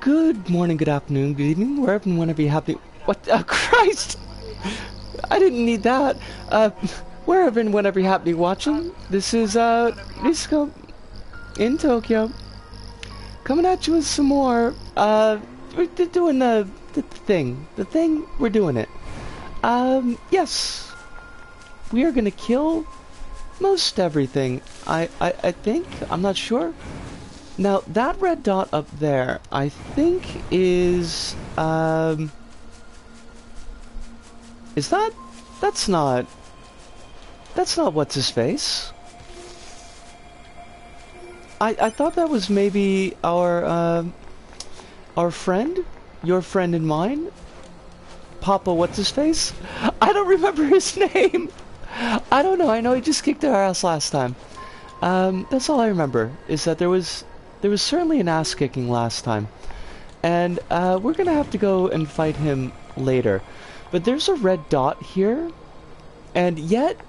Good morning, good afternoon, good evening, wherever and whenever you happen. What? Christ! I didn't need that. Wherever and whenever you happen to be watching, this is, Risco in Tokyo. Coming at you with some more, we're doing the thing. The thing, we're doing it. Yes. We are gonna kill most everything. I think. I'm not sure. Now, that red dot up there, I think is that? That's not what's his face. I thought that was maybe our friend, your friend and mine, Papa what's his face? I don't remember his name. I don't know. I know he just kicked our ass last time. That's all I remember, is that there was certainly an ass kicking last time. And we're gonna have to go and fight him later. But there's a red dot here, and yet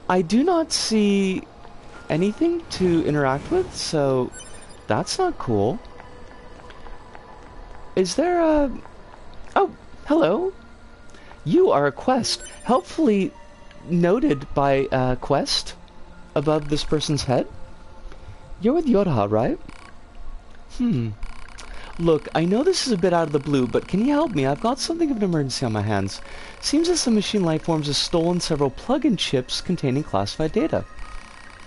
I do not see anything to interact with, so that's not cool. Is there a... Oh, hello. You are a quest. Helpfully noted by quest above this person's head. You're with Yodaha, right? Look, I know this is a bit out of the blue, but can you help me? I've got something of an emergency on my hands. Seems that some machine lifeforms have stolen several plug-in chips containing classified data.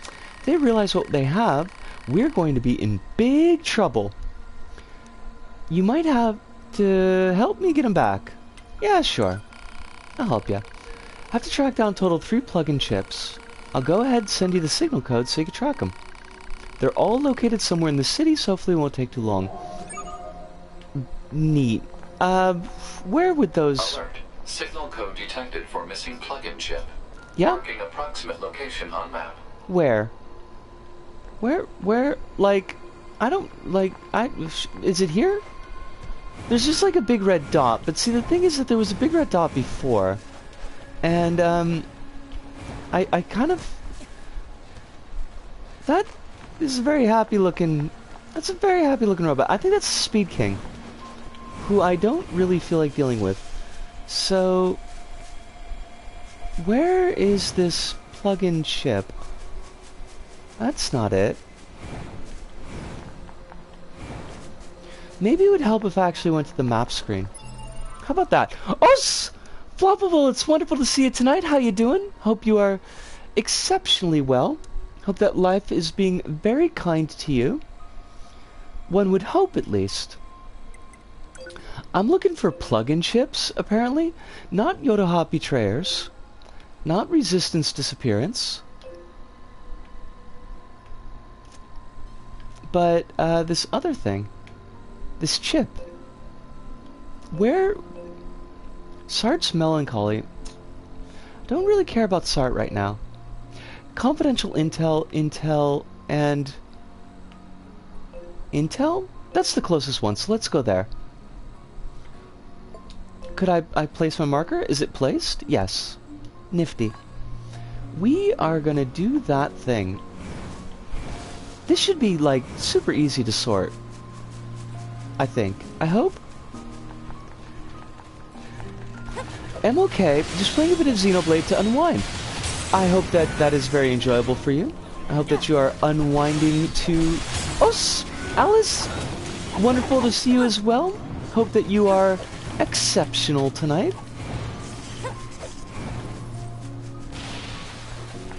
If they realize what they have, we're going to be in big trouble. You might have to help me get them back. Yeah, sure. I'll help you. I have to track down a total of 3 plug-in chips. I'll go ahead and send you the signal code so you can track them. They're all located somewhere in the city, so hopefully it won't take too long. Neat. Where would those... Alert. Signal code detected for missing plug-in chip. Yeah? Marking approximate location on map. Where? Where, like... I don't, like, is it here? There's just like a big red dot, but see the thing is that there was a big red dot before. And, I kind of... That is a very happy looking... That's a very happy looking robot. I think that's Speed King, who I don't really feel like dealing with. So, where is this plug-in chip? That's not it. Maybe it would help if I actually went to the map screen. How about that? Oh, Floppable, it's wonderful to see you tonight. How you doing? Hope you are exceptionally well. Hope that life is being very kind to you. One would hope, at least. I'm looking for plug-in chips, apparently. Not Yodaha PtaERs. Not Resistance Disappearance. But, this other thing. This chip. Where... Sart's melancholy. Don't really care about Sart right now. Confidential intel, and... Intel? That's the closest one, so let's go there. Could I place my marker? Is it placed? Yes. Nifty. We are gonna do that thing. This should be, like, super easy to sort. I think. I hope. MLK, just playing a bit of Xenoblade to unwind. I hope that that is very enjoyable for you. I hope that you are unwinding to... Oh, Alice! Wonderful to see you as well. Hope that you are exceptional tonight.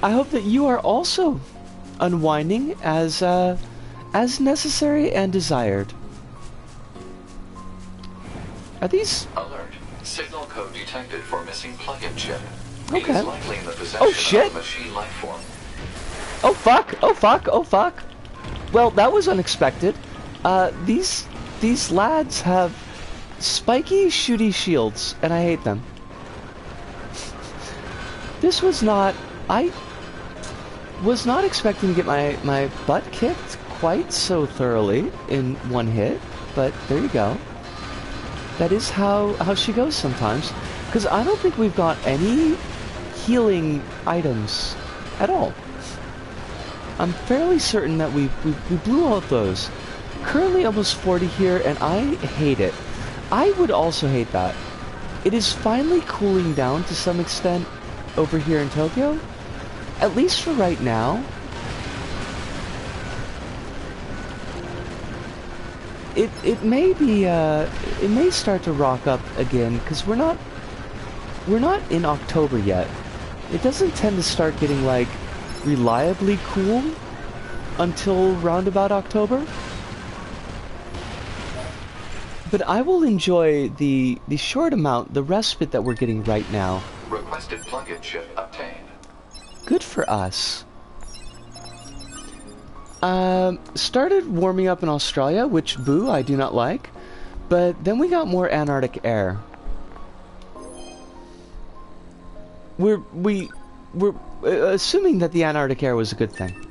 I hope that you are also unwinding as necessary and desired. Are these... Alert. Signal code detected for missing plug-in chip. Okay. It is likely in the possession of a machine life form. Oh fuck! Oh fuck! Oh fuck! Well, that was unexpected. These lads have spiky, shooty shields, and I hate them. This was not... I was not expecting to get my butt kicked quite so thoroughly in one hit, but there you go. That is how she goes sometimes. Because I don't think we've got any healing items at all. I'm fairly certain that we blew out those. currently almost 40 here, and I hate it. I would also hate that. It is finally cooling down to some extent over here in Tokyo, at least for right now. It may be it may start to rock up again because we're not in October yet. It doesn't tend to start getting like reliably cool until roundabout October. But I will enjoy the short amount, the respite that we're getting right now. Requested plug-in chip obtained. Good for us. Started warming up in Australia, which, boo, I do not like. But then we got more Antarctic air. We're assuming that the Antarctic air was a good thing.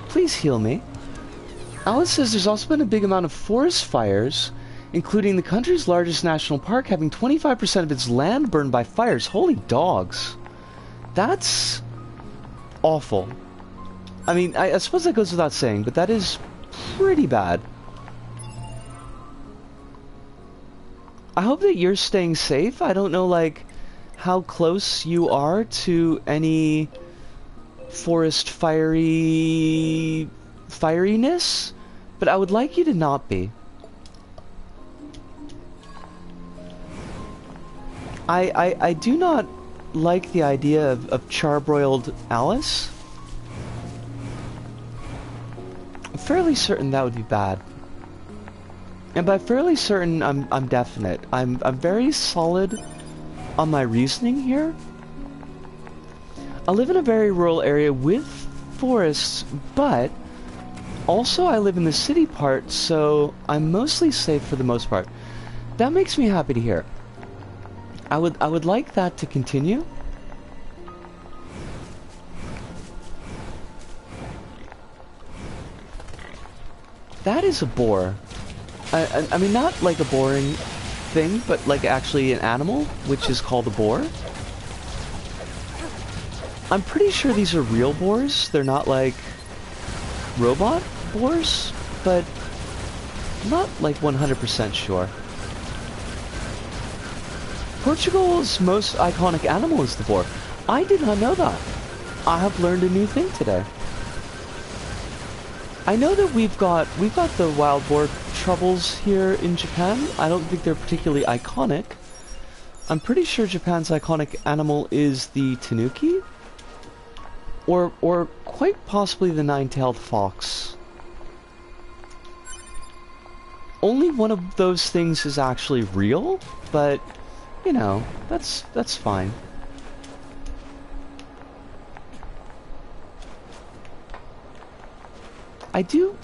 Please heal me. Alice says there's also been a big amount of forest fires, including the country's largest national park having 25% of its land burned by fires. Holy dogs. That's awful. I mean, I suppose that goes without saying, but that is pretty bad. I hope that you're staying safe. I don't know, like, how close you are to any forest firiness, but I would like you to not be. I do not like the idea of charbroiled Alice. I'm fairly certain that would be bad. And by fairly certain, I'm definite. I'm very solid on my reasoning here. I live in a very rural area with forests, but also I live in the city part, so I'm mostly safe for the most part. That makes me happy to hear. I would like that to continue. That is a boar. I mean, not like a boring thing, but like actually an animal, which is called a boar. I'm pretty sure these are real boars. They're not like robot boars, but I'm not like 100% sure. Portugal's most iconic animal is the boar. I did not know that. I have learned a new thing today. I know that we've got the wild boar troubles here in Japan. I don't think they're particularly iconic. I'm pretty sure Japan's iconic animal is the tanuki, or quite possibly the nine-tailed fox. Only one of those things is actually real, but you know, that's fine. I do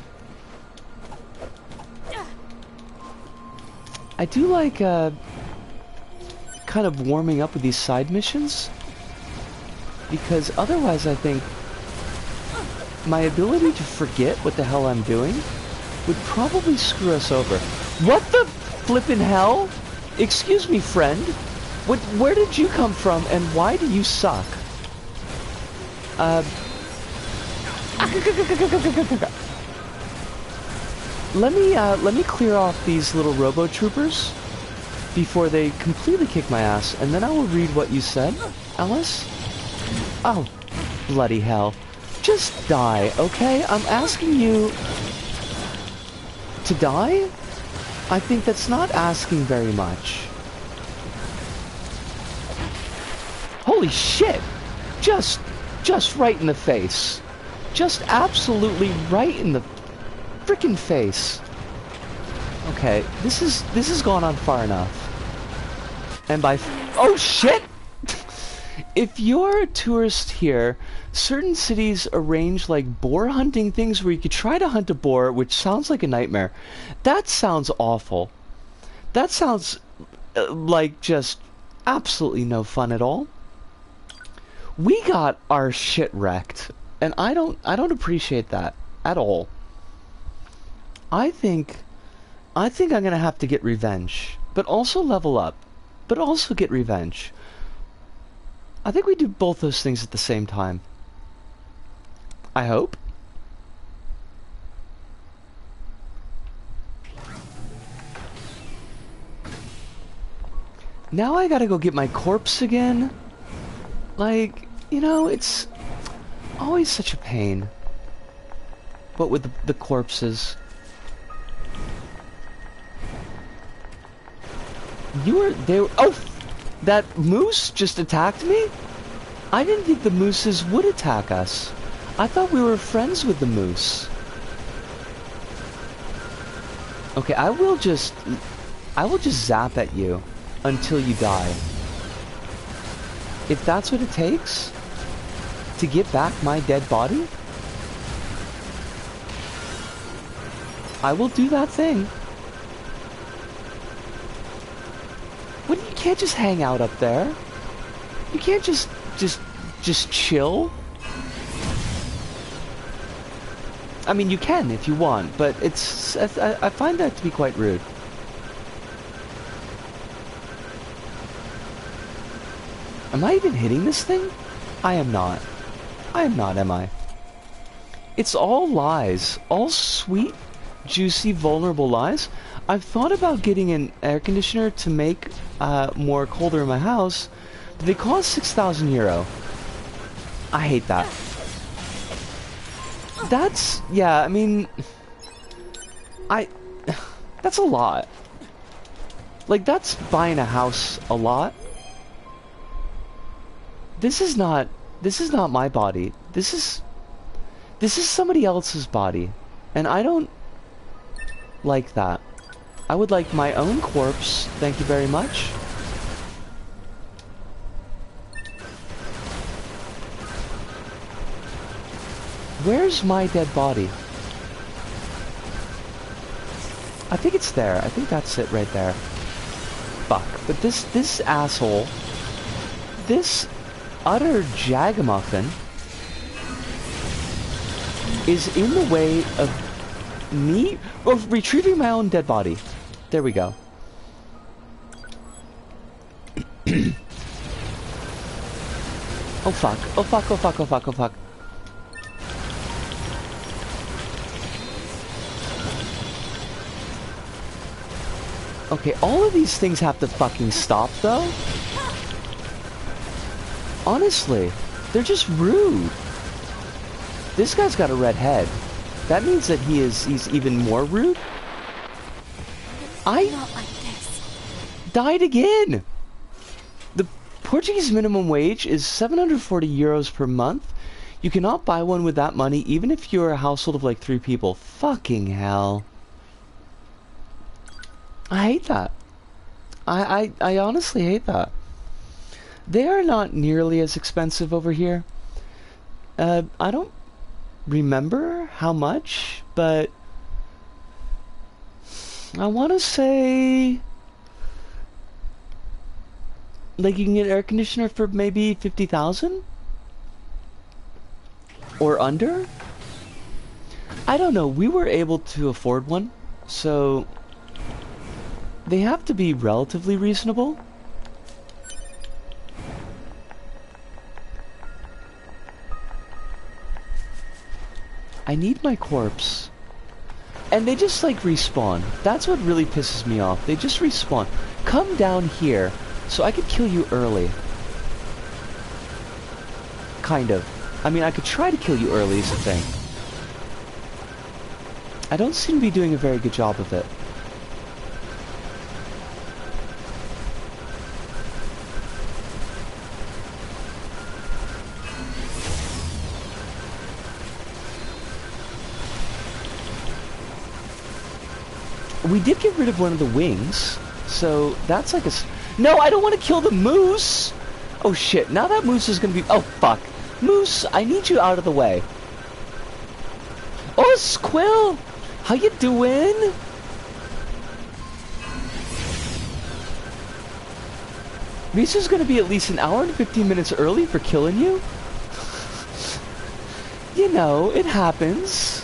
like kind of warming up with these side missions, because otherwise I think my ability to forget what the hell I'm doing would probably screw us over. What the flippin' hell? Excuse me, friend. Where did you come from, and why do you suck? Let me clear off these little robo-troopers before they completely kick my ass, and then I will read what you said, Alice. Oh, bloody hell. Just die, okay? I'm asking you to die? I think that's not asking very much. Holy shit! Just right in the face. Just absolutely right in the frickin' face. Okay, this has gone on far enough. And by oh shit! If you're a tourist here, certain cities arrange like boar hunting things where you could try to hunt a boar, which sounds like a nightmare. That sounds awful. That sounds like just absolutely no fun at all. We got our shit wrecked, and I don't appreciate that at all. I think I'm gonna have to get revenge, but also level up, but also get revenge. I think we do both those things at the same time. I hope. Now I gotta go get my corpse again. Like, you know, it's always such a pain. What with the corpses? Oh! That moose just attacked me? I didn't think the mooses would attack us. I thought we were friends with the moose. Okay, I will just zap at you until you die. If that's what it takes to get back my dead body, I will do that thing. What, you can't just hang out up there. You can't just chill. I mean, you can if you want, but I find that to be quite rude. Am I even hitting this thing? I am not. I am not, am I? It's all lies. All sweet, juicy, vulnerable lies. I've thought about getting an air conditioner to make more colder in my house, but they cost 6,000 euro. I hate that. That's, yeah, I mean, that's a lot. Like, that's buying a house a lot. This is not my body. This is somebody else's body. And I don't like that. I would like my own corpse, thank you very much. Where's my dead body? I think it's there. I think that's it right there. Fuck. But this asshole, this utter jagamuffin is in the way of me retrieving my own dead body. There we go. Oh fuck. Oh fuck, oh fuck, oh fuck, oh fuck. Okay, all of these things have to fucking stop, though. Honestly, they're just rude. This guy's got a red head. That means that he's even more rude. I Not like this. died again. The Portuguese minimum wage is 740 euros per month. You cannot buy one with that money, even if you're a household of like 3 people. Fucking hell. I hate that. I honestly hate that. They are not nearly as expensive over here. I don't remember how much, but I want to say like you can get an air conditioner for maybe 50,000 or under. I don't know. We were able to afford one, so they have to be relatively reasonable. I need my corpse. And they just like respawn. That's what really pisses me off. They just respawn. Come down here so I could kill you early. Kind of. I mean, I could try to kill you early is the thing. I don't seem to be doing a very good job of it. We did get rid of one of the wings, so that's like a... No, I don't want to kill the moose! Oh shit, now that moose is gonna be... Oh fuck. Moose, I need you out of the way. Oh, Squill! How you doing? Risa's gonna be at least an hour and 15 minutes early for killing you? You know, it happens.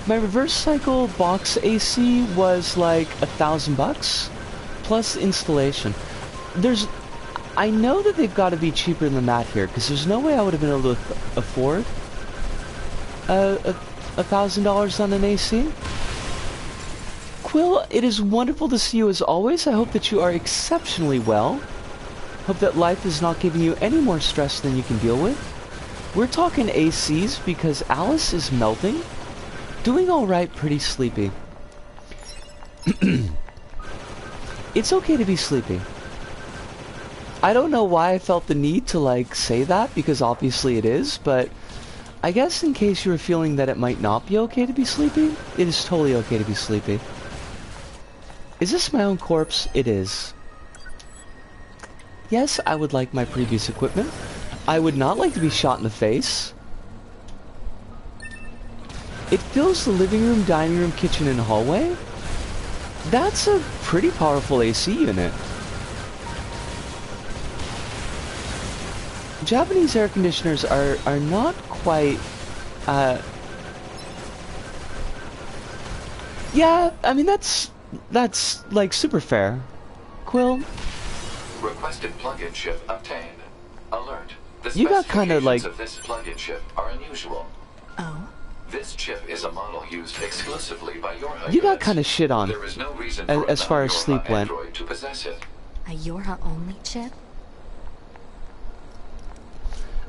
My reverse cycle box AC was like $1,000 plus installation. I know that they've got to be cheaper than that here, because there's no way I would have been able to afford $1,000 on an AC. Quill, it is wonderful to see you as always. I hope that you are exceptionally well. Hope that life is not giving you any more stress than you can deal with. We're talking ACs because Alice is melting. Doing alright, pretty sleepy. It's okay to be sleepy. I don't know why I felt the need to, like, say that, because obviously it is, but I guess in case you were feeling that it might not be okay to be sleepy, it is totally okay to be sleepy. Is this my own corpse? It is. Yes, I would like my previous equipment. I would not like to be shot in the face. It fills the living room, dining room, kitchen, and hallway. That's a pretty powerful AC unit. Japanese air conditioners are not quite, yeah, I mean, that's like super fair. Quill? Requested plug-in chip obtained. Alert. The You got kinda like... of this plug-in chip are unusual. Oh? This chip is a model used exclusively by Yorha You got units. kind of shit on, There is no reason for as far as sleep went. Android to possess it. A Yorha-only chip?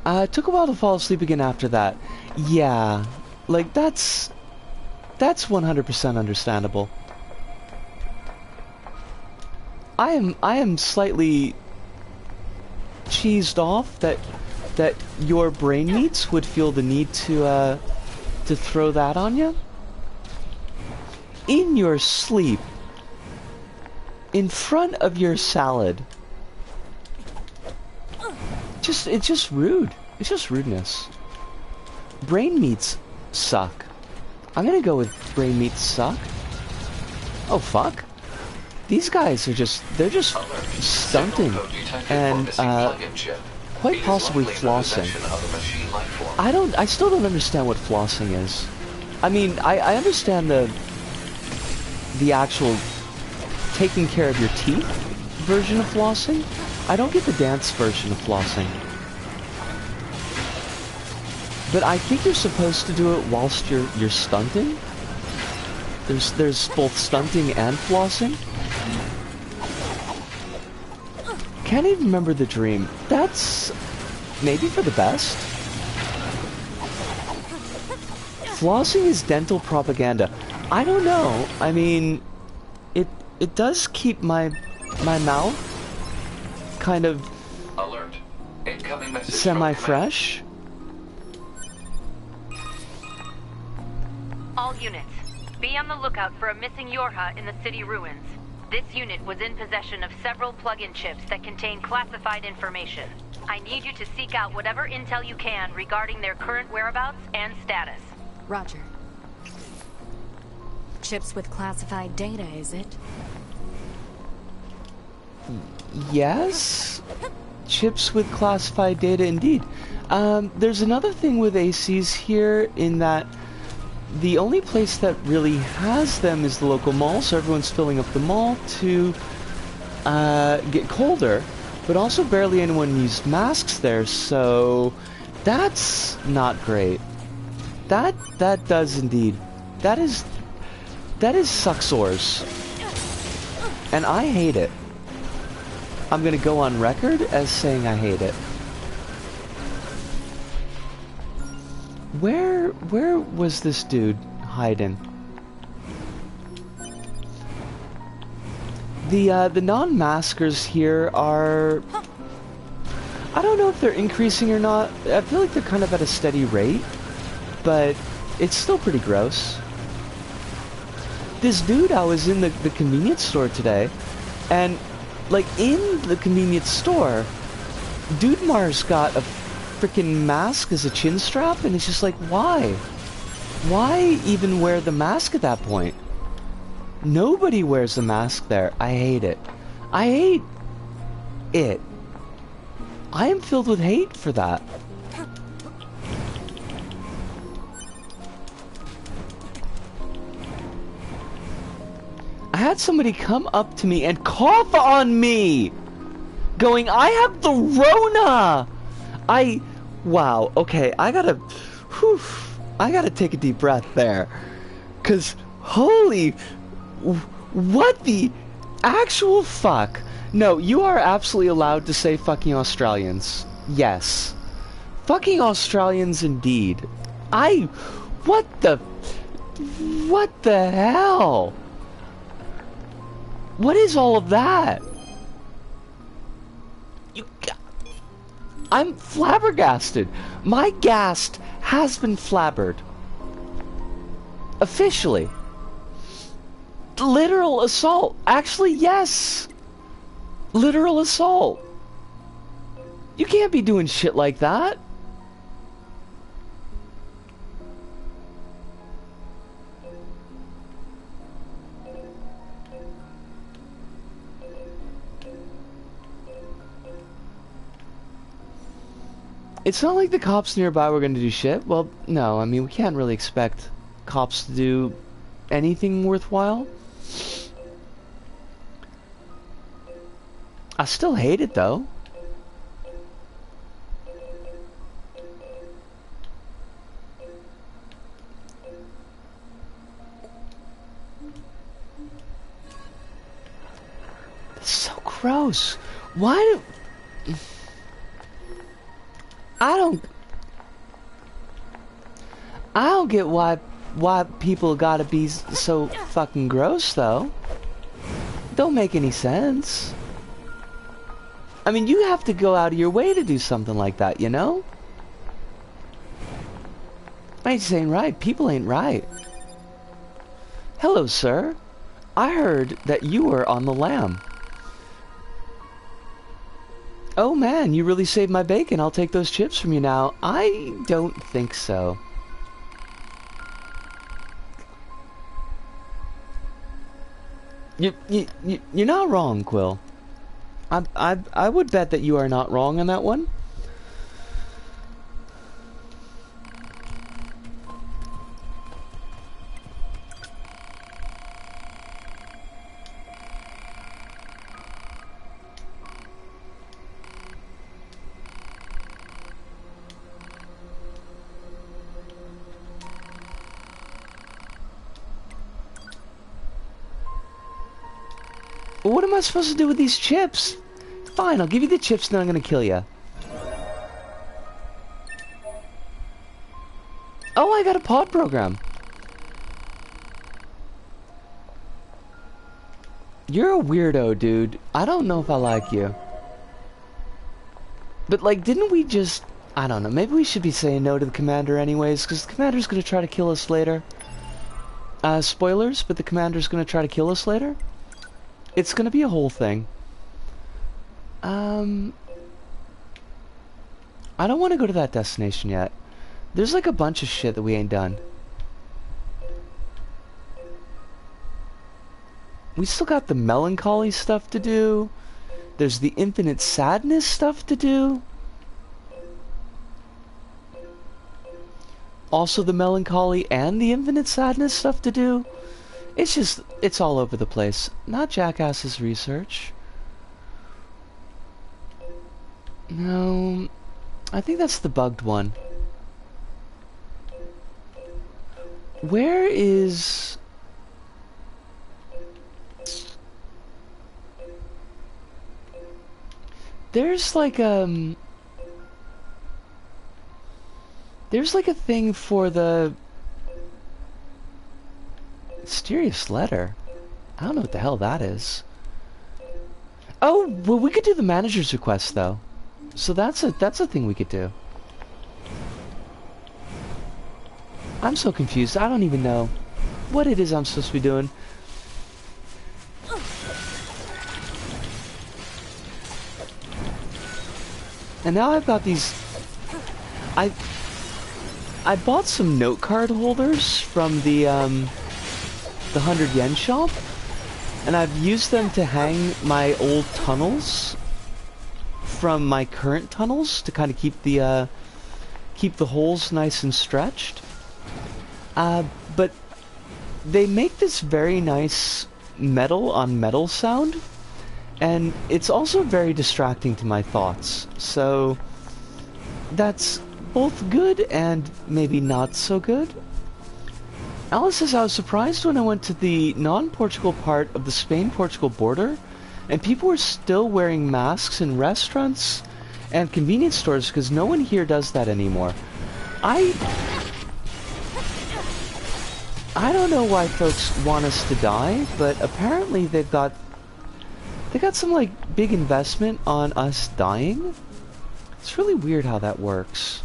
It took a while to fall asleep again after that. Yeah, like that's 100% understandable. I am slightly cheesed off that your brain meats would feel the need to throw that on you in your sleep, in front of your salad. It's just rude. It's just rudeness. Brain meats suck. I'm gonna go with brain meats suck. Oh fuck. These guys are they're just stunting and quite possibly flossing. I still don't understand what flossing is. I mean, I understand the actual taking care of your teeth version of flossing. I don't get the dance version of flossing. But I think you're supposed to do it whilst you're stunting. There's both stunting and flossing. Can't even remember the dream. That's maybe for the best. Flossing is dental propaganda. I don't know. I mean, it does keep my mouth kind of alert. Incoming message semi-fresh. All units, be on the lookout for a missing Yorha in the city ruins. This unit was in possession of several plug-in chips that contain classified information. I need you to seek out whatever intel you can regarding their current whereabouts and status. Roger. Chips with classified data, is it? Yes? Chips with classified data, indeed. There's another thing with ACs here in that the only place that really has them is the local mall, so everyone's filling up the mall to get colder, but also barely anyone used masks there, so that's not great. That does indeed. That is sucksores. And I hate it. I'm gonna go on record as saying I hate it. Where was this dude hiding? The non-maskers here are... I don't know if they're increasing or not. I feel like they're kind of at a steady rate, but it's still pretty gross. This dude, I was in the convenience store today, and like in the convenience store, Dude Mars got a freaking mask as a chin strap, and it's just like, why? Why even wear the mask at that point? Nobody wears the mask there. I hate it. I hate it. I am filled with hate for that. I had somebody come up to me and cough on me, going, I have the Rona! Wow, okay, I gotta take a deep breath there. 'Cause, holy, What the actual fuck? No, you are absolutely allowed to say fucking Australians. Yes. Fucking Australians indeed. What the hell? What is all of that? I'm flabbergasted. My ghast has been flabbered. Officially. Literal assault. Actually, yes. Literal assault. You can't be doing shit like that. It's not like the cops nearby were going to do shit. Well, no, I mean, we can't really expect cops to do anything worthwhile. I still hate it, though. That's so gross. Why do... I don't get why people gotta be so fucking gross, though. Don't make any sense. I mean, you have to go out of your way to do something like that, you know? I just ain't right. People ain't right. Hello, sir. I heard that you were on the lam. Oh man, you really saved my bacon. I'll take those chips from you now. I don't think so. You're not wrong, Quill. I would bet that you are not wrong on that one. What am I supposed to do with these chips? Fine, I'll give you the chips and then I'm gonna kill you. Oh, I got a pod program. You're a weirdo, dude. I don't know if I like you. But, like, didn't we just... I don't know, maybe we should be saying no to the commander anyways, because the commander's gonna try to kill us later. Spoilers, but the commander's gonna try to kill us later. It's gonna be a whole thing. I don't want to go to that destination yet. There's like a bunch of shit that we ain't done. We still got the melancholy stuff to do. There's the infinite sadness stuff to do. Also the melancholy and the infinite sadness stuff to do. It's just, it's all over the place. Not Jackass's research. No, I think that's the bugged one. Where is... There's like a thing for the mysterious letter. I don't know what the hell that is. Oh, well, we could do the manager's request though. So that's a thing we could do. I'm so confused. I don't even know what it is I'm supposed to be doing. And now I've got these... I bought some note card holders from the 100 yen shop, and I've used them to hang my old tunnels from my current tunnels to kind of keep the holes nice and stretched. But they make this very nice metal on metal sound, and it's also very distracting to my thoughts. So that's both good and maybe not so good. Alice says, I was surprised when I went to the non-Portugal part of the Spain-Portugal border, and people were still wearing masks in restaurants and convenience stores because no one here does that anymore. I don't know why folks want us to die, but apparently they got some like big investment on us dying. It's really weird how that works.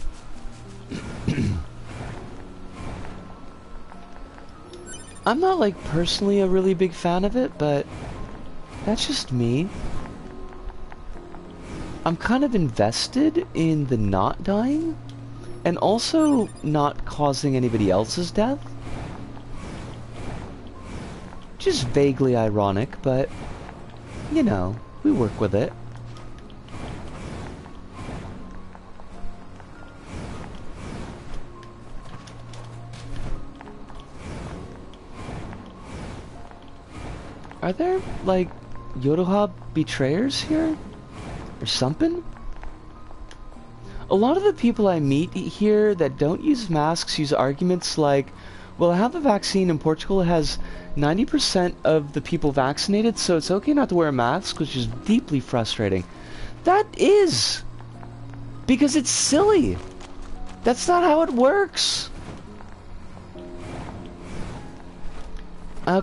I'm not like personally a really big fan of it, but that's just me. I'm kind of invested in the not dying and also not causing anybody else's death. Just vaguely ironic, but you know, we work with it. Are there, like, Yodoha betrayers here? Or something? A lot of the people I meet here that don't use masks use arguments like, well, I have the vaccine and Portugal has 90% of the people vaccinated, so it's okay not to wear a mask, which is deeply frustrating. That is! Because it's silly! That's not how it works!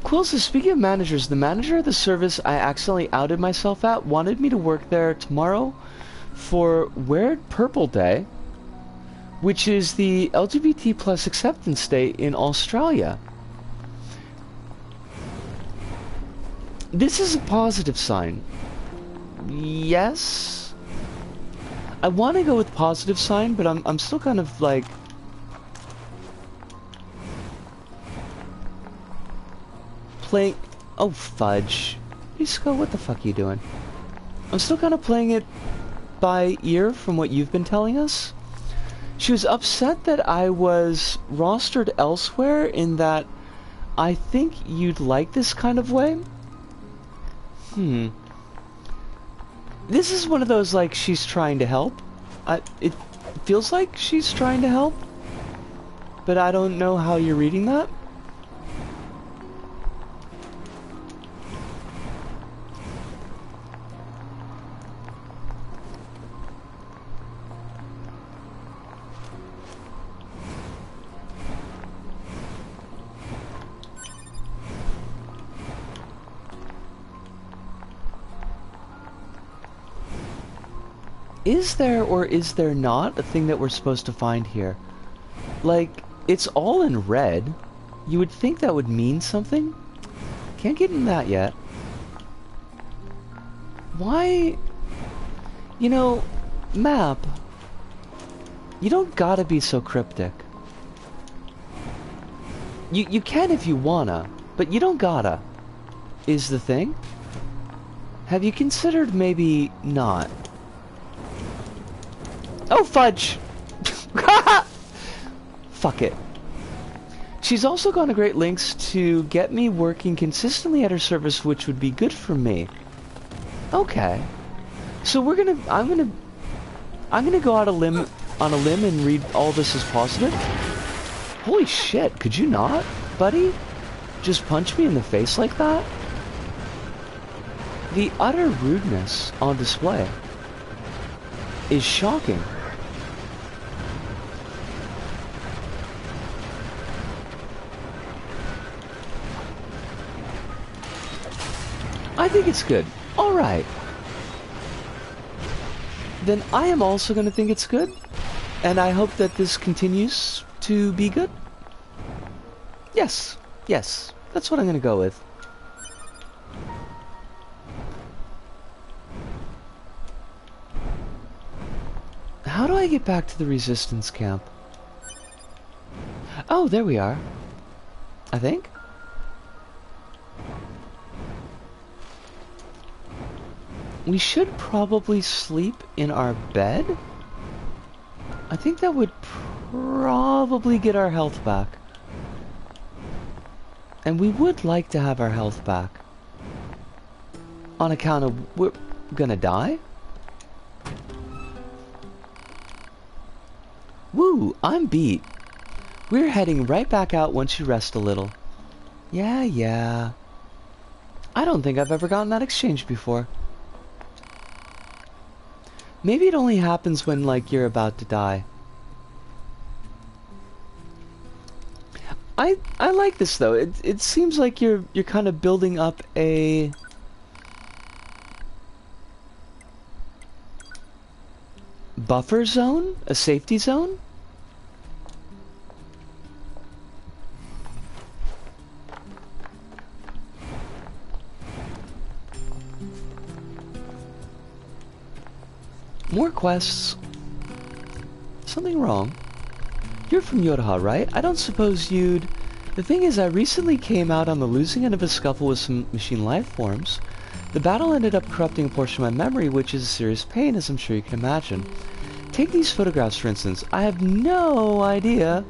Quill says, speaking of managers, the manager of the service I accidentally outed myself at wanted me to work there tomorrow for Wear Purple Day, which is the LGBT plus acceptance day in Australia. This is a positive sign. Yes? I want to go with positive sign, but I'm still kind of like... playing... Oh, fudge. Isco, what the fuck are you doing? I'm still kind of playing it by ear from what you've been telling us. She was upset that I was rostered elsewhere in that I think you'd like this kind of way. This is one of those, like, she's trying to help. It feels like she's trying to help, but I don't know how you're reading that. Is there or is there not a thing that we're supposed to find here? Like, it's all in red. You would think that would mean something. Can't get into that yet. Why? You know, map. You don't gotta be so cryptic. You can if you wanna, but you don't gotta. Is the thing. Have you considered maybe not? Oh, fudge! Fuck it. She's also gone to great lengths to get me working consistently at her service, which would be good for me. Okay. So I'm gonna go out on a limb and read all this as positive. Holy shit, could you not, buddy? Just punch me in the face like that? The utter rudeness on display is shocking. I think it's good. Alright. Then I am also going to think it's good. And I hope that this continues to be good. Yes. Yes. That's what I'm going to go with. How do I get back to the resistance camp? Oh, there we are. I think. We should probably sleep in our bed. I think that would probably get our health back. And we would like to have our health back. On account of we're gonna die? Woo, I'm beat. We're heading right back out once you rest a little. Yeah, yeah. I don't think I've ever gotten that exchange before. Maybe it only happens when, like, you're about to die. I like this though. It seems like you're kind of building up a buffer zone, a safety zone. More quests. Something wrong? You're from Yorha, right? I don't suppose you'd... The thing is, I recently came out on the losing end of a scuffle with some machine life forms. The battle ended up corrupting a portion of my memory, which is a serious pain, as I'm sure you can imagine. Take these photographs, for instance. I have no idea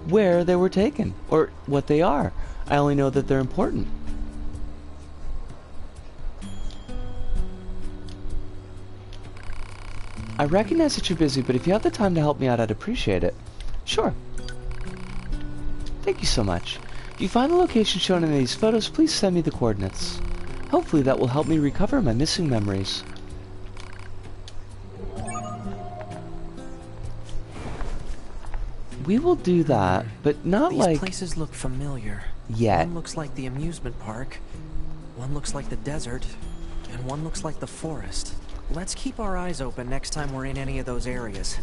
where they were taken, or what they are. I only know that they're important. I recognize that you're busy, but if you have the time to help me out, I'd appreciate it. Sure. Thank you so much. If you find the location shown in these photos, please send me the coordinates. Hopefully that will help me recover my missing memories. We will do that, but not These like... These places look familiar. Yet. One looks like the amusement park, one looks like the desert, and one looks like the forest. Let's keep our eyes open next time we're in any of those areas.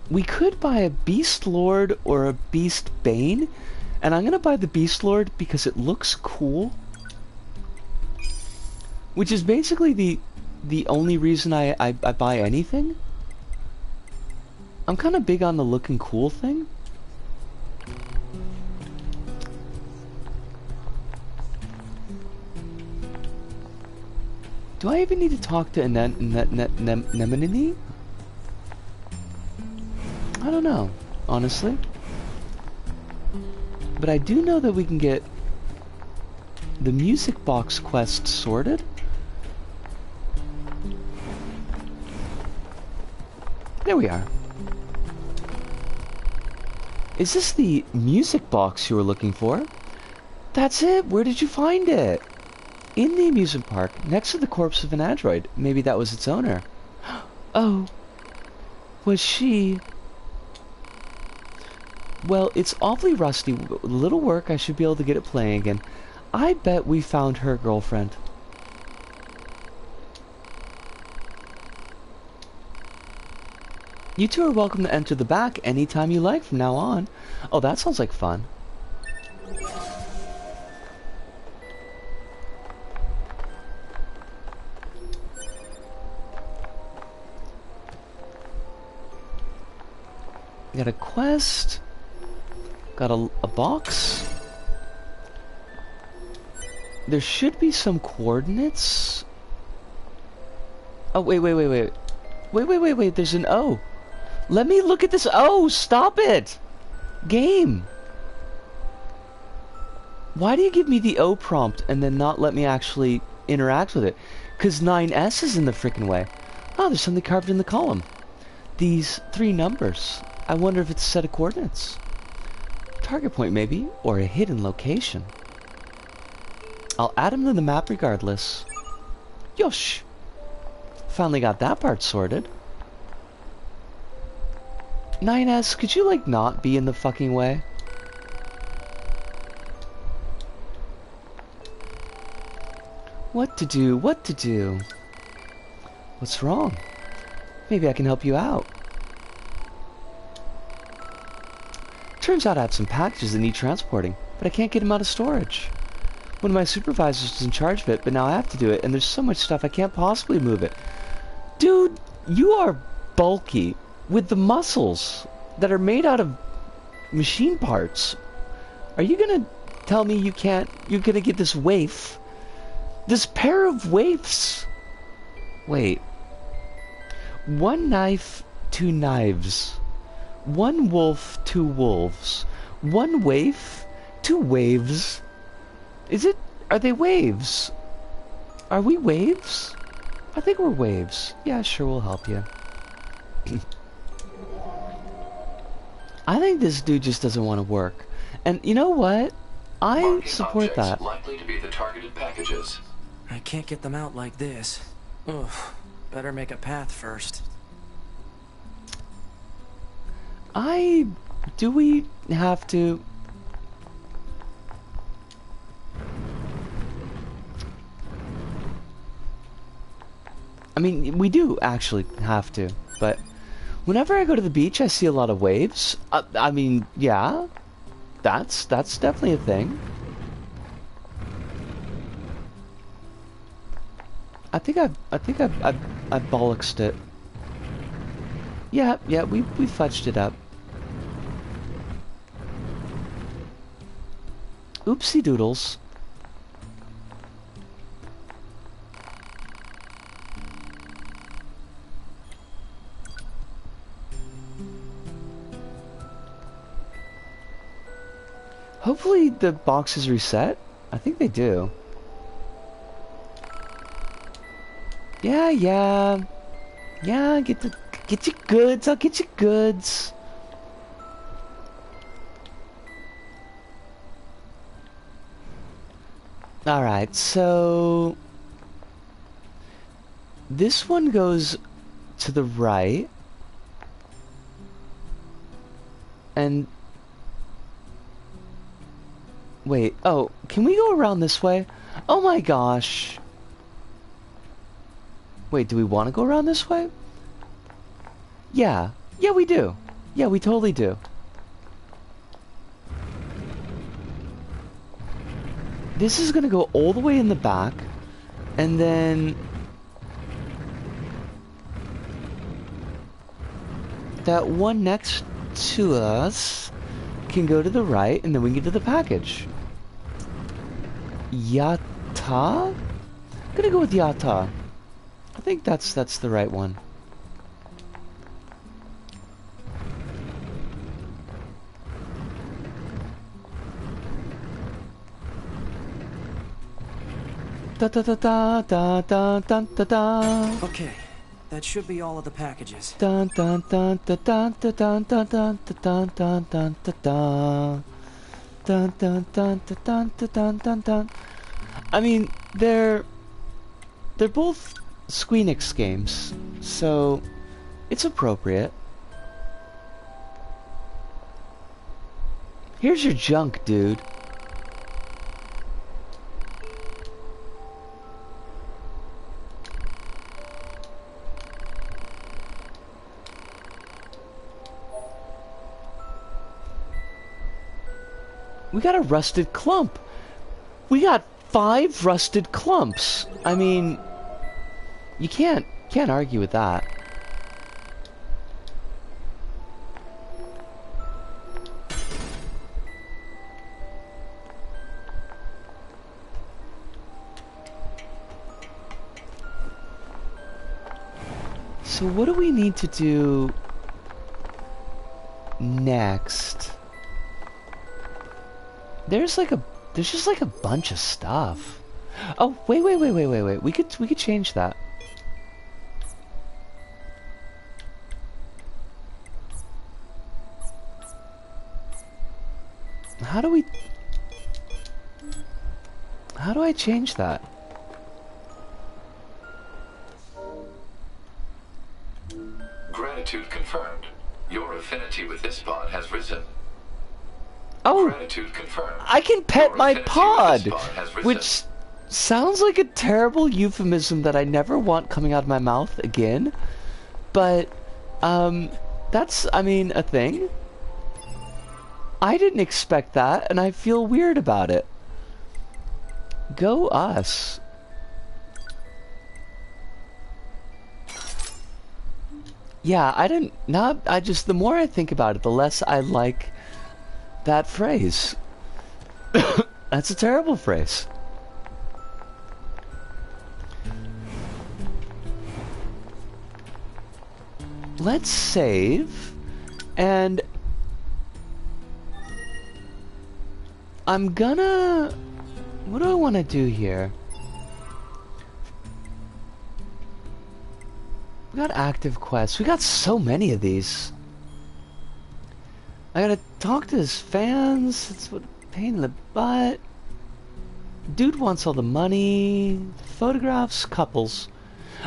We could buy a Beast Lord or a Beast Bane, and I'm gonna buy the Beast Lord because it looks cool. Which is basically the only reason I buy anything. I'm kind of big on the looking cool thing. Do I even need to talk to Anemone? I don't know, honestly. But I do know that we can get the music box quest sorted. There we are. Is this the music box you were looking for? That's it! Where did you find it? In the amusement park, next to the corpse of an android. Maybe that was its owner. Oh. Was she... Well, it's awfully rusty. With a little work, I should be able to get it playing again. I bet we found her girlfriend. You two are welcome to enter the back anytime you like from now on. Oh, that sounds like fun. Got a quest. Got a box. There should be some coordinates. Oh, wait. Wait, there's an O. Let me look at this. Oh, stop it! Game! Why do you give me the O prompt and then not let me actually interact with it? Because 9S is in the frickin' way. Oh, there's something carved in the column. These 3 numbers. I wonder if it's a set of coordinates. Target point, maybe? Or a hidden location. I'll add them to the map regardless. Yosh! Finally got that part sorted. 9S, could you, like, not be in the fucking way? What to do? What to do? What's wrong? Maybe I can help you out. Turns out I have some packages that need transporting, but I can't get them out of storage. One of my supervisors was in charge of it, but now I have to do it, and there's so much stuff I can't possibly move it. Dude, you are bulky with the muscles that are made out of machine parts. Are you gonna tell me you can't... You're gonna get this waif? This pair of waifs? Wait. 1 knife, 2 knives. 1 wolf, 2 wolves. 1 waif, 2 waves. Is it... Are they waves? Are we waves? I think we're waves. Yeah, sure, we'll help you. I think this dude just doesn't want to work. And you know what? I Marking support objects that. likely to be the targeted packages. I can't get them out like this. Ugh. Better make a path first. Do we have to? I mean, we do actually have to, but whenever I go to the beach, I see a lot of waves. I mean, yeah, that's definitely a thing. I think I bollocksed it. Yeah, we fudged it up. Oopsie doodles. Hopefully the boxes reset. I think they do. Yeah. Get your goods. I'll get your goods. Alright, so this one goes to the right. And wait, oh, can we go around this way? Oh my gosh. Wait, do we want to go around this way? Yeah, we do. Yeah, we totally do. This is gonna go all the way in the back, and then that one next to us can go to the right, and then we can get to the package. Yata? I'm gonna go with Yata. I think that's the right one. Da da da da da da da da da. Okay, that should be all of the packages. Dun dun dun dun dun dun dun dun dun dun dun dun dun. Dun dun dun dun dun dun dun dun. I mean, they're both Squeenix games, so it's appropriate. Here's your junk, dude. We got a rusted clump. We got 5 rusted clumps. I mean, you can't argue with that. So what do we need to do next? There's just like a bunch of stuff. Oh, wait. We could change that. How do I change that? Gratitude confirmed. Your affinity with this pod has risen. Oh, Gratitude confirmed. I can pet Your my affinity with pod, this pod has risen. which sounds like a terrible euphemism that I never want coming out of my mouth again. But, that's, I mean, a thing. I didn't expect that, and I feel weird about it. Go us. Yeah, the more I think about it, the less I like that phrase. That's a terrible phrase. Let's save, and I'm gonna... What do I want to do here? We got active quests. We got so many of these. I gotta talk to his fans. It's what pain in the butt. Dude wants all the money. Photographs, couples.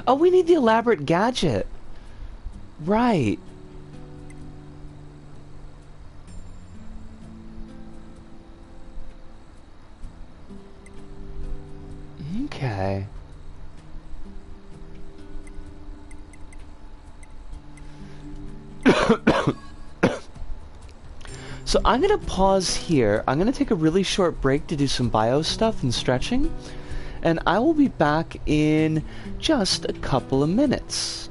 Oh, we need the elaborate gadget. Right. Okay. So I'm gonna pause here. I'm gonna take a really short break to do some bio stuff and stretching, and I will be back in just a couple of minutes.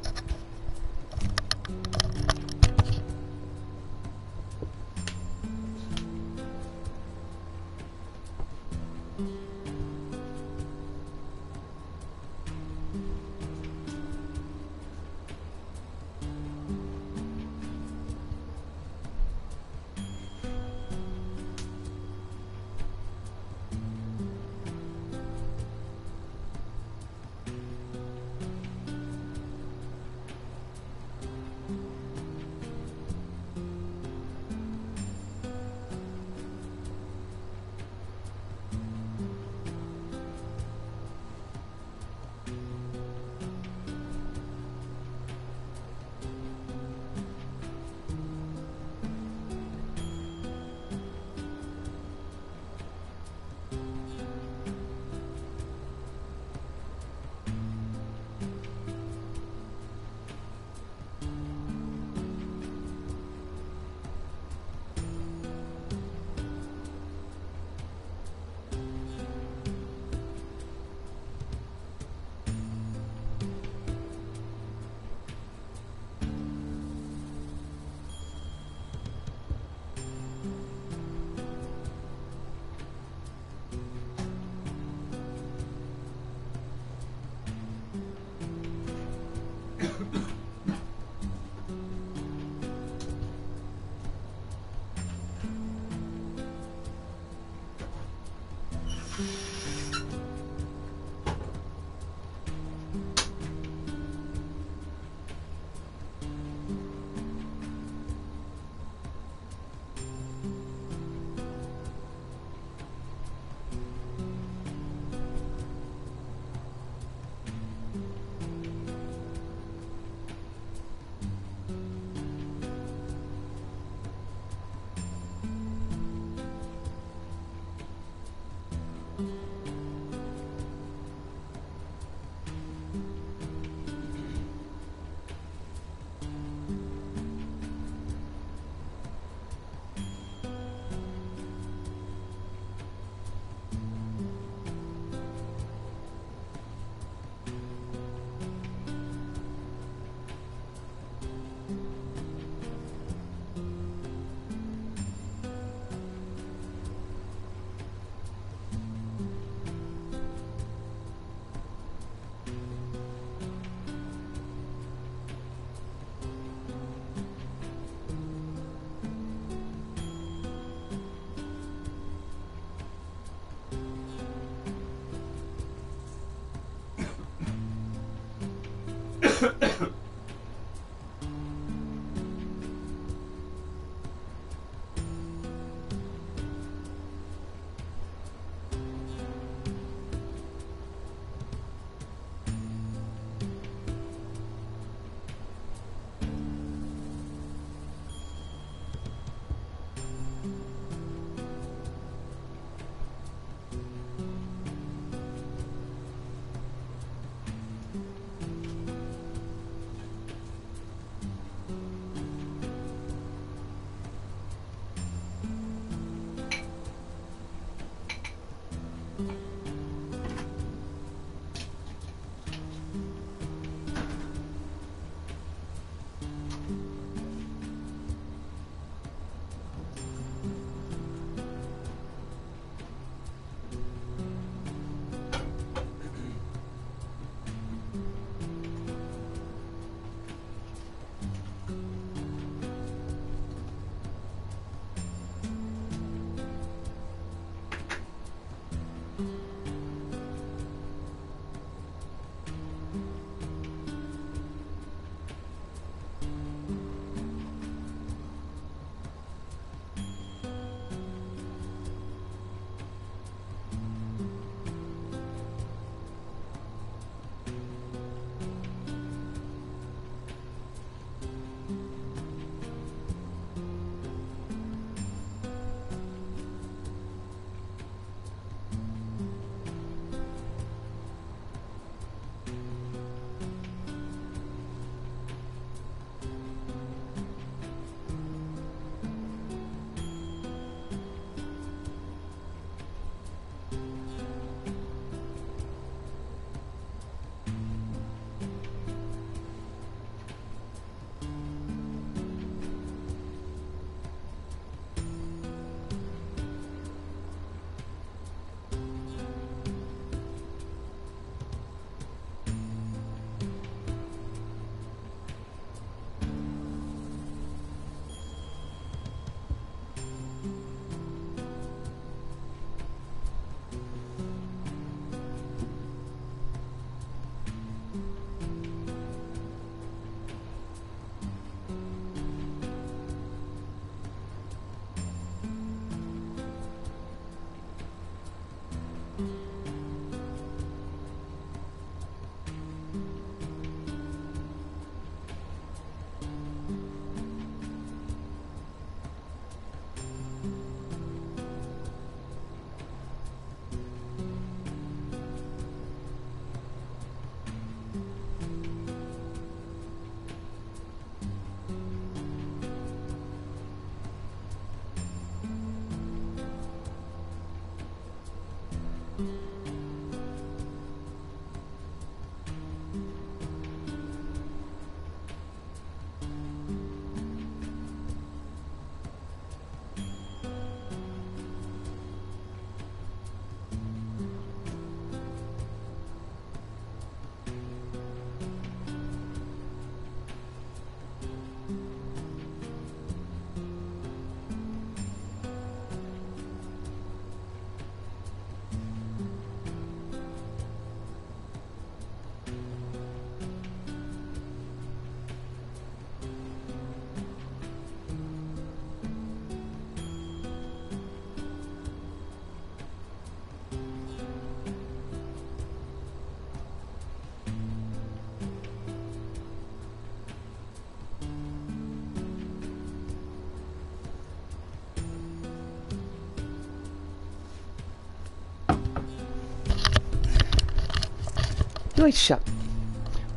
Wait, shut.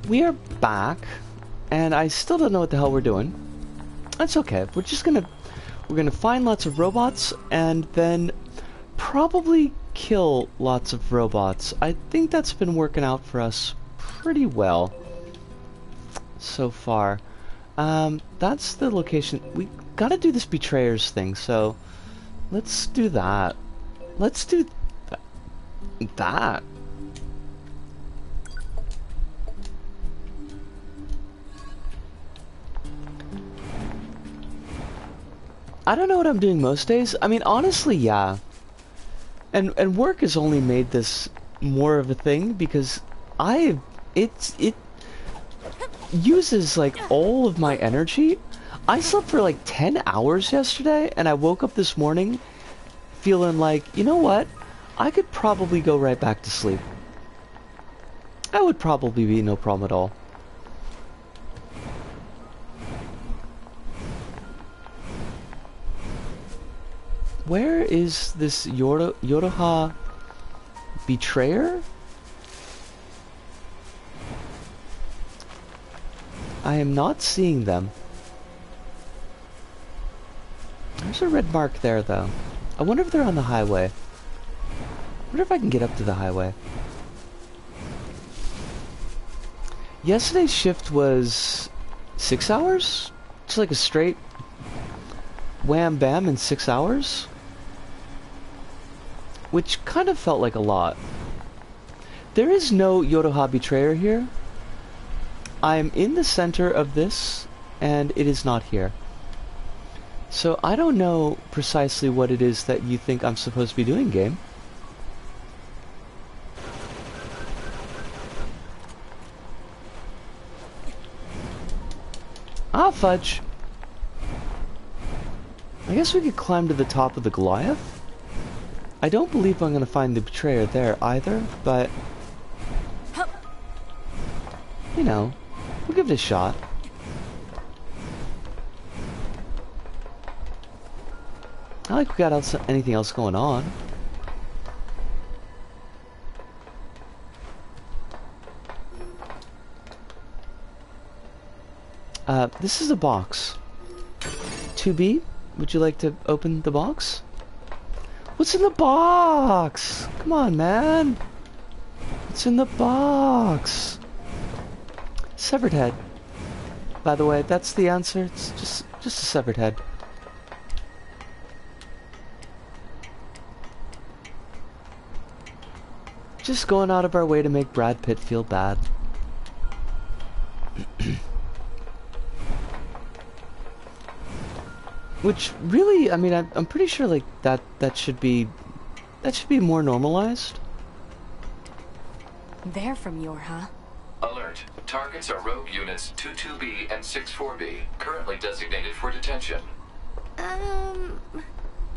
We are back, and I still don't know what the hell we're doing. That's okay. We're gonna find lots of robots, and then probably kill lots of robots. I think that's been working out for us pretty well so far. That's the location. We gotta do this betrayers thing, so let's do that. Let's do that. I don't know what I'm doing most days. I mean, honestly, yeah. And work has only made this more of a thing because it uses like all of my energy. I slept for like 10 hours yesterday, and I woke up this morning feeling like, you know what? I could probably go right back to sleep. That would probably be no problem at all. Where is this Yoroha betrayer? I am not seeing them. There's a red mark there, though. I wonder if they're on the highway. I wonder if I can get up to the highway. Yesterday's shift was 6 hours? Just like a straight wham bam in 6 hours? Which kind of felt like a lot. There is no Yoroha betrayer here. I'm in the center of this, and it is not here. So I don't know precisely what it is that you think I'm supposed to be doing, game. Ah, fudge. I guess we could climb to the top of the Goliath. I don't believe I'm going to find the betrayer there either, but you know, we'll give it a shot. Not like we got anything else going on. This is a box. 2B, would you like to open the box? What's in the box? Come on, man. What's in the box? Severed head. By the way, that's the answer. It's just a severed head. Just going out of our way to make Brad Pitt feel bad. Which really, I mean, I'm pretty sure like that should be more normalized. They're from Yorha. Alert. Targets are rogue units 22B and 64B, currently designated for detention.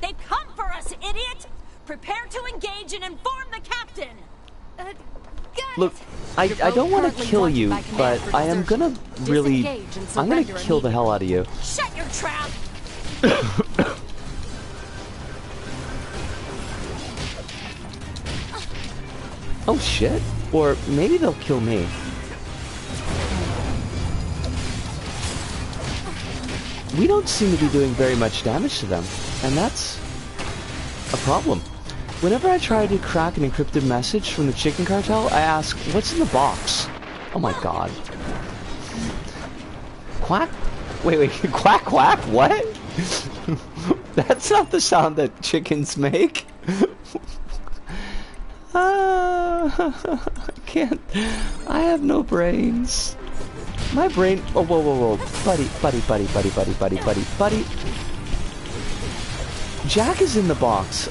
They've come for us, idiot! Prepare to engage and inform the captain! Guys! Look, I don't want to kill you, but I am gonna really, I'm gonna kill the hell out of you. Shut your trap! Oh shit. Or maybe they'll kill me. We don't seem to be doing very much damage to them, and that's a problem. Whenever I try to crack an encrypted message from the chicken cartel, I ask, what's in the box? Oh my god. Quack? Wait, quack quack? What? That's not the sound that chickens make. I can't. I have no brains. My brain. Oh, whoa. Buddy. Jack is in the box.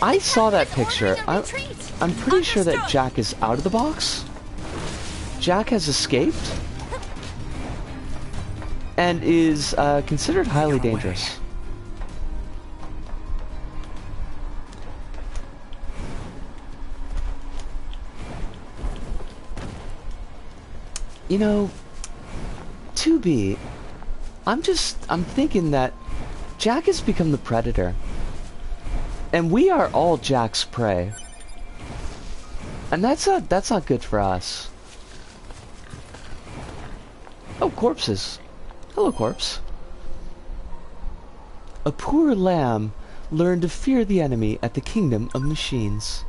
I saw that picture. I'm pretty sure that Jack is out of the box. Jack has escaped. And is considered highly dangerous. You know, 2B, I'm thinking that Jack has become the predator. And we are all Jack's prey. And that's not good for us. Oh, corpses. Hello, corpse. A poor lamb learned to fear the enemy at the kingdom of machines.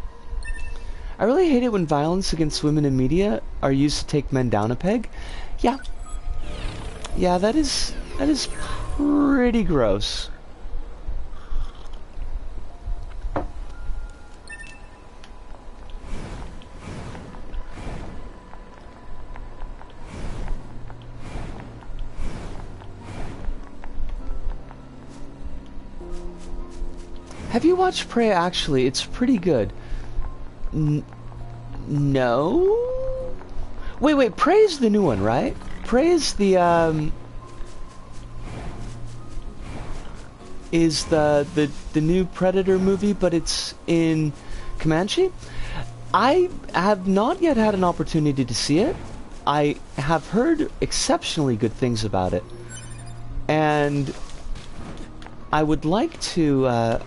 I really hate it when violence against women in media are used to take men down a peg. Yeah. Yeah, that is pretty gross. Have you watched Prey? Actually, it's pretty good. No? Wait, Prey is the new one, right? Prey is the new Predator movie, but it's in Comanche. I have not yet had an opportunity to see it. I have heard exceptionally good things about it. And I would like to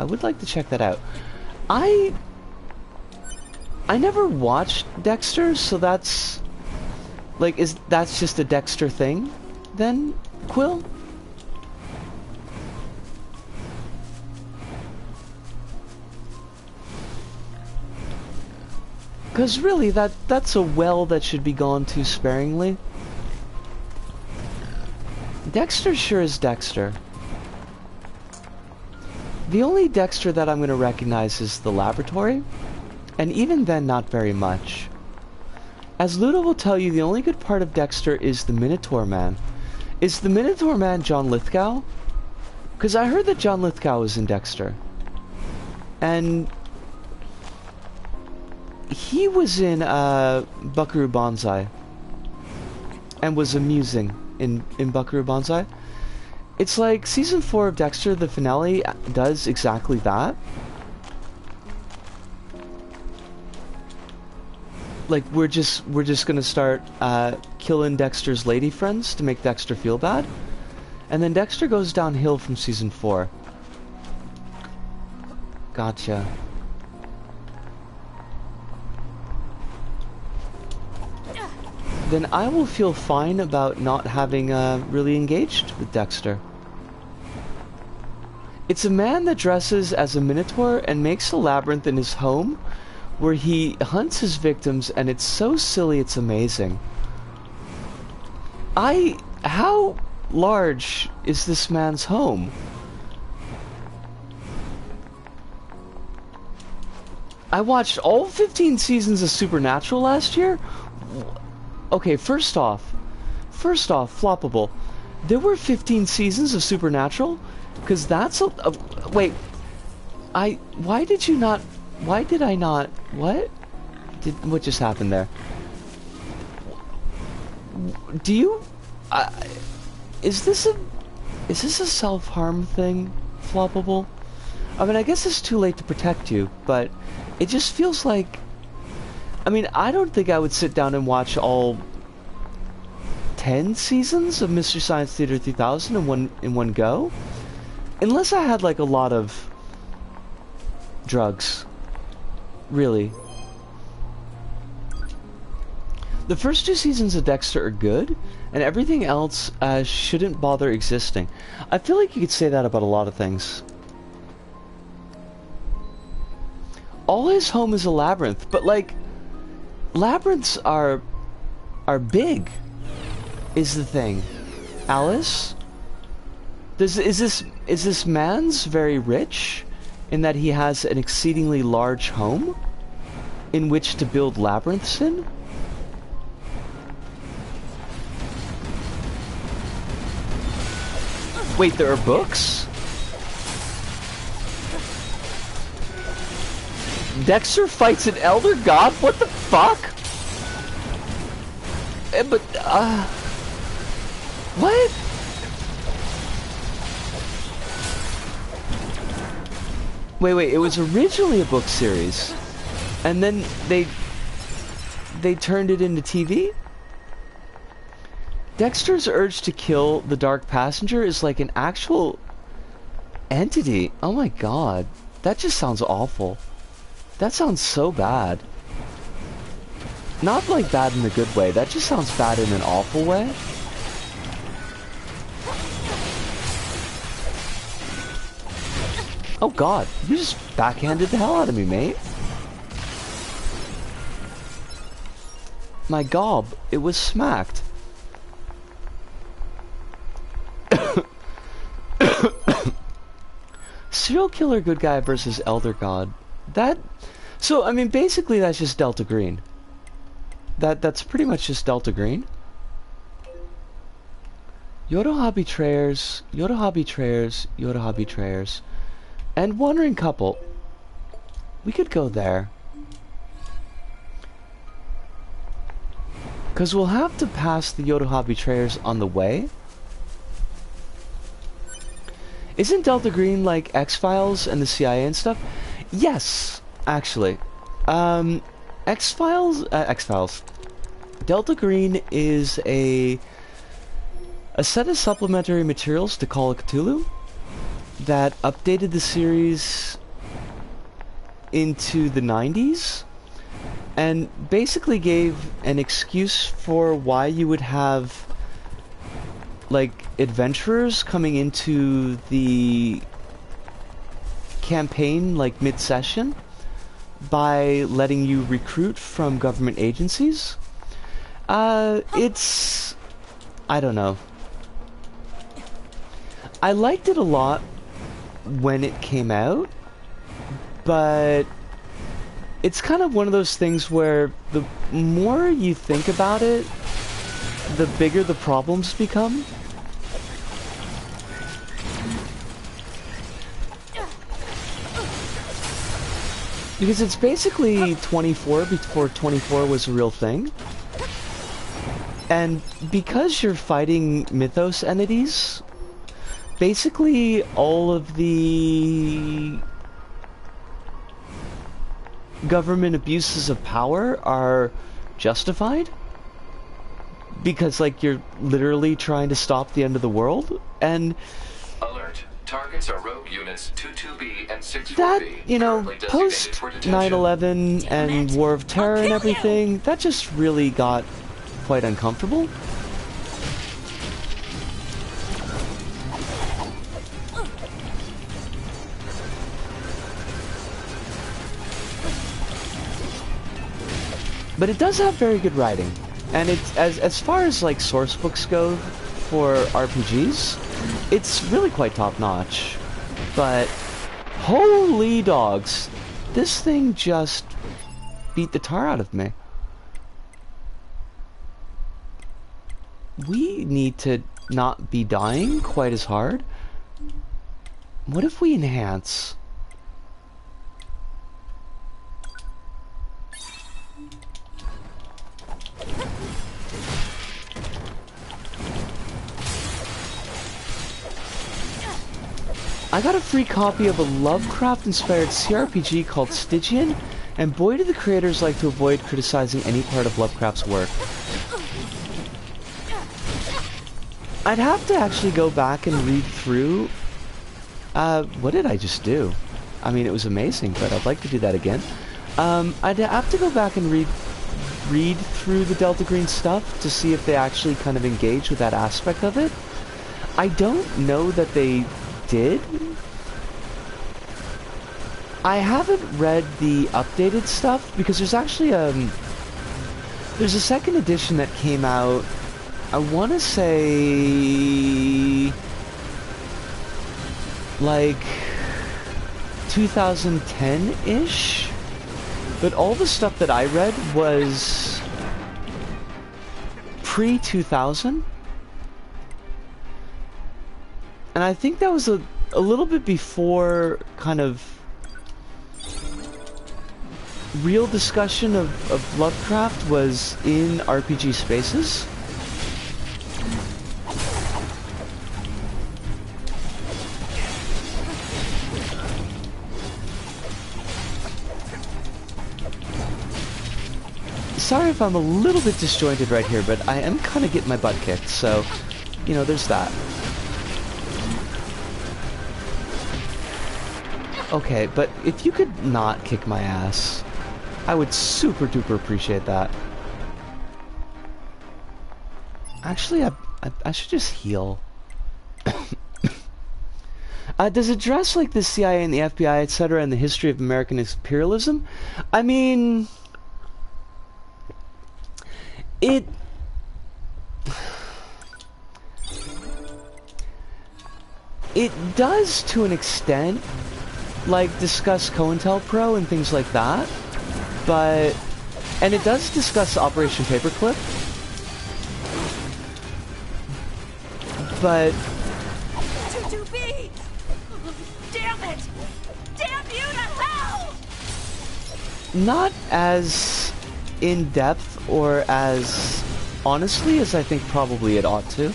check that out. I never watched Dexter, so that's that's just a Dexter thing then, Quill? Cause really that's a well that should be gone to sparingly. Dexter sure is Dexter. The only Dexter that I'm going to recognize is the laboratory, and even then not very much. As Ludo will tell you, the only good part of Dexter is the Minotaur Man. Is the Minotaur Man John Lithgow? Because I heard that John Lithgow was in Dexter. And he was in Buckaroo Banzai. And was amusing in Buckaroo Banzai. It's like season 4 of Dexter, the finale, does exactly that. Like we're just gonna start killing Dexter's lady friends to make Dexter feel bad, and then Dexter goes downhill from season 4. Gotcha. Then I will feel fine about not having really engaged with Dexter. It's a man that dresses as a minotaur and makes a labyrinth in his home where he hunts his victims, and it's so silly it's amazing. How large is this man's home? I watched all 15 seasons of Supernatural last year. Okay, first off, Floppable, there were 15 seasons of Supernatural? Because that's wait, why did I not, what just happened there? Do you, is this a self-harm thing, Floppable? I mean, I guess it's too late to protect you, but it just feels like, I mean, I don't think I would sit down and watch all 10 seasons of Mystery Science Theater 3000 in one go, unless I had like a lot of drugs. Really. The first 2 seasons of Dexter are good, and everything else shouldn't bother existing. I feel like you could say that about a lot of things. all his home is a labyrinth, but like, labyrinths are big, is the thing. Alice? Is this man's very rich in that he has an exceedingly large home in which to build labyrinths in? Wait, there are books? Dexter fights an elder god? What the fuck? What? Wait, it was originally a book series, and then they turned it into TV? Dexter's urge to kill the Dark Passenger is like an actual entity. Oh my god. That just sounds awful. That sounds so bad. Not like bad in a good way. That just sounds bad in an awful way. Oh god, you just backhanded the hell out of me, mate. My gob, it was smacked. Serial killer good guy versus elder god. So I mean basically that's just Delta Green. That's pretty much just Delta Green. Yodoha betrayers, Yodoha betrayers, Yodoha betrayers. And wandering couple. We could go there. Cause we'll have to pass the Yodoha betrayers on the way. Isn't Delta Green like X-Files and the CIA and stuff? Yes, actually. X-Files. Delta Green is a set of supplementary materials to Call of Cthulhu that updated the series into the 90s and basically gave an excuse for why you would have like adventurers coming into the campaign like mid-session by letting you recruit from government agencies. It's... I don't know. I liked it a lot when it came out, but it's kind of one of those things where the more you think about it, the bigger the problems become. Because it's basically 24 before 24 was a real thing. And because you're fighting mythos entities, basically all of the government abuses of power are justified. Because, like, you're literally trying to stop the end of the world, and... Alert. Targets are rogue units 22B and 64B. That, you know, post 9/11 and War of Terror and everything, that just really got quite uncomfortable. But it does have very good writing. And it's, as far as like source books go for RPGs, it's really quite top-notch. But holy dogs, this thing just beat the tar out of me. We need to not be dying quite as hard. What if we enhance? I got a free copy of a Lovecraft-inspired CRPG called Stygian, and boy do the creators like to avoid criticizing any part of Lovecraft's work. I'd have to actually go back and read through... what did I just do? I mean, it was amazing, but I'd like to do that again. I'd have to go back and read through the Delta Green stuff to see if they actually kind of engage with that aspect of it. I don't know that they did. I haven't read the updated stuff because there's actually there's a second edition that came out. I want to say like 2010-ish, but all the stuff that I read was pre-2000, and I think that was a little bit before kind of real discussion of Lovecraft was in RPG spaces. Sorry if I'm a little bit disjointed right here, but I am kind of getting my butt kicked, so, you know, there's that. Okay, but if you could not kick my ass, I would super duper appreciate that. Actually, I should just heal. Does it address like the CIA and the FBI, etc., and the history of American imperialism? I mean, it does to an extent, like discuss COINTELPRO and things like that, but, and it does discuss Operation Paperclip, but 22B! Damn it! Damn you to hell! not as in depth or as honestly as I think probably it ought to.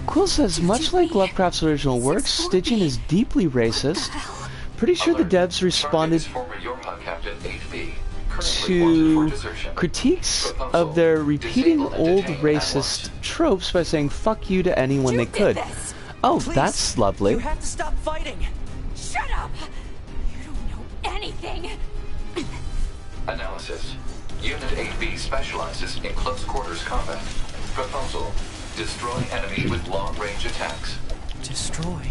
Quill says, much like Lovecraft's original works, Stygian is deeply racist. Pretty sure the devs responded to critiques of their repeating old racist tropes by saying fuck you to anyone they could. Oh, Please, that's lovely. You have to stop fighting. Shut up! You don't know anything! Analysis. Unit 8B specializes in close quarters combat. Proposal. Destroy enemy with long-range attacks. Destroy?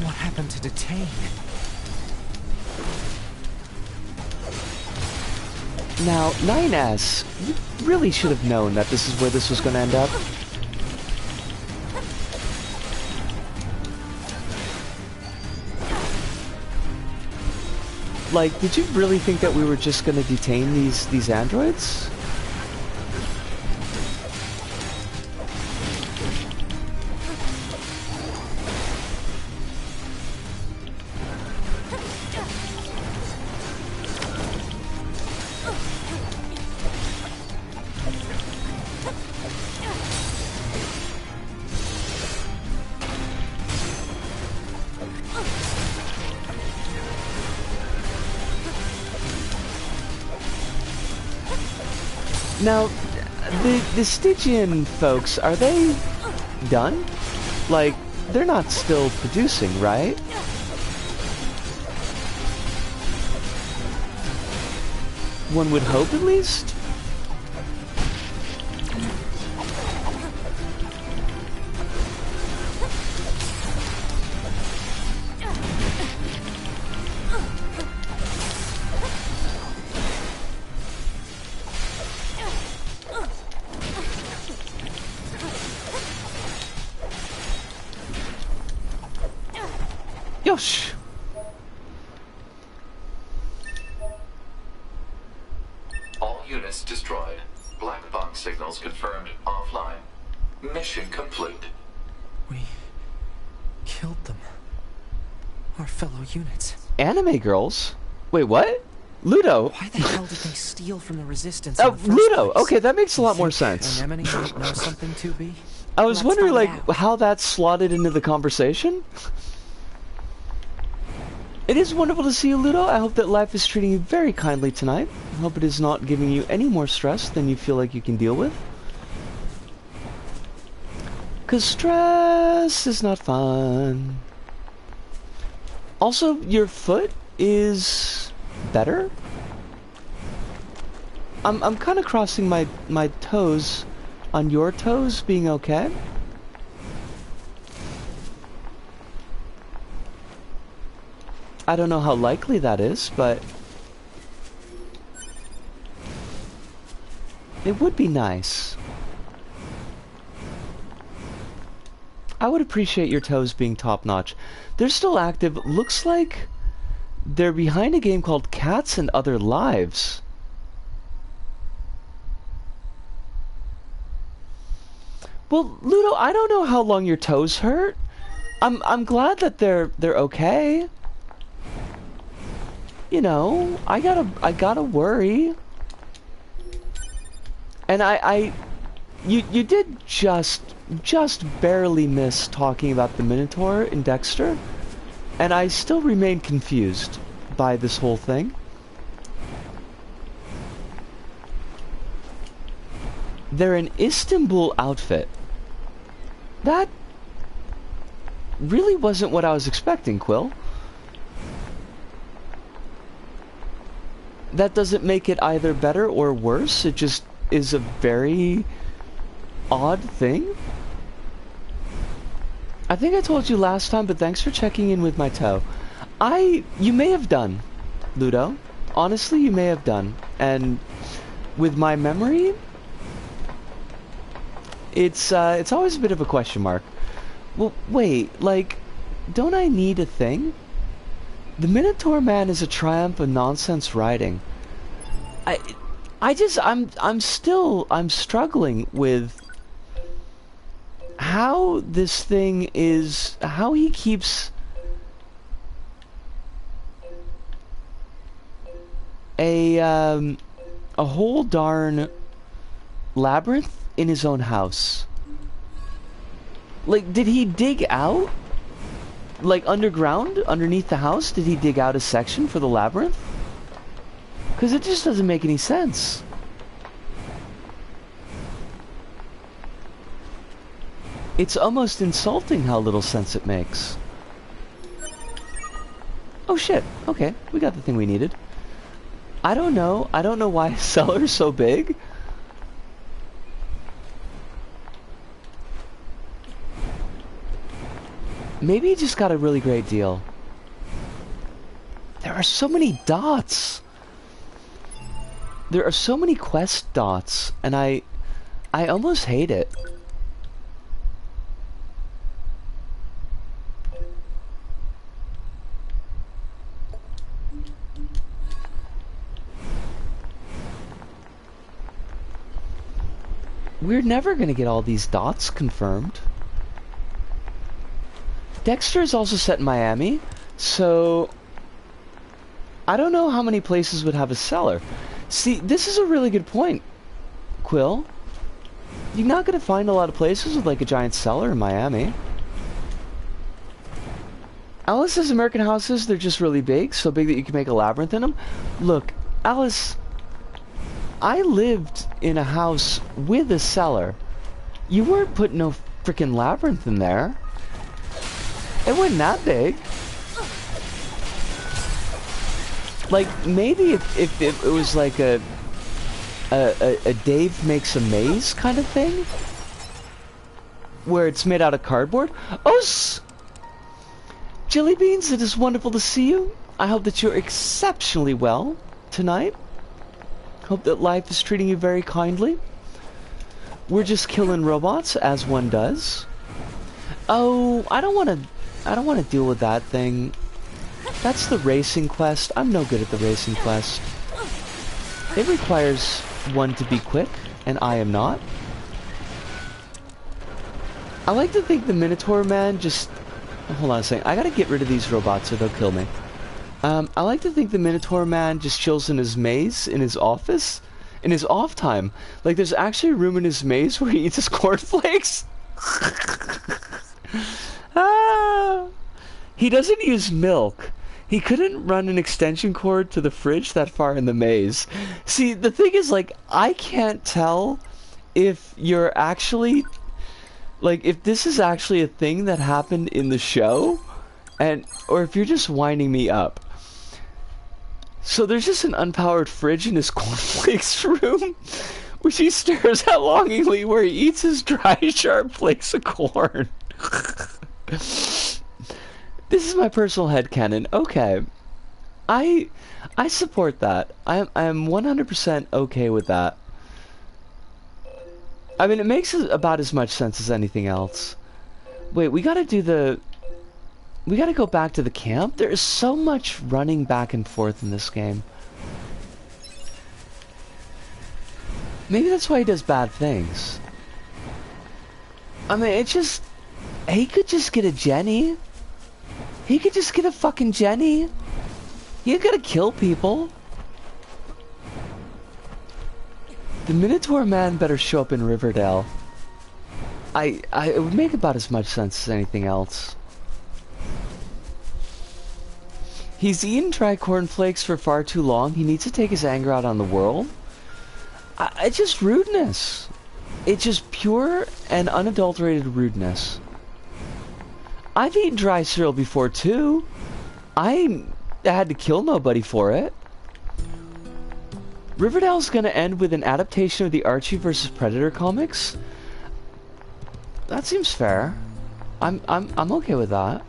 What happened to detain? Now, 9S, you really should have known that this is where this was going to end up. Like, did you really think that we were just going to detain these androids? Now, the Stygian folks, are they done? Like, they're not still producing, right? One would hope, at least? Yosh! All units destroyed. Black box signals confirmed offline. Mission complete. We killed them. Our fellow units. Anime girls? Wait, what? Ludo? Why the hell did they steal from the Resistance Oh, in the first Ludo! place? Okay, that makes a lot more Think sense. Anemone might know something, 2B? I was Let's wondering, find like, out. how that slotted into the conversation. It is wonderful to see you, Ludo. I hope that life is treating you very kindly tonight. I hope it is not giving you any more stress than you feel like you can deal with. 'Cause stress is not fun. Also, your foot is better? I'm kind of crossing my toes on your toes being okay. I don't know how likely that is, but it would be nice. I would appreciate your toes being top-notch. They're still active. Looks like they're behind a game called Cats and Other Lives. Well, Ludo, I don't know how long your toes hurt. I'm glad that they're okay. You know, I gotta worry. And you did just barely miss talking about the Minotaur in Dexter, and I still remain confused by this whole thing. They're an Istanbul outfit. That really wasn't what I was expecting, Quill. That doesn't make it either better or worse. It just is a very odd thing. I think I told you last time, but thanks for checking in with my toe. You may have done, Ludo. Honestly, you may have done. And with my memory, it's always a bit of a question mark. Well, wait, like, don't I need a thing? The Minotaur Man is a triumph of nonsense writing. I'm struggling with how this thing is, how he keeps a whole darn labyrinth in his own house. Like, did he dig out? Like, underground, underneath the house, did he dig out a section for the labyrinth? Because it just doesn't make any sense. It's almost insulting how little sense it makes. Oh shit, okay, we got the thing we needed. I don't know why his cellar's so big. Maybe he just got a really great deal. There are so many dots. There are so many quest dots, and I almost hate it. We're never gonna get all these dots confirmed. Dexter is also set in Miami, so I don't know how many places would have a cellar. See, this is a really good point, Quill. You're not going to find a lot of places with like a giant cellar in Miami. Alice's American houses, they're just really big, so big that you can make a labyrinth in them. Look, Alice, I lived in a house with a cellar. You weren't putting no freaking labyrinth in there. It wasn't that big. Like, maybe if it was like a Dave makes a maze kind of thing, where it's made out of cardboard. Oh, Jelly Beans, it is wonderful to see you. I hope that you're exceptionally well tonight. Hope that life is treating you very kindly. We're just killing robots, as one does. Oh, I don't want to deal with that thing. That's the racing quest. I'm no good at the racing quest. It requires one to be quick, and I am not. I like to think the Minotaur Man just... Hold on a second. I gotta get rid of these robots or they'll kill me. I like to think the Minotaur Man just chills in his maze, in his office, in his off time. Like, there's actually a room in his maze where he eats his cornflakes. Ah! He doesn't use milk. He couldn't run an extension cord to the fridge that far in the maze. See, the thing is, like, I can't tell if you're actually... Like, if this is actually a thing that happened in the show, or if you're just winding me up. So there's just an unpowered fridge in his cornflakes room, which he stares at longingly, where he eats his dry, sharp flakes of corn. This is my personal headcanon. Okay. I support that. I am 100% okay with that. I mean, it makes about as much sense as anything else. Wait, we gotta go back to the camp? There is so much running back and forth in this game. Maybe that's why he does bad things. I mean, it's just... He could just get a Jenny. He could just get a fucking Jenny. He ain't gotta kill people. The Minotaur man better show up in Riverdale. It would make about as much sense as anything else. He's eaten dry cornflakes for far too long. He needs to take his anger out on the world. It's just rudeness. It's just pure and unadulterated rudeness. I've eaten dry cereal before too. I had to kill nobody for it. Riverdale's gonna end with an adaptation of the Archie vs. Predator comics. That seems fair. I'm okay with that.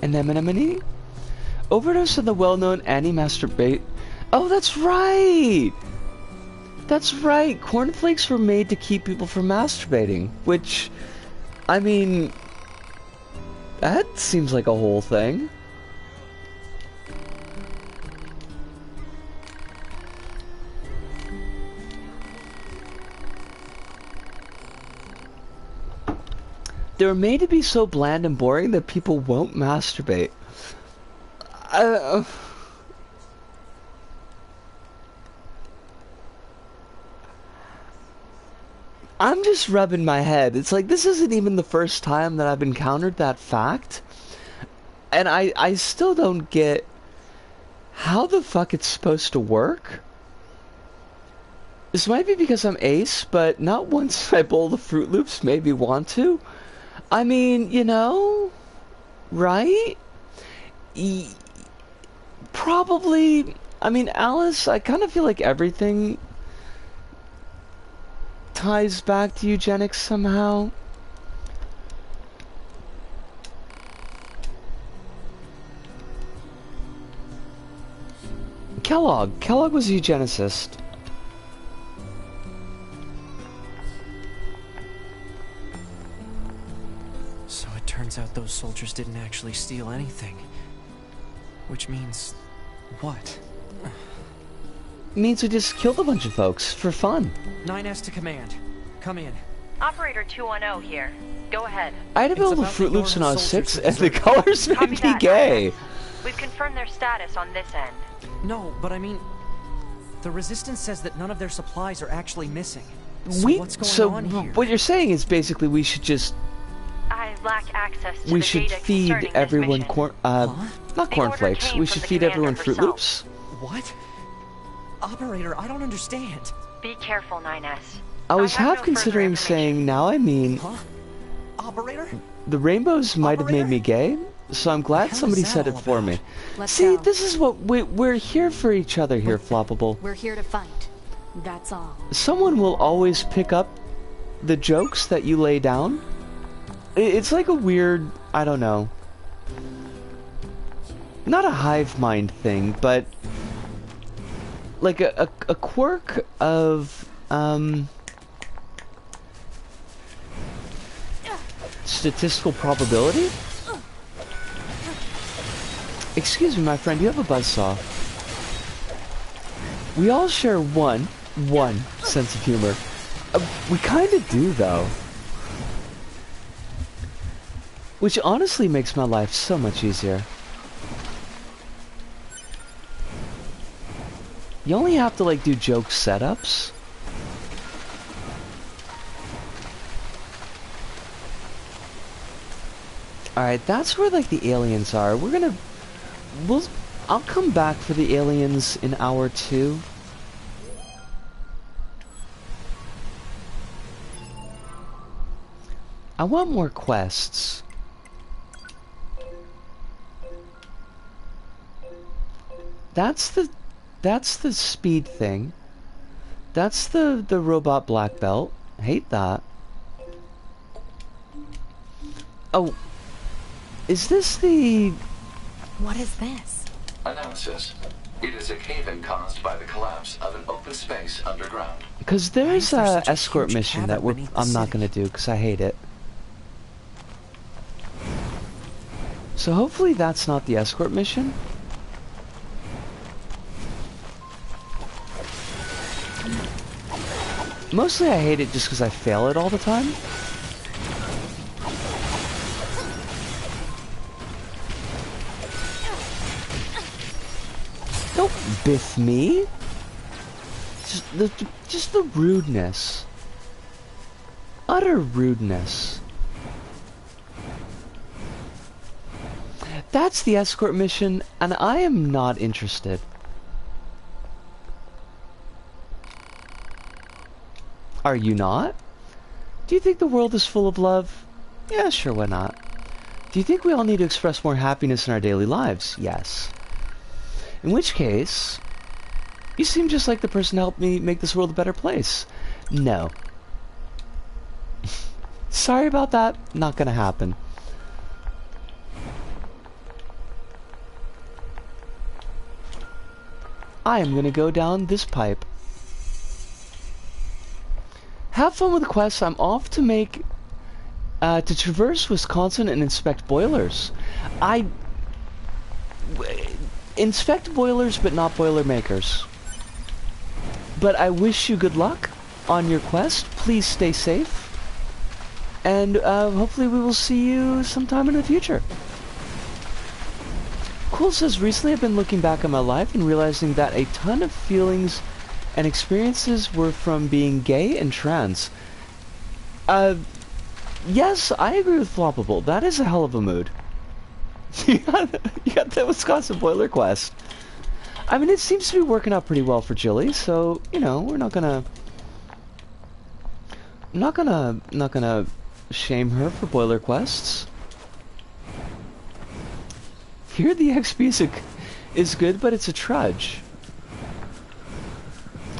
Anemone? Overdose of the well-known anti-masturbate... Oh, that's right! That's right! Cornflakes were made to keep people from masturbating. Which, I mean... That seems like a whole thing. They were made to be so bland and boring that people won't masturbate. I'm just rubbing my head. It's like, this isn't even the first time that I've encountered that fact. And I still don't get how the fuck it's supposed to work. This might be because I'm ace, but not once I bowl the Fruit Loops made me want to. I mean, you know, right? Probably, I mean, Alice, I kind of feel like everything ties back to eugenics somehow. Kellogg was a eugenicist. So it turns out those soldiers didn't actually steal anything. Which means... what? Means we just killed a bunch of folks for fun. 9S to command. Come in. Operator 210 here. Go ahead. I had to build the Fruit Loops when I was 6, and the colors made me gay. We've confirmed their status on this end. No, but I mean... the Resistance says that none of their supplies are actually missing. So what's going on here? What you're saying is basically we should just... I lack access to we the should data feed concerning this everyone mission. not cornflakes. came We from should the feed everyone commander Fruit herself. Loops. What? Operator, I don't understand. Be careful, 9S. I was have half no further considering information. saying, now I mean, Huh? Operator? the rainbows might have made Operator? me gay, so I'm glad hell somebody is that said it all for about? me. Let's See, go. this is what we're here for each other here, Floppable. We're here to fight. That's all. Someone will always pick up the jokes that you lay down. It's like a weird, I don't know, not a hive mind thing, but like a quirk of statistical probability. Excuse me, my friend, you have a buzzsaw. We all share one sense of humor. We kind of do, though. Which honestly makes my life so much easier. You only have to, like, do joke setups. Alright, that's where, like, the aliens are. I'll come back for the aliens in hour 2. I want more quests. That's the speed thing. That's the robot black belt. Hate that. Oh, is this the... What is this? Analysis. It is a cave-in caused by the collapse of an open space underground. Because there's Why is there a such a escort huge mission that cavern beneath the I'm not city? gonna do because I hate it. So hopefully that's not the escort mission. Mostly I hate it just because I fail it all the time. Don't biff me. Just the rudeness. Utter rudeness. That's the escort mission, and I am not interested. Are you not? Do you think the world is full of love? Yeah, sure, why not? Do you think we all need to express more happiness in our daily lives? Yes. In which case, you seem just like the person to help me make this world a better place. No. Sorry about that, not gonna happen. I am gonna go down this pipe. Have fun with the quests. I'm off to to traverse Wisconsin and inspect boilers. Inspect boilers, but not boiler makers. But I wish you good luck on your quest. Please stay safe. And hopefully we will see you sometime in the future. Cool says, recently I've been looking back on my life and realizing that a ton of feelings and experiences were from being gay and trans. Yes, I agree with Floppable. That is a hell of a mood. You got the Wisconsin boiler quest. I mean, it seems to be working out pretty well for Jilly, so, you know, we're not gonna shame her for boiler quests. Here the XP is good, but it's a trudge.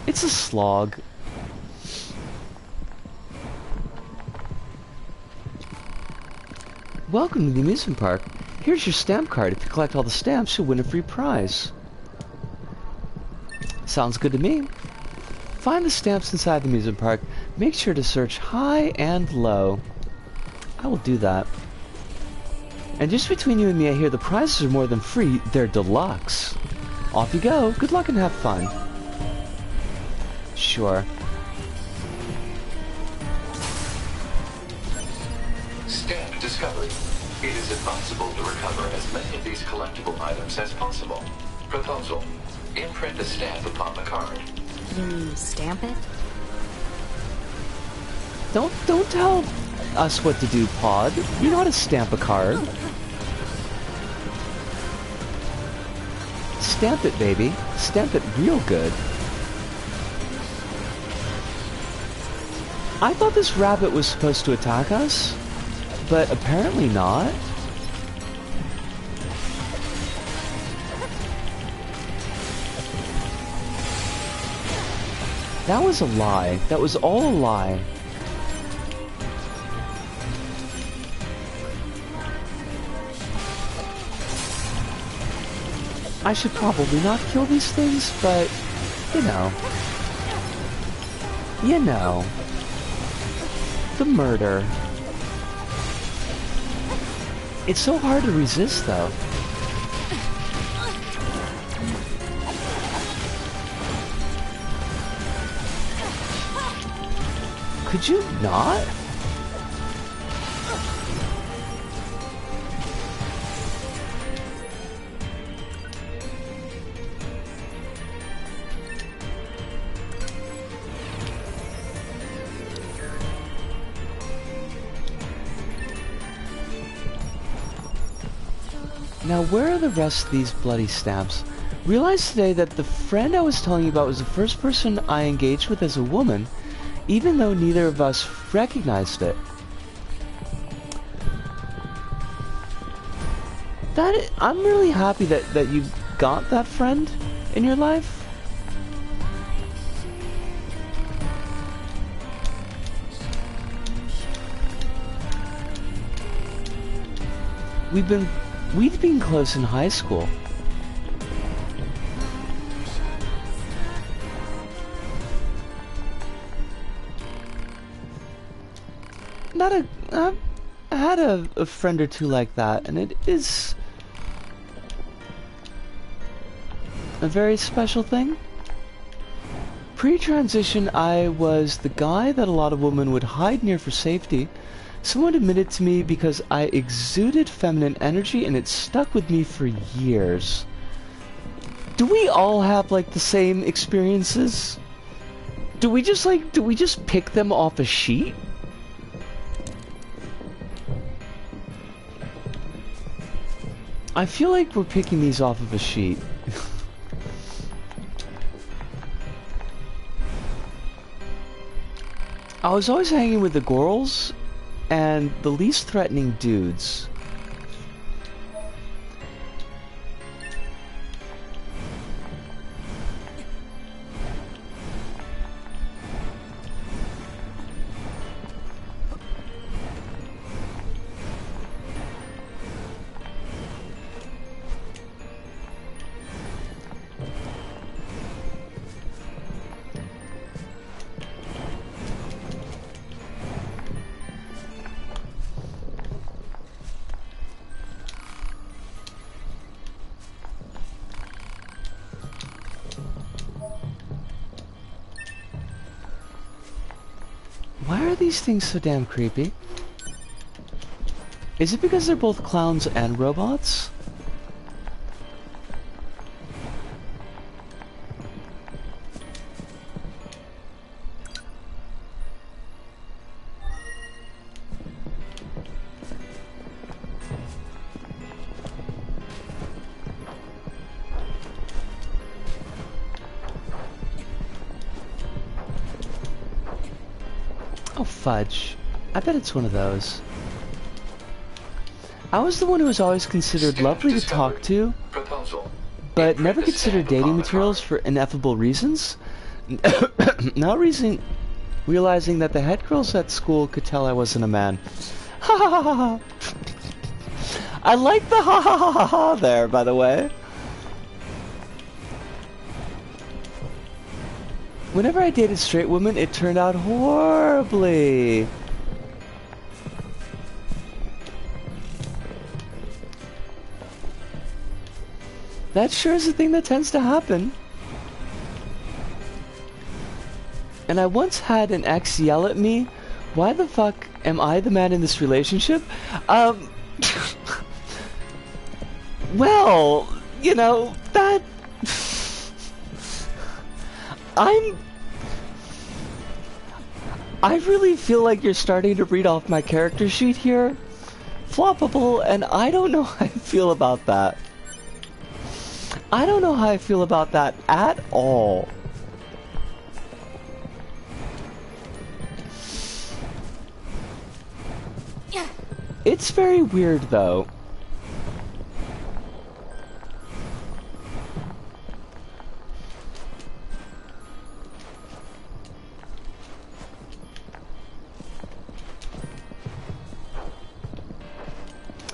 It's a slog. Welcome to the amusement park. Here's your stamp card. If you collect all the stamps, you'll win a free prize. Sounds good to me. Find the stamps inside the amusement park. Make sure to search high and low. I will do that. And just between you and me, I hear the prizes are more than free. They're deluxe. Off you go. Good luck and have fun. Sure. Stamp discovery. It is advisable to recover as many of these collectible items as possible. Proposal. Imprint the stamp upon the card. Stamp it? Don't tell us what to do, Pod. You know how to stamp a card. Stamp it, baby. Stamp it real good. I thought this rabbit was supposed to attack us, but apparently not. That was a lie. That was all a lie. I should probably not kill these things, but, you know. You know. The murder. It's so hard to resist, though. Could you not? Now, where are the rest of these bloody stamps? Realized today that the friend I was telling you about was the first person I engaged with as a woman, even though neither of us recognized it. I'm really happy that you got that friend in your life. We'd been close in high school. I had a friend or two like that, and it is a very special thing. Pre-transition, I was the guy that a lot of women would hide near for safety. Someone admitted to me because I exuded feminine energy, and it stuck with me for years. Do we all have, like, the same experiences? Do we just pick them off a sheet? I feel like we're picking these off of a sheet. I was always hanging with the girls and the least threatening dudes. Why are these things so damn creepy? Is it because they're both clowns and robots? Oh, fudge. I bet it's one of those. I was the one who was always considered lovely to talk to, but never considered dating materials for ineffable reasons. Now realizing that the head girls at school could tell I wasn't a man. Ha ha ha ha! I like the ha ha ha ha ha there, by the way. Whenever I dated straight women, it turned out horribly. That sure is a thing that tends to happen. And I once had an ex yell at me, "Why the fuck am I the man in this relationship?" Well, you know, that... I really feel like you're starting to read off my character sheet here. Floppable, and I don't know how I feel about that. I don't know how I feel about that at all. It's very weird, though.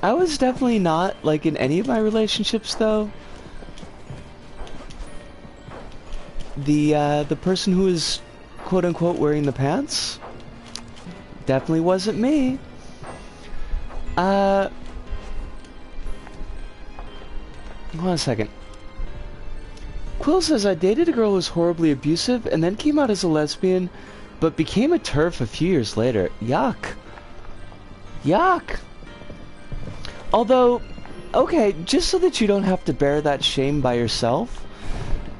I was definitely not, like, in any of my relationships, though. The person who was, quote-unquote, wearing the pants definitely wasn't me. Hold on a second. Quill says, I dated a girl who was horribly abusive and then came out as a lesbian, but became a TERF a few years later. Yuck. Yuck. Although, okay, just so that you don't have to bear that shame by yourself,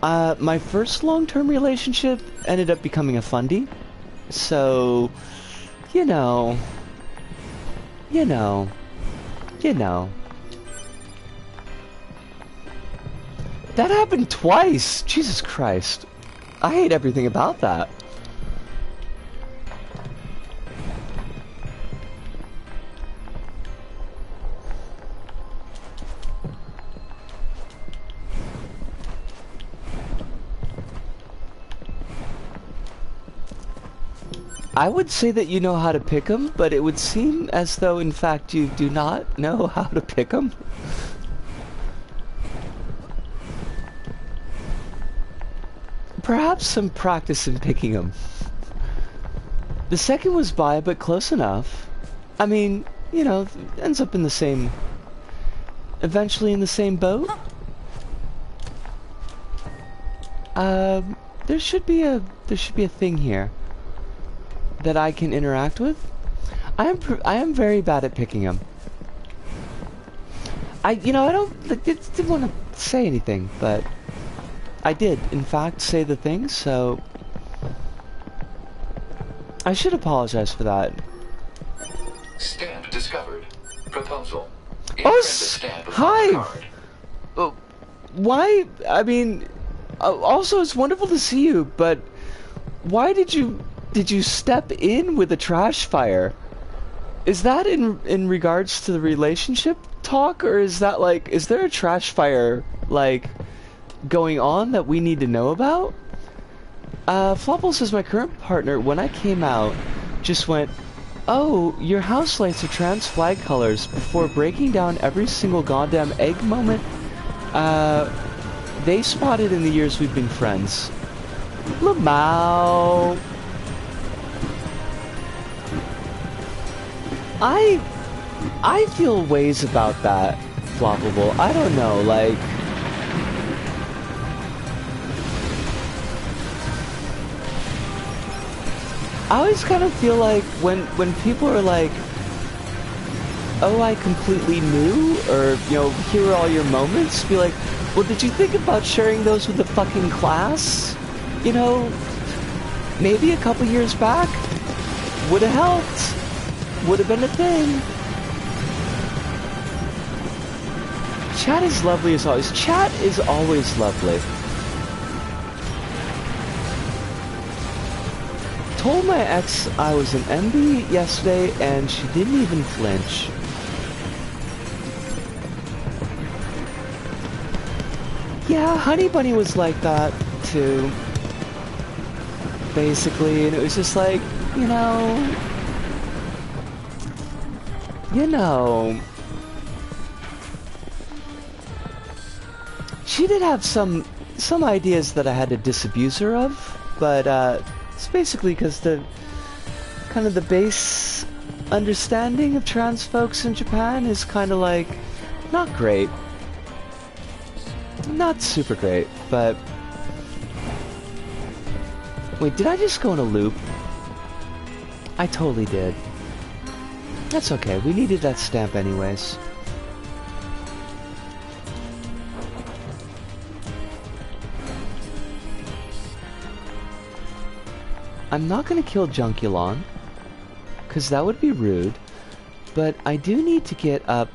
my first long-term relationship ended up becoming a fundy. So, you know. That happened twice! Jesus Christ. I hate everything about that. I would say that you know how to pick them, but it would seem as though, in fact, you do not know how to pick them. Perhaps some practice in picking them. The second was by, but close enough. I mean, you know, ends up in the same... eventually in the same boat. There should be a thing here that I can interact with. I am very bad at picking them. I didn't want to say anything, but I did, in fact, say the thing, so I should apologize for that. Stamp discovered. Proposal. Oh, Imprint the stamp upon the hi! card. Why? I mean, also it's wonderful to see you, but why did you step in with a trash fire? Is that in regards to the relationship talk, or is that like, is there a trash fire like going on that we need to know about? Flopple says my current partner, when I came out, just went, "Oh, your house lights are trans flag colors," before breaking down every single goddamn egg moment they spotted in the years we've been friends. Lamau. I feel ways about that, Floppable. I don't know, like... I always kind of feel like when people are like, "Oh, I completely knew," or, you know, "Here are all your moments," be like, well, did you think about sharing those with the fucking class? You know, maybe a couple years back would have helped. Would have been a thing. Chat is lovely as always. Chat is always lovely. Told my ex I was an MB yesterday and she didn't even flinch. Yeah, Honey Bunny was like that too. Basically, and it was just like, you know... She did have some ideas that I had to disabuse her of, but it's basically because the kind of the base understanding of trans folks in Japan is kind of like not great. Not super great, but... Wait, did I just go in a loop? I totally did. That's okay, we needed that stamp anyways. I'm not gonna kill Junkulon, because that would be rude, but I do need to get up...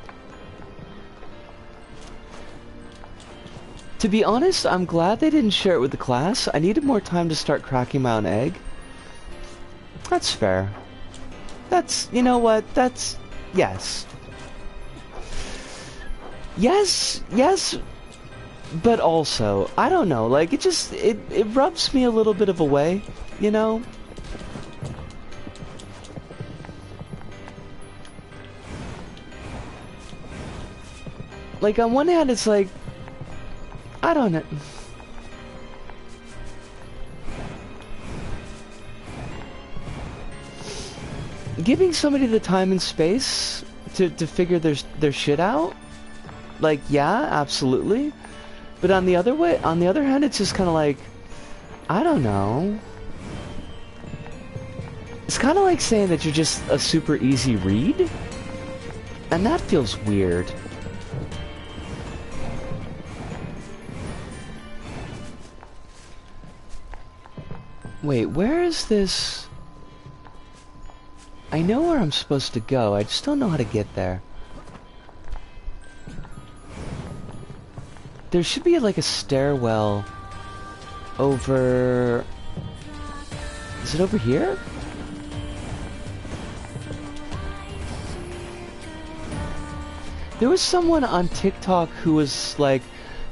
To be honest, I'm glad they didn't share it with the class. I needed more time to start cracking my own egg. That's fair. That's... you know what? That's... yes. Yes, but also, I don't know, like, it just... it rubs me a little bit of a way, you know? Like, on one hand, it's like... I don't know. Giving somebody the time and space to figure their shit out, like, yeah, absolutely. But on the other hand, it's just kind of like, I don't know. It's kind of like saying that you're just a super easy read, and that feels weird. Wait, where is this? I know where I'm supposed to go, I just don't know how to get there. There should be like a stairwell over... Is it over here? There was someone on TikTok who was like,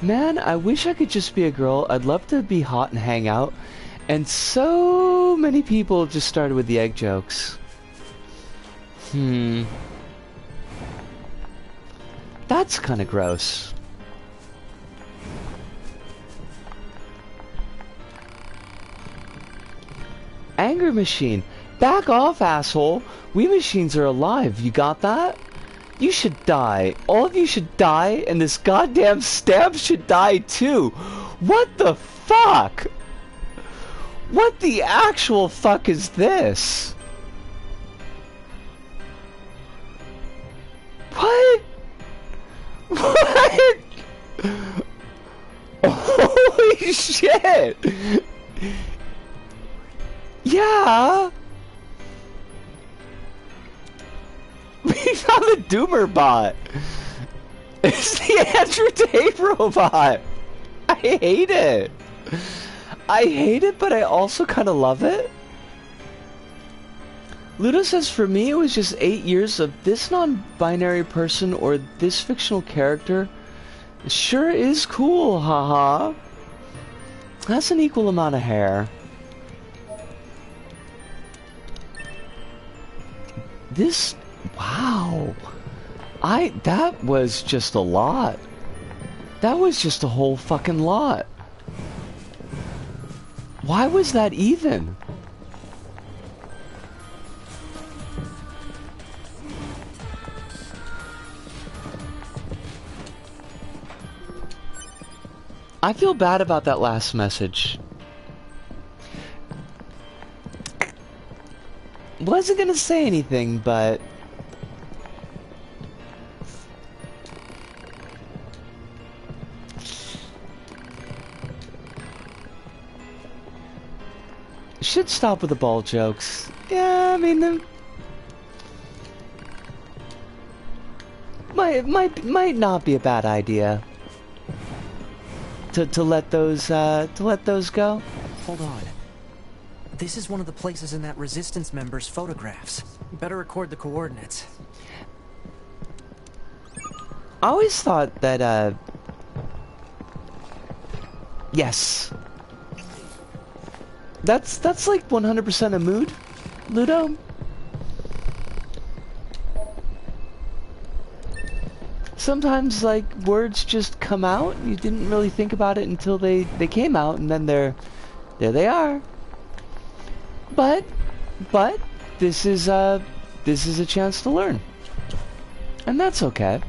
"Man, I wish I could just be a girl. I'd love to be hot and hang out." And so So many people just started with the egg jokes. That's kind of gross. Anger machine. Back off, asshole. We machines are alive. You got that? You should die. All of you should die, and this goddamn stamp should die too. What the fuck? What the actual fuck is this? What? What? Holy shit! Yeah! We found the Doomer bot! It's the Andrew Tate robot! I hate it! I hate it, but I also kind of love it. Ludo says, for me, it was just 8 years of this non-binary person or this fictional character. It sure is cool, haha. That's an equal amount of hair. This... wow. That was just a lot. That was just a whole fucking lot. Why was that even? I feel bad about that last message. Wasn't gonna say anything, but... should stop with the ball jokes. Yeah, I mean, them... might not be a bad idea. To let those go. Hold on. This is one of the places in that Resistance member's photographs. Better record the coordinates. I always thought that, yes. That's like 100% a mood, Ludo. Sometimes, like, words just come out, and you didn't really think about it until they came out, and then there they are. But, this is a chance to learn. And that's okay.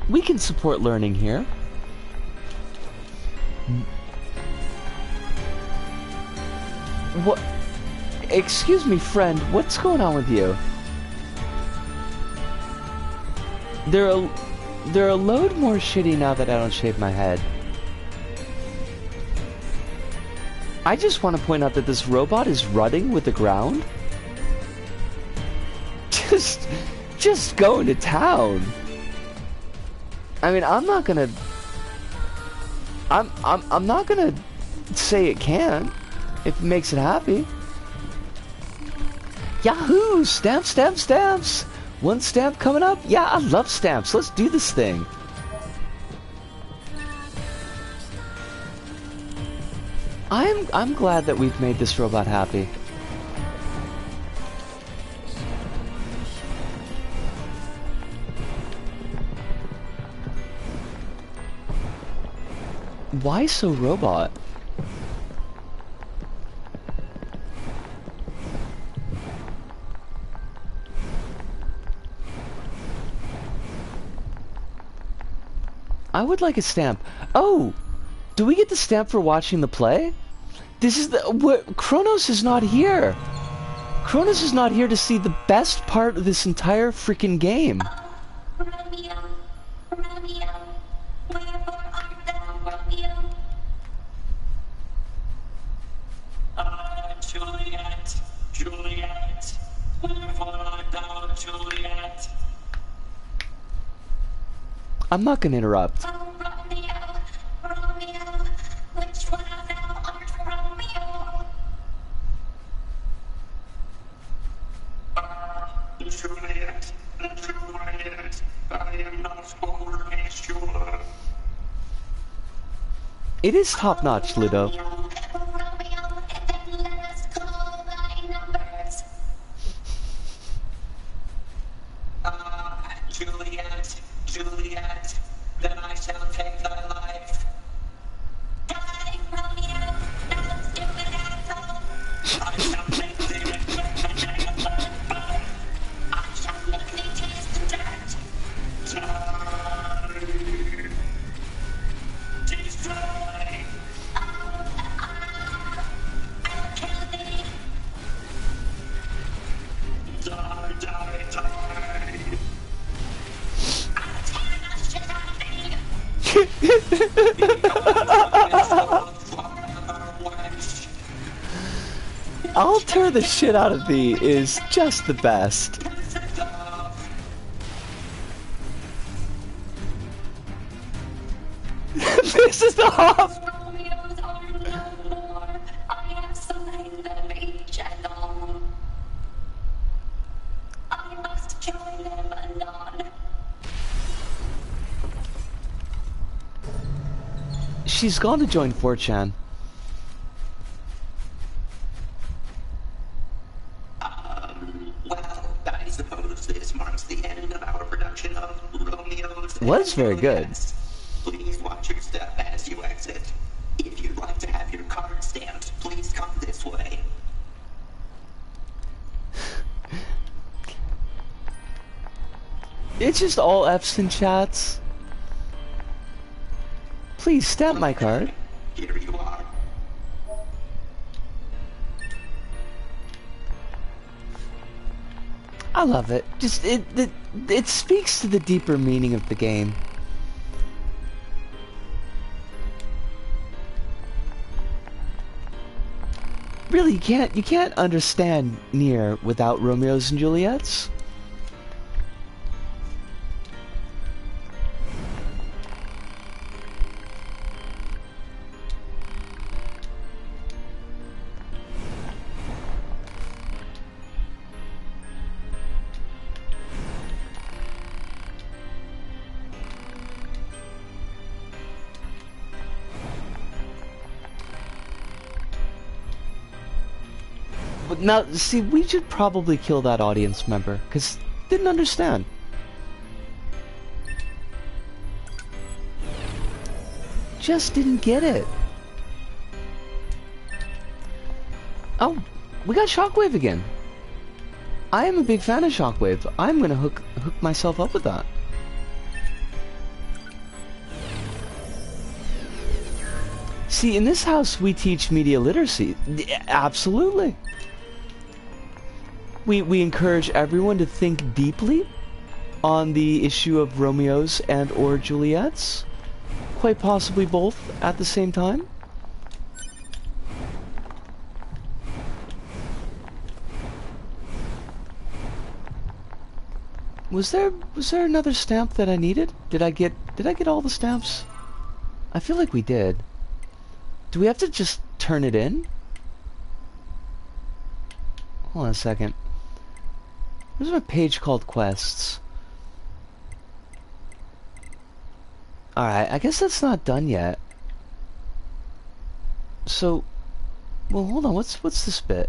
We can support learning here. What? Excuse me, friend, what's going on with you? They're a load more shitty now that I don't shave my head. I just want to point out that this robot is rutting with the ground. Just going to town. I mean, I'm not gonna say it can't if it makes it happy. Yahoo! Stamps, stamps, stamps! One stamp coming up? Yeah, I love stamps. Let's do this thing. I'm glad that we've made this robot happy. Why so robot? I would like a stamp. Oh! Do we get the stamp for watching the play? This is the... Kronos is not here! Kronos is not here to see the best part of this entire freaking game. Romeo, Romeo, wherefore art thou, Romeo? Juliet, Juliet, wherefore art thou, Juliet? I'm not gonna interrupt. Oh, Romeo, Romeo, which one of thou art Romeo? Juliet, Juliet, I am not overly sure. It is top-notch, Ludo. Romeo, and then Juliet, Juliet, then I shall take thy life. Die, Romeo! No, stupid asshole! I shall make thee regret the day of thy birth. I shall make thee taste the dirt! Die. Destroy. I'll kill thee! Die, die, die. I'll tear the shit out of thee! I'll tear the shit out of thee is just the best. This is the off. Romeo's are no more. I have slain them each and all. I must join them anon. She's gone to join 4chan. Well, I suppose this marks the end of our production of Romeo's Was very good. Juliet. Please watch your step as you exit. If you'd like to have your card stamped, please come this way. It's just all F's and chats. Please stamp my card. Here you are. I love it. Just it speaks to the deeper meaning of the game. Really, you can't understand NieR without Romeos and Juliets. But now, see, we should probably kill that audience member, because didn't understand. Just didn't get it. Oh, we got Shockwave again. I am a big fan of Shockwave. I'm gonna hook myself up with that. See, in this house, we teach media literacy. Absolutely. We encourage everyone to think deeply on the issue of Romeos and or Juliets. Quite possibly both at the same time. Was there another stamp that I needed? Did I get all the stamps? I feel like we did. Do we have to just turn it in? Hold on a second. There's a page called Quests. Alright, I guess that's not done yet. So, well, hold on, what's this bit?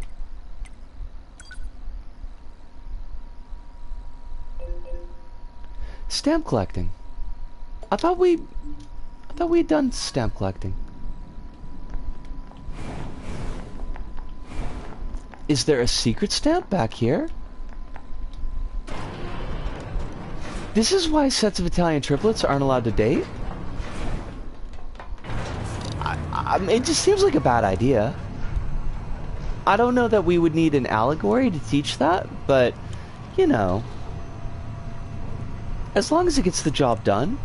Stamp collecting. I thought we had done stamp collecting. Is there a secret stamp back here? This is why sets of Italian triplets aren't allowed to date? It just seems like a bad idea. I don't know that we would need an allegory to teach that, but, you know. As long as it gets the job done.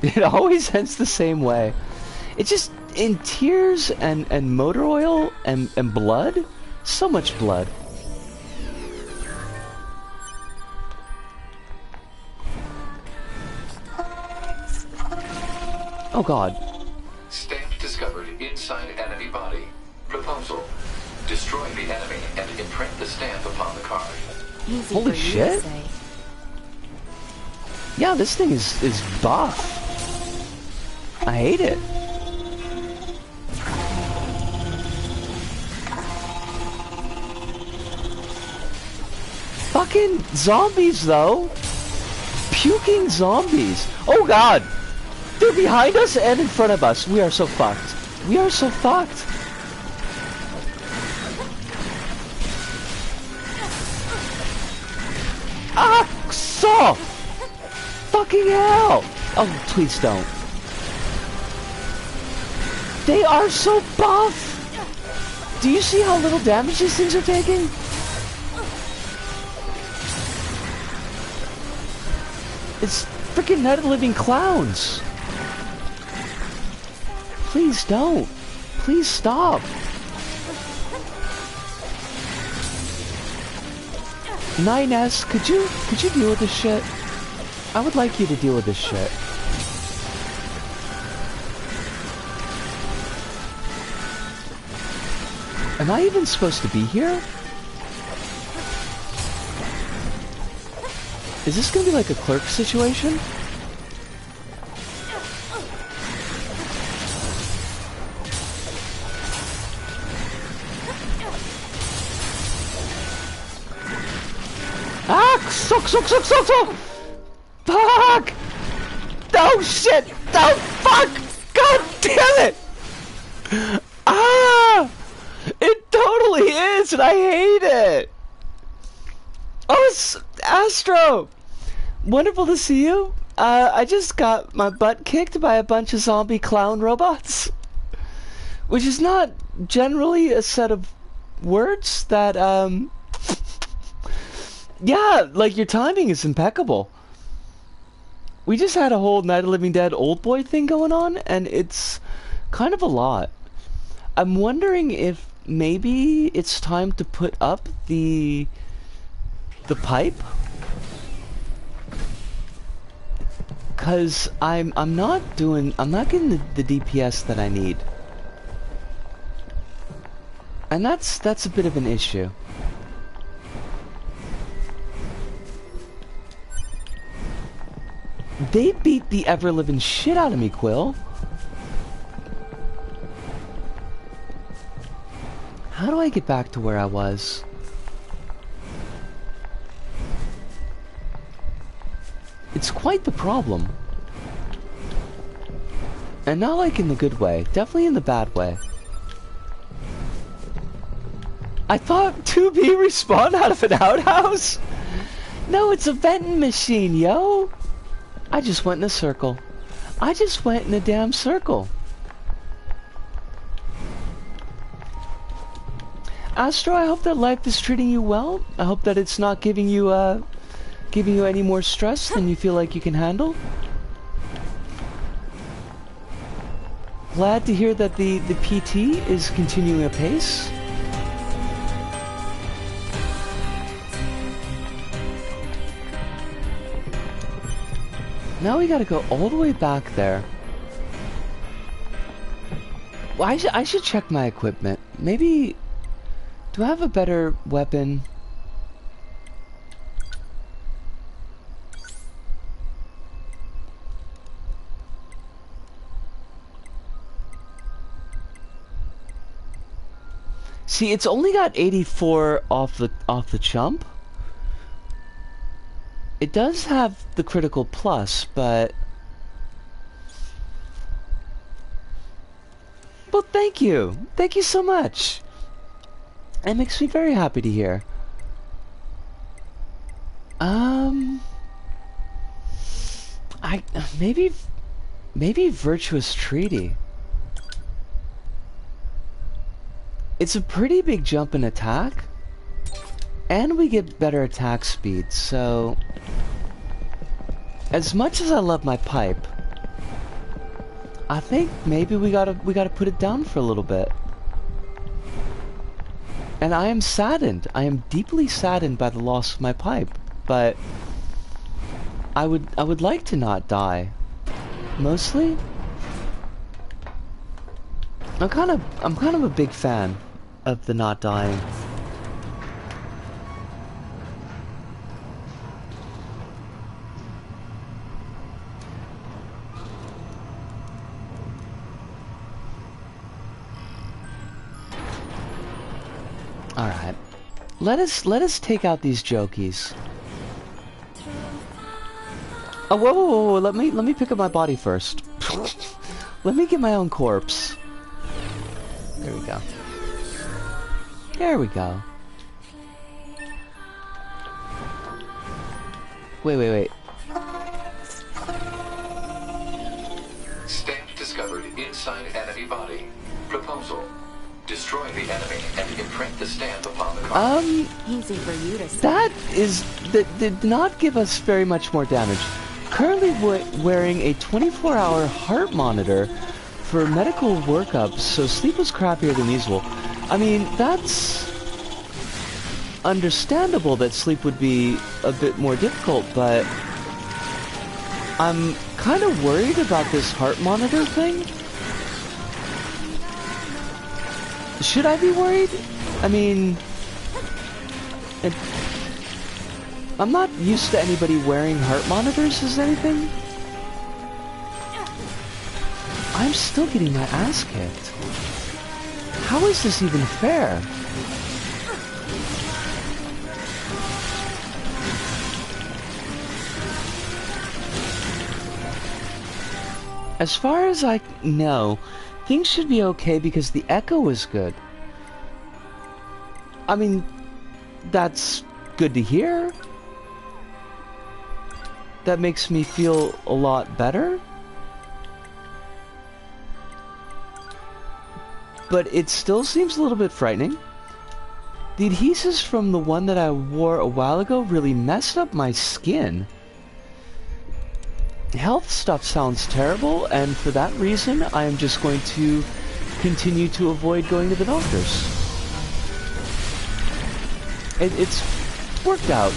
It always ends the same way. It's just in tears and motor oil and blood. So much blood. Oh god. Stamp discovered inside enemy body. Proposal. Destroy the enemy and imprint the stamp upon the card. Easy Holy for you shit. to say. Yeah, this thing is buff. I hate it. fucking zombies, though. Puking zombies. Oh god. They're behind us and in front of us. We are so fucked. We are so fucked. Ah, so fucking hell. Oh, please don't. They are so buff. Do you see how little damage these things are taking? It's freaking Night of the Living Clowns. Please don't. Please stop. 9S, could you deal with this shit? I would like you to deal with this shit. Am I even supposed to be here? Is this gonna be like a clerk situation? Ah! Suck! Fuck! Oh shit! Oh fuck! God damn it! Ah! It totally is, and I hate it! Oh, it's Astro! Wonderful to see you. I just got my butt kicked by a bunch of zombie clown robots. Which is not generally a set of words that, yeah, like, your timing is impeccable. We just had a whole Night of the Living Dead old boy thing going on, and it's kind of a lot. I'm wondering if maybe it's time to put up the pipe? Cause I'm not getting the DPS that I need. And that's a bit of an issue. They beat the ever-living shit out of me, Quill. How do I get back to where I was? It's quite the problem. And not like in the good way, definitely in the bad way. I thought 2B respawned out of an outhouse? No, it's a vending machine, yo! I just went in a circle. I just went in a damn circle. Astro, I hope that life is treating you well. I hope that it's not giving you any more stress than you feel like you can handle. Glad to hear that the PT is continuing apace. Now we gotta go all the way back there. Well, I should check my equipment. Maybe... Do I have a better weapon? See, it's only got 84 off the chump. It does have the critical plus, but... Well, thank you. Thank you so much. It makes me very happy to hear. Maybe Virtuous Treaty. It's a pretty big jump in attack. And we get better attack speed, so... As much as I love my pipe, I think maybe we gotta put it down for a little bit. And I am saddened. I am deeply saddened by the loss of my pipe, but I would like to not die. Mostly, I'm kind of a big fan of the not dying. Alright. Let us take out these jokies. Oh, whoa. Let me pick up my body first. Let me get my own corpse. There we go. There we go. Wait. Stamp discovered inside enemy body. Proposal. Destroy the enemy and imprint the stamp upon the card. Easy for you to say. That did not give us very much more damage. Currently wearing a 24-hour heart monitor for medical workups, so sleep was crappier than usual. I mean, that's understandable that sleep would be a bit more difficult, but I'm kind of worried about this heart monitor thing. Should I be worried? I mean, I'm not used to anybody wearing heart monitors as anything. I'm still getting my ass kicked. How is this even fair? As far as I know, things should be okay because the echo is good. I mean, that's good to hear. That makes me feel a lot better. But it still seems a little bit frightening. The adhesives from the one that I wore a while ago really messed up my skin. Health stuff sounds terrible, and for that reason, I am just going to continue to avoid going to the doctors. It's worked out,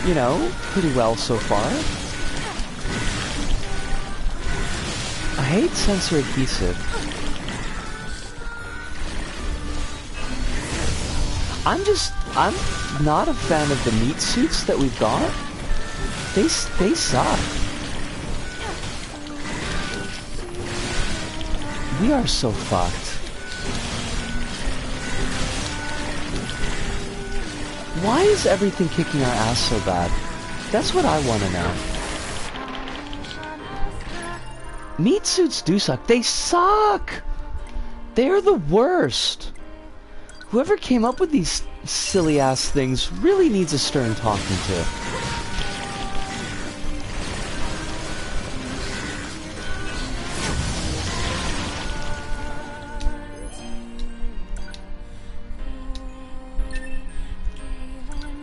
you know, pretty well so far. I hate sensor adhesive. I'm not a fan of the meat suits that we've got. They suck. We are so fucked. Why is everything kicking our ass so bad? That's what I want to know. Meat suits do suck. They suck! They're the worst. Whoever came up with these silly ass things really needs a stern talking to.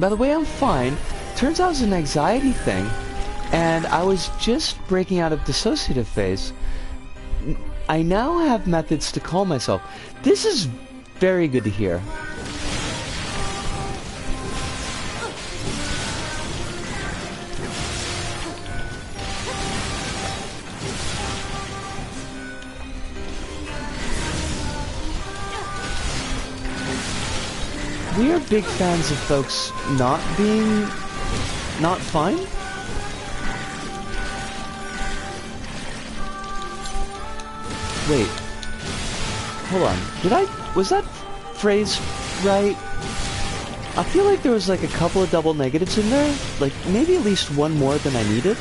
By the way, I'm fine. Turns out it's an anxiety thing, and I was just breaking out of dissociative phase. I now have methods to calm myself. This is very good to hear. We are big fans of folks not fine. Wait. Hold on. Was that phrase right? I feel like there was like a couple of double negatives in there. Like maybe at least one more than I needed.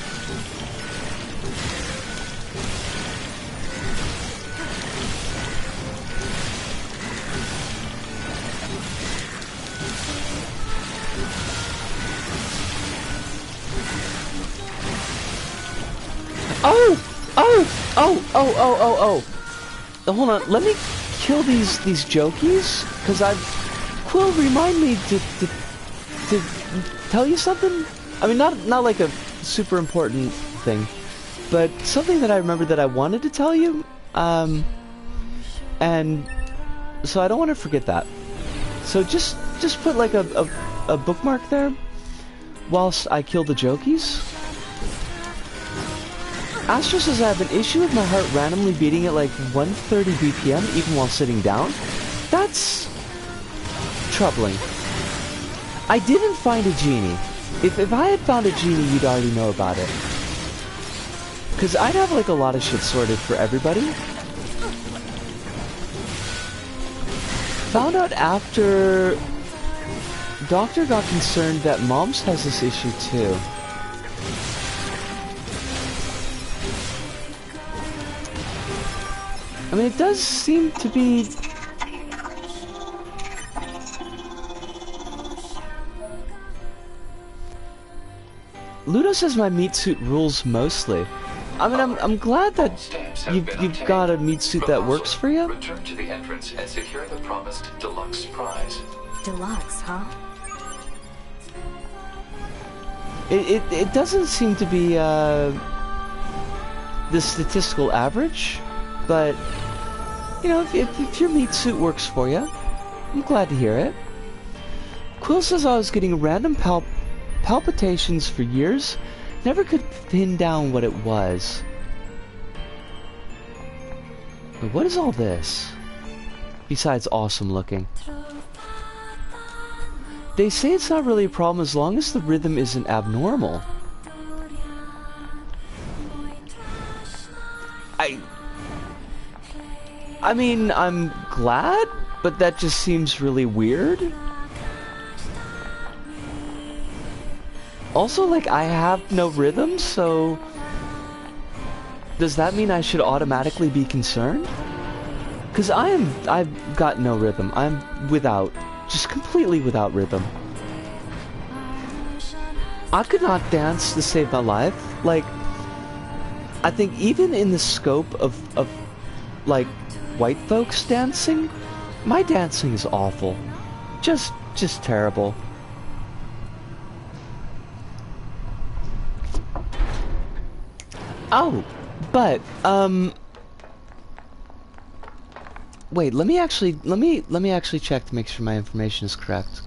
Oh! Hold on, let me kill these jokies, because Quill, remind me to tell you something? I mean, not like a super important thing, but something that I remember that I wanted to tell you, and so I don't want to forget that. So just put like a bookmark there, whilst I kill the jokies. Astro says I have an issue with my heart randomly beating at like 130 BPM even while sitting down. That's troubling. I didn't find a genie. If I had found a genie, you'd already know about it. Because I'd have like a lot of shit sorted for everybody. Found out after doctor got concerned that Moms has this issue too. I mean, it does seem to be... Ludo says my meat suit rules mostly. I mean, I'm glad that you've got a meat suit that works for you. Return to the entrance and secure the promised deluxe prize. Deluxe, huh? It doesn't seem to be the statistical average, but you know, if your meat suit works for you, I'm glad to hear it. Quill says I was getting random palpitations for years, never could pin down what it was. But what is all this? Besides awesome looking. They say it's not really a problem as long as the rhythm isn't abnormal. I mean, I'm glad, but that just seems really weird. Also, like, I have no rhythm, so... Does that mean I should automatically be concerned? Because I've got no rhythm. I'm without, just completely without rhythm. I could not dance to save my life. Like, I think even in the scope of like, white folks dancing, my dancing is awful. Just terrible. Oh, but, wait, let me actually check to make sure my information is correct.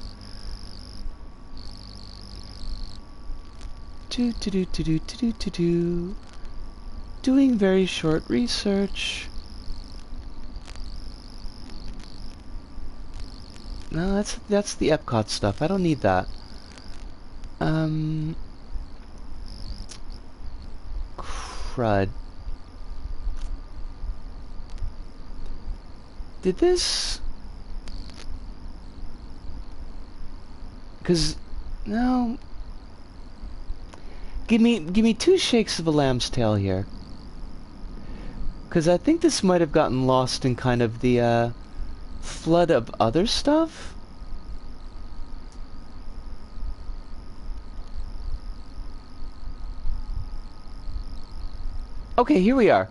Doing very short research. No, that's the Epcot stuff. I don't need that. Crud. Did this... Cause... No... Give me 2 shakes of a lamb's tail here. Cause I think this might have gotten lost in kind of the, flood of other stuff. Okay, here we are.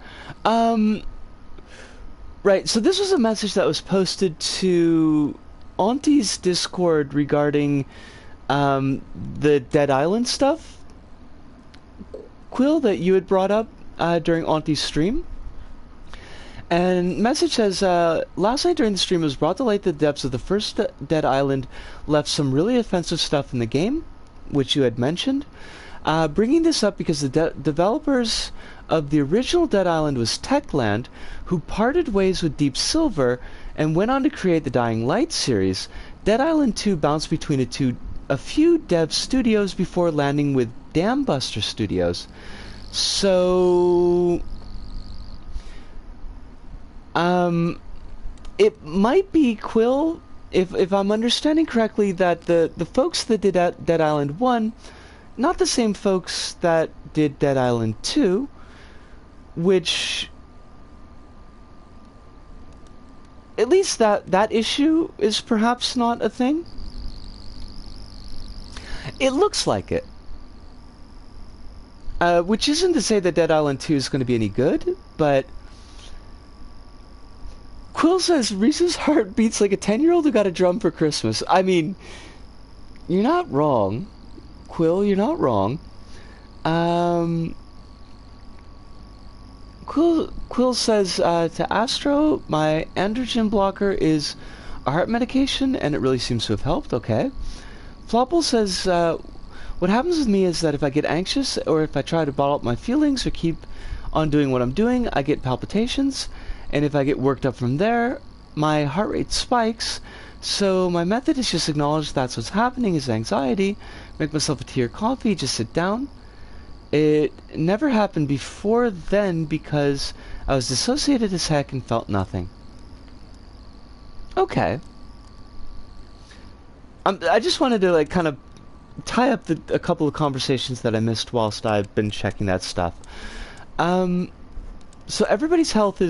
Right, so this was a message that was posted to Auntie's Discord regarding the Dead Island stuff. Quill, that you had brought up during Auntie's stream. And message says, last night during the stream it was brought to light that the depths of the first Dead Island left some really offensive stuff in the game, which you had mentioned. Bringing this up because the developers of the original Dead Island was Techland, who parted ways with Deep Silver and went on to create the Dying Light series. Dead Island 2 bounced between a few dev studios before landing with Dambuster Studios. So... it might be, Quill, if I'm understanding correctly, that the folks that did Dead Island 1, not the same folks that did Dead Island 2, which... At least that issue is perhaps not a thing. It looks like it. Which isn't to say that Dead Island 2 is going to be any good, but... Quill says, Reese's heart beats like a 10-year-old who got a drum for Christmas. I mean, you're not wrong. Quill, you're not wrong. Quill says, to Astro, my androgen blocker is a heart medication, and it really seems to have helped. Okay. Flopple says, what happens with me is that if I get anxious, or if I try to bottle up my feelings, or keep on doing what I'm doing, I get palpitations, and if I get worked up from there, my heart rate spikes. So my method is just acknowledge that's what's happening is anxiety, make myself a tea or coffee, just sit down. It never happened before then because I was dissociated as heck and felt nothing. Okay. I just wanted to like kind of tie up a couple of conversations that I missed whilst I've been checking that stuff. So everybody's health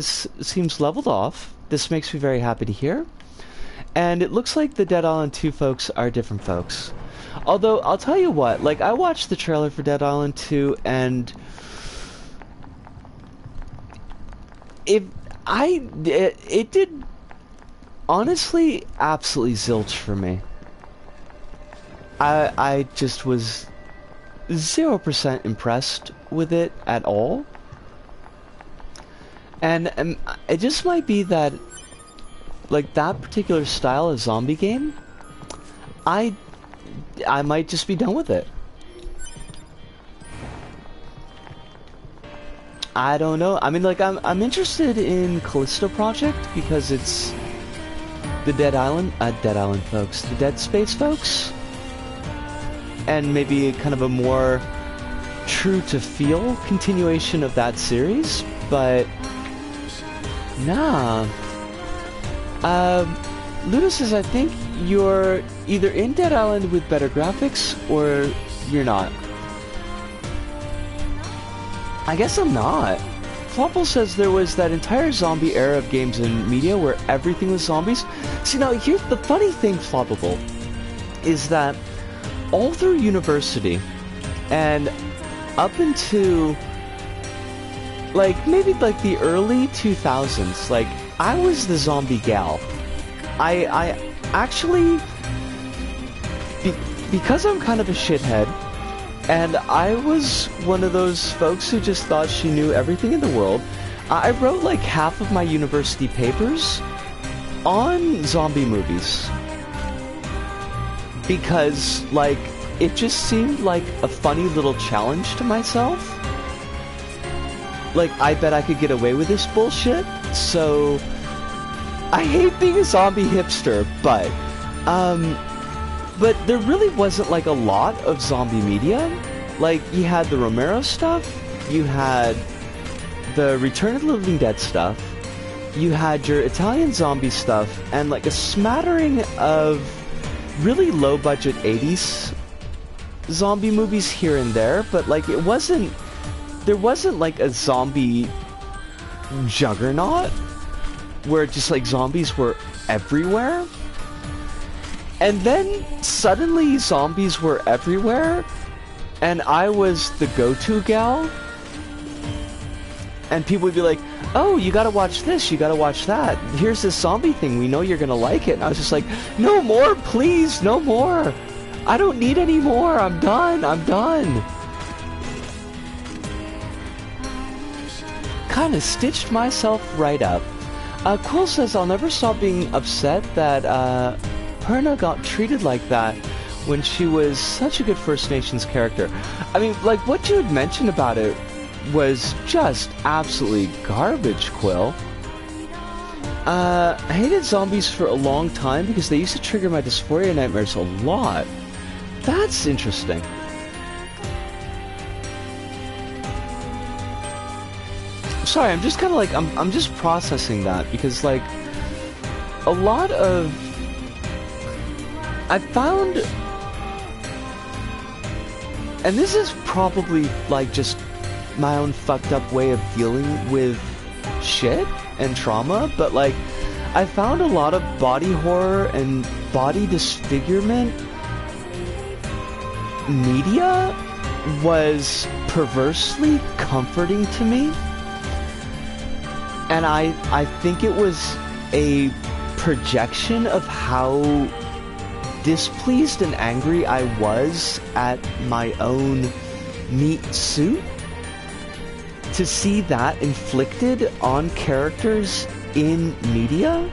seems leveled off. This makes me very happy to hear. And it looks like the Dead Island 2 folks are different folks. Although, I'll tell you what, like, I watched the trailer for Dead Island 2, and it did, honestly, absolutely zilch for me. I just was 0% impressed with it at all. And it just might be that, like, that particular style of zombie game, I might just be done with it. I don't know. I mean, like, I'm interested in Callisto Project because it's the Dead Island folks, the Dead Space folks, and maybe kind of a more true to feel continuation of that series, but nah. Ludo says, I think you're either in Dead Island with better graphics, or you're not. I guess I'm not. Flopple says there was that entire zombie era of games and media where everything was zombies. See, now, here's the funny thing, Floppable, is that all through university, and up into, like, maybe, like, the early 2000s, like, I was the zombie gal. I actually, because I'm kind of a shithead, and I was one of those folks who just thought she knew everything in the world, I wrote like half of my university papers on zombie movies. Because, like, it just seemed like a funny little challenge to myself. Like, I bet I could get away with this bullshit, so I hate being a zombie hipster, but there really wasn't like a lot of zombie media. Like, you had the Romero stuff, you had the Return of the Living Dead stuff, you had your Italian zombie stuff, and like a smattering of really low budget 80s zombie movies here and there, but like there wasn't like a zombie juggernaut where just like zombies were everywhere. And then suddenly zombies were everywhere, and I was the go-to gal, and people would be like, oh, you gotta watch this, you gotta watch that, here's this zombie thing, we know you're gonna like it. And I was just like, no more, please, no more, I don't need any more, I'm done. Kinda stitched myself right up. Quill says, I'll never stop being upset that Perna got treated like that when she was such a good First Nations character. I mean, like, what you had mentioned about it was just absolutely garbage, Quill. I hated zombies for a long time because they used to trigger my dysphoria nightmares a lot. That's interesting. Sorry, I'm just kind of like, I'm just processing that because, like, a lot of... I found, and this is probably like just my own fucked up way of dealing with shit and trauma, but like I found a lot of body horror and body disfigurement media was perversely comforting to me, and I think it was a projection of how displeased and angry I was at my own meat suit. To see that inflicted on characters in media,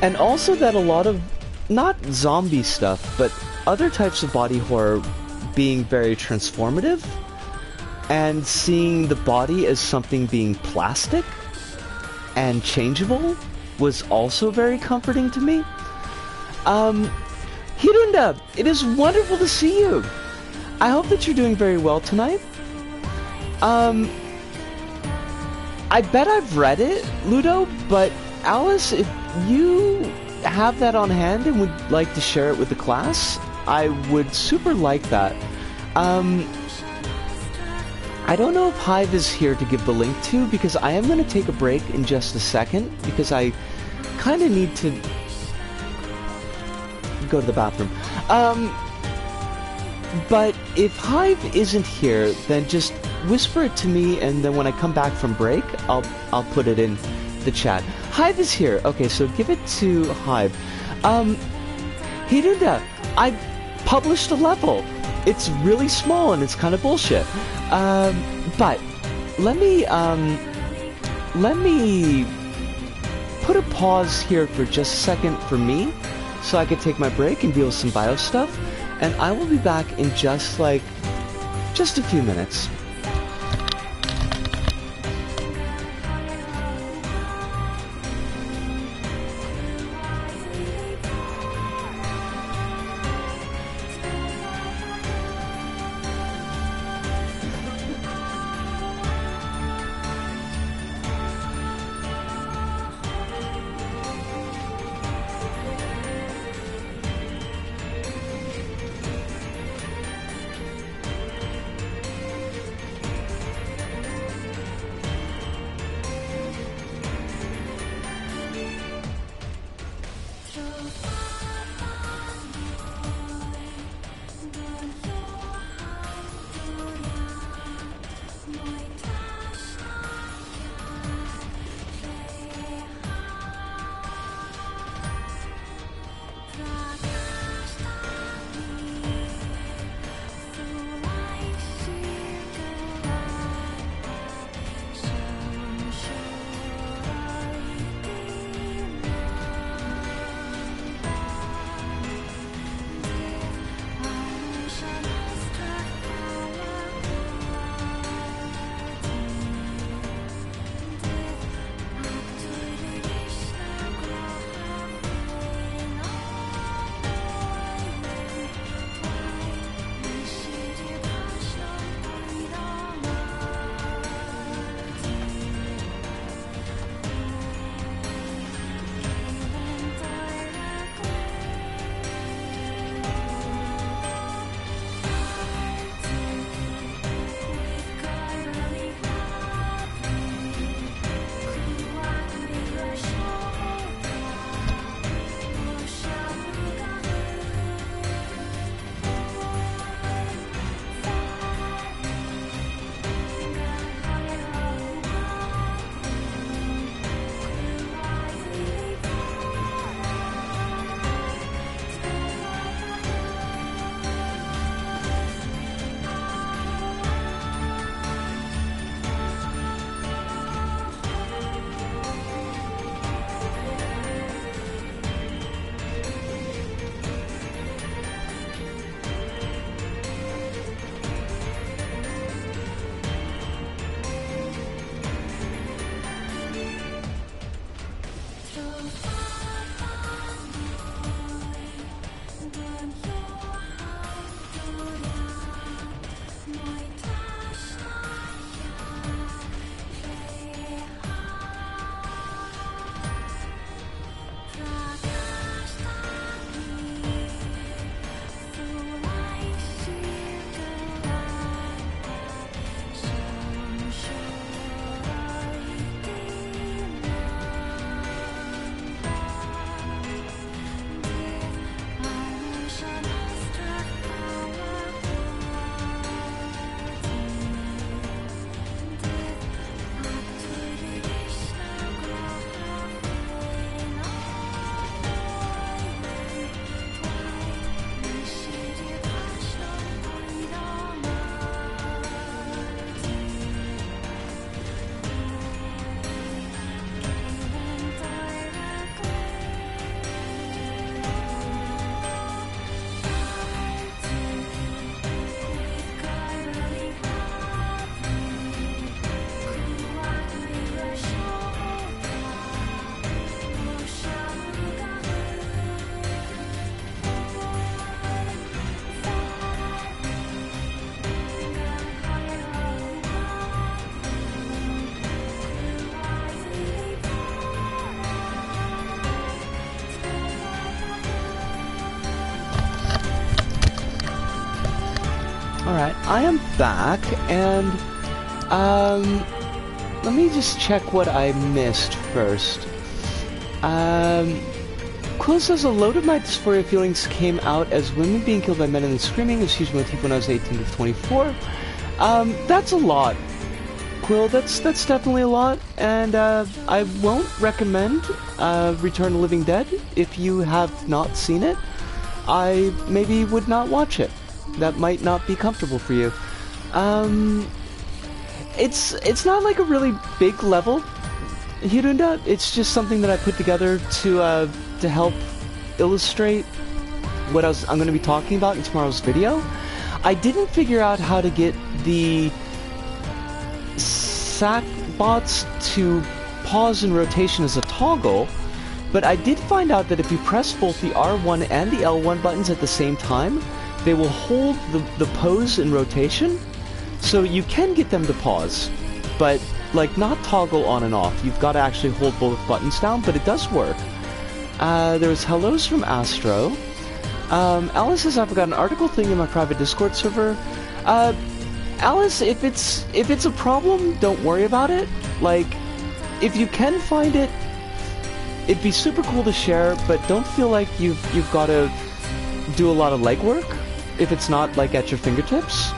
and also that a lot of, not zombie stuff, but other types of body horror being very transformative, and seeing the body as something being plastic and changeable was also very comforting to me. Hirunda, it is wonderful to see you. I hope that you're doing very well tonight. I bet I've read it, Ludo, but Alice, if you have that on hand and would like to share it with the class, I would super like that. I don't know if Hive is here to give the link to, because I am going to take a break in just a second, because I kind of need to go to the bathroom. But if Hive isn't here, then just whisper it to me, and then when I come back from break, I'll put it in the chat. Hive is here. Okay, so give it to Hive. Hirunda, I published a level. It's really small and it's kind of bullshit. But let me put a pause here for just a second for me, so I can take my break and deal with some bio stuff, and I will be back in just a few minutes. I am back, and let me just check what I missed first. Quill says a load of my dysphoria feelings came out as women being killed by men and then screaming. It's huge motif when I was 18 to 24. That's a lot, Quill. That's definitely a lot, and I won't recommend Return of the Living Dead if you have not seen it. I maybe would not watch it. That might not be comfortable for you. It's not like a really big level, Hirunda. It's just something that I put together to help illustrate what I'm going to be talking about in tomorrow's video. I didn't figure out how to get the SAC bots to pause and rotation as a toggle, but I did find out that if you press both the R1 and the L1 buttons at the same time, they will hold the pose and rotation, so you can get them to pause, but like not toggle on and off. You've got to actually hold both buttons down, but it does work. There's hellos from Astro. Alice says, I've got an article thing in my private Discord server. Alice, if it's a problem, don't worry about it. Like, if you can find it, it'd be super cool to share, but don't feel like you've got to do a lot of legwork if it's not like at your fingertips.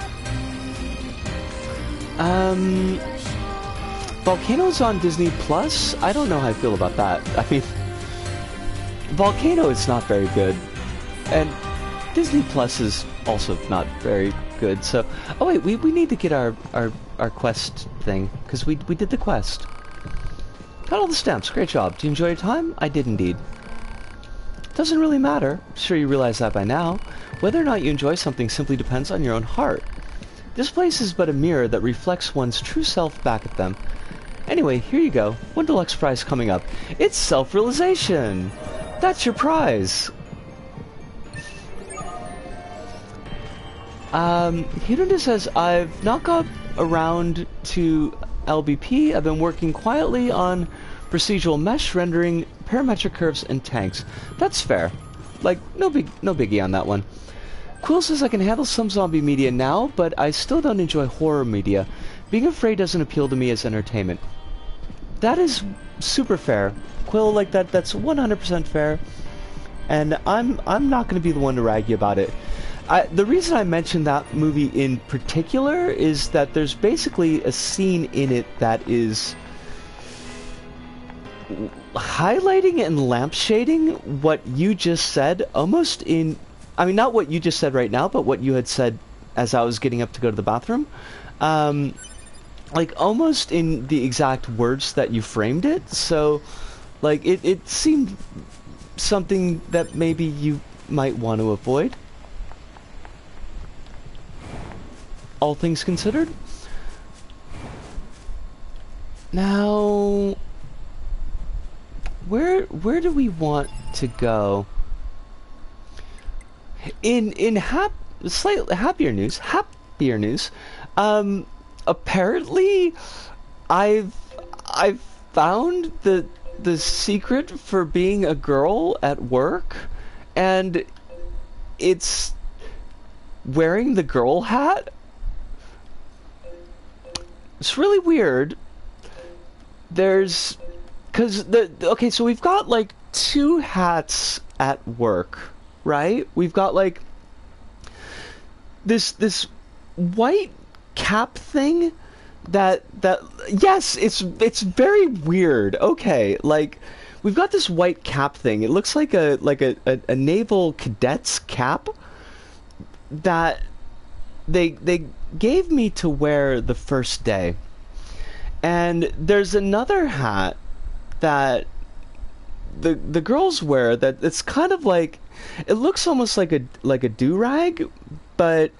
Volcano's on Disney Plus. I don't know how I feel about that. I mean, Volcano is not very good, and Disney Plus is also not very good. So, oh wait, we need to get our quest thing, because we did the quest. Got all the stamps. Great job. Did you enjoy your time? I did indeed. Doesn't really matter. I'm sure you realize that by now. Whether or not you enjoy something simply depends on your own heart. This place is but a mirror that reflects one's true self back at them. Anyway, here you go. One deluxe prize coming up. It's self-realization! That's your prize! Hirunda says, I've not got around to LBP. I've been working quietly on procedural mesh rendering, parametric curves, and tanks. That's fair. Like, no biggie on that one. Quill says I can handle some zombie media now, but I still don't enjoy horror media. Being afraid doesn't appeal to me as entertainment. That is super fair. Quill, like that's 100% fair. And I'm not going to be the one to rag you about it. The reason I mentioned that movie in particular is that there's basically a scene in it that is highlighting and lampshading what you just said, almost in... I mean, not what you just said right now, but what you had said as I was getting up to go to the bathroom. Like, almost in the exact words that you framed it. So, like, it seemed something that maybe you might want to avoid. All things considered. Now, where do we want to go? In slightly happier news, apparently I've found the secret for being a girl at work, and it's wearing the girl hat. It's really weird. Okay, so we've got like 2 hats at work, right? We've got like this white cap thing that yes, it's very weird. Okay, like we've got this white cap thing. It looks like a naval cadet's cap that they gave me to wear the first day. And there's another hat that the girls wear that it's kind of like, it looks almost like a do-rag, but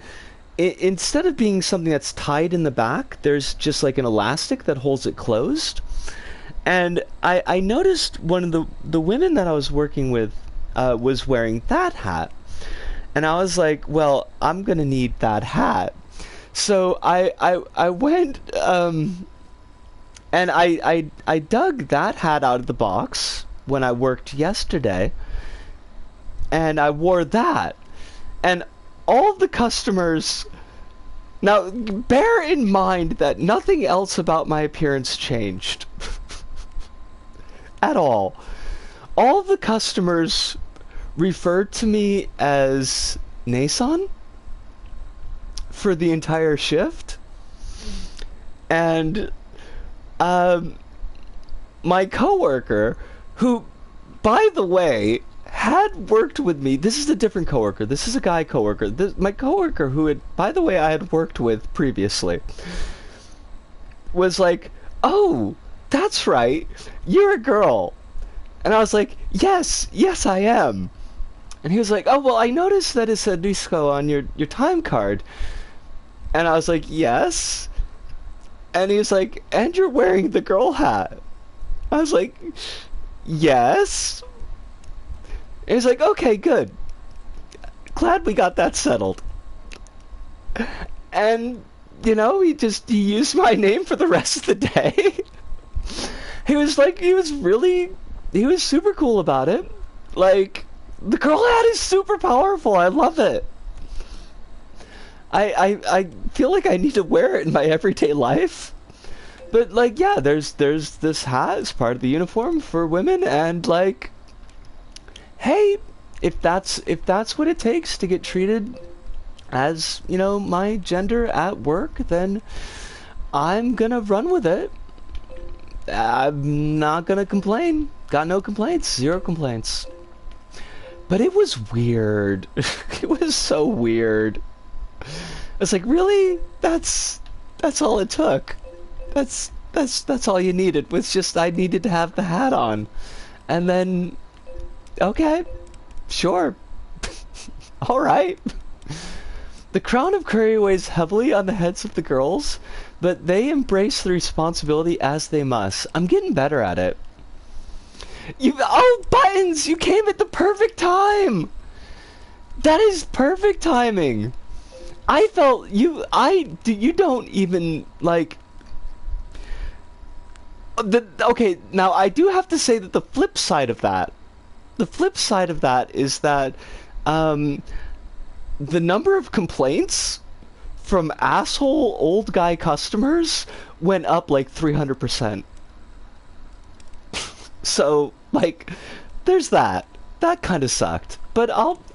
instead of being something that's tied in the back, there's just like an elastic that holds it closed. And I noticed one of the women that I was working with was wearing that hat. And I was like, well, I'm gonna need that hat. So I went and I dug that hat out of the box when I worked yesterday, and I wore that. And all of the customers Now, bear in mind that nothing else about my appearance changed. At all. All the customers referred to me as Nason for the entire shift. And my coworker, who, by the way, had worked with me. This is a different coworker. This is a guy coworker. My coworker, who had, by the way, I had worked with previously, was like, "Oh, that's right. You're a girl." And I was like, yes, I am. And he was like, "Oh, well, I noticed that it said Nisco on your time card." And I was like, "Yes." And he was like, "And you're wearing the girl hat." I was like, "Yes." And he's like, "Okay, good. Glad we got that settled." And, you know, he used my name for the rest of the day. He was super cool about it. Like, the girl hat is super powerful. I love it. I feel like I need to wear it in my everyday life. But, like, yeah, there's this hat as part of the uniform for women, and, like, hey, if that's what it takes to get treated as, you know, my gender at work, then I'm gonna run with it. I'm not gonna complain. Got no complaints. Zero complaints. But it was weird. It was so weird. It's like, really? That's all it took. That's all you needed. Was just I needed to have the hat on. And then, okay, sure. All right. The crown of curry weighs heavily on the heads of the girls, but they embrace the responsibility as they must. I'm getting better at it. Oh, Buttons! You came at the perfect time! That is perfect timing! I felt you don't even, like... Okay, now I do have to say that the flip side of that is that, the number of complaints from asshole old guy customers went up like 300%. So, like, there's that. That kind of sucked. But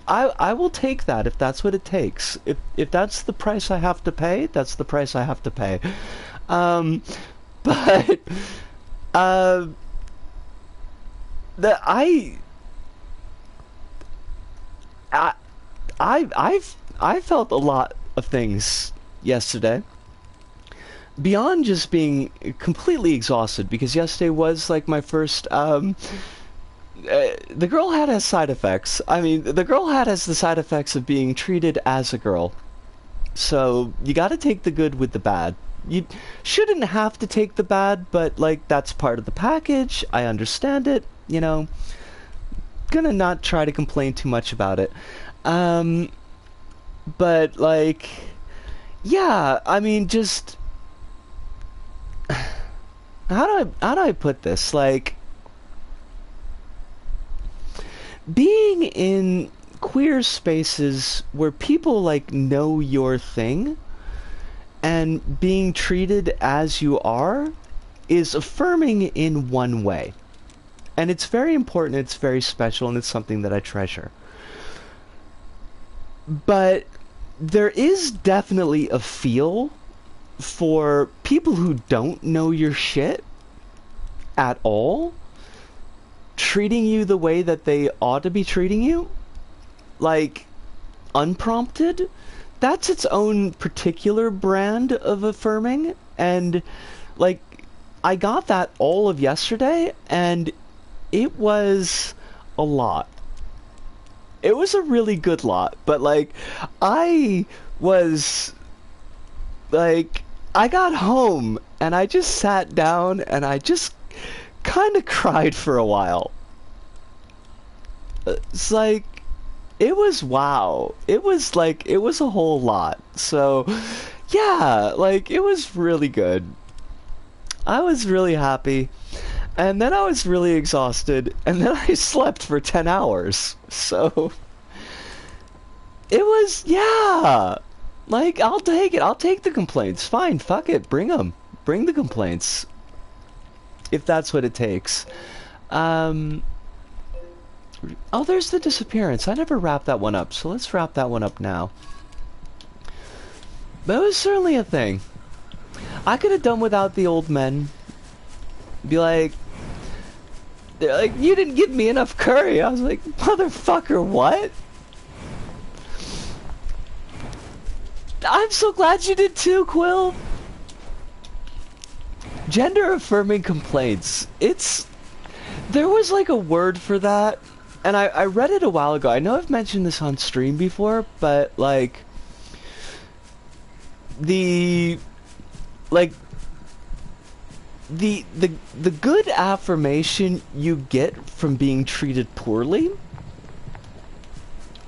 I will take that if that's what it takes. If that's the price I have to pay, that's the price I have to pay. But I felt a lot of things yesterday. Beyond just being completely exhausted, because yesterday was like my first, the girl hat has side effects. I mean, the girl hat has the side effects of being treated as a girl. So, you gotta take the good with the bad. You shouldn't have to take the bad, but, like, that's part of the package. I understand it, you know. Gonna not try to complain too much about it. But, like, yeah, I mean, just... How do I put this? Like, being in queer spaces where people, like, know your thing and being treated as you are is affirming in one way. And it's very important, it's very special, and it's something that I treasure. But there is definitely a feel for people who don't know your shit at all treating you the way that they ought to be treating you, like, unprompted. That's its own particular brand of affirming, and, like, I got that all of yesterday, and it was a lot. It was a really good lot, but, like, I was, like, I got home, and I just sat down, and I just kind of cried for a while. It's like, it was wow. It was, like, it was a whole lot. So, yeah, like, it was really good. I was really happy. And then I was really exhausted, and then I slept for 10 hours. So, it was, yeah. Like, I'll take it. I'll take the complaints. Fine, fuck it. Bring them. Bring the complaints. If that's what it takes. Oh, there's the disappearance. I never wrapped that one up, so let's wrap that one up now. But it was certainly a thing. I could have done without the old men. Be like... They're like, you didn't give me enough curry. I was like, motherfucker, what? I'm so glad you did too, Quill. Gender affirming complaints. There was like a word for that, and I read it a while ago. I know I've mentioned this on stream before, but like the good affirmation you get from being treated poorly,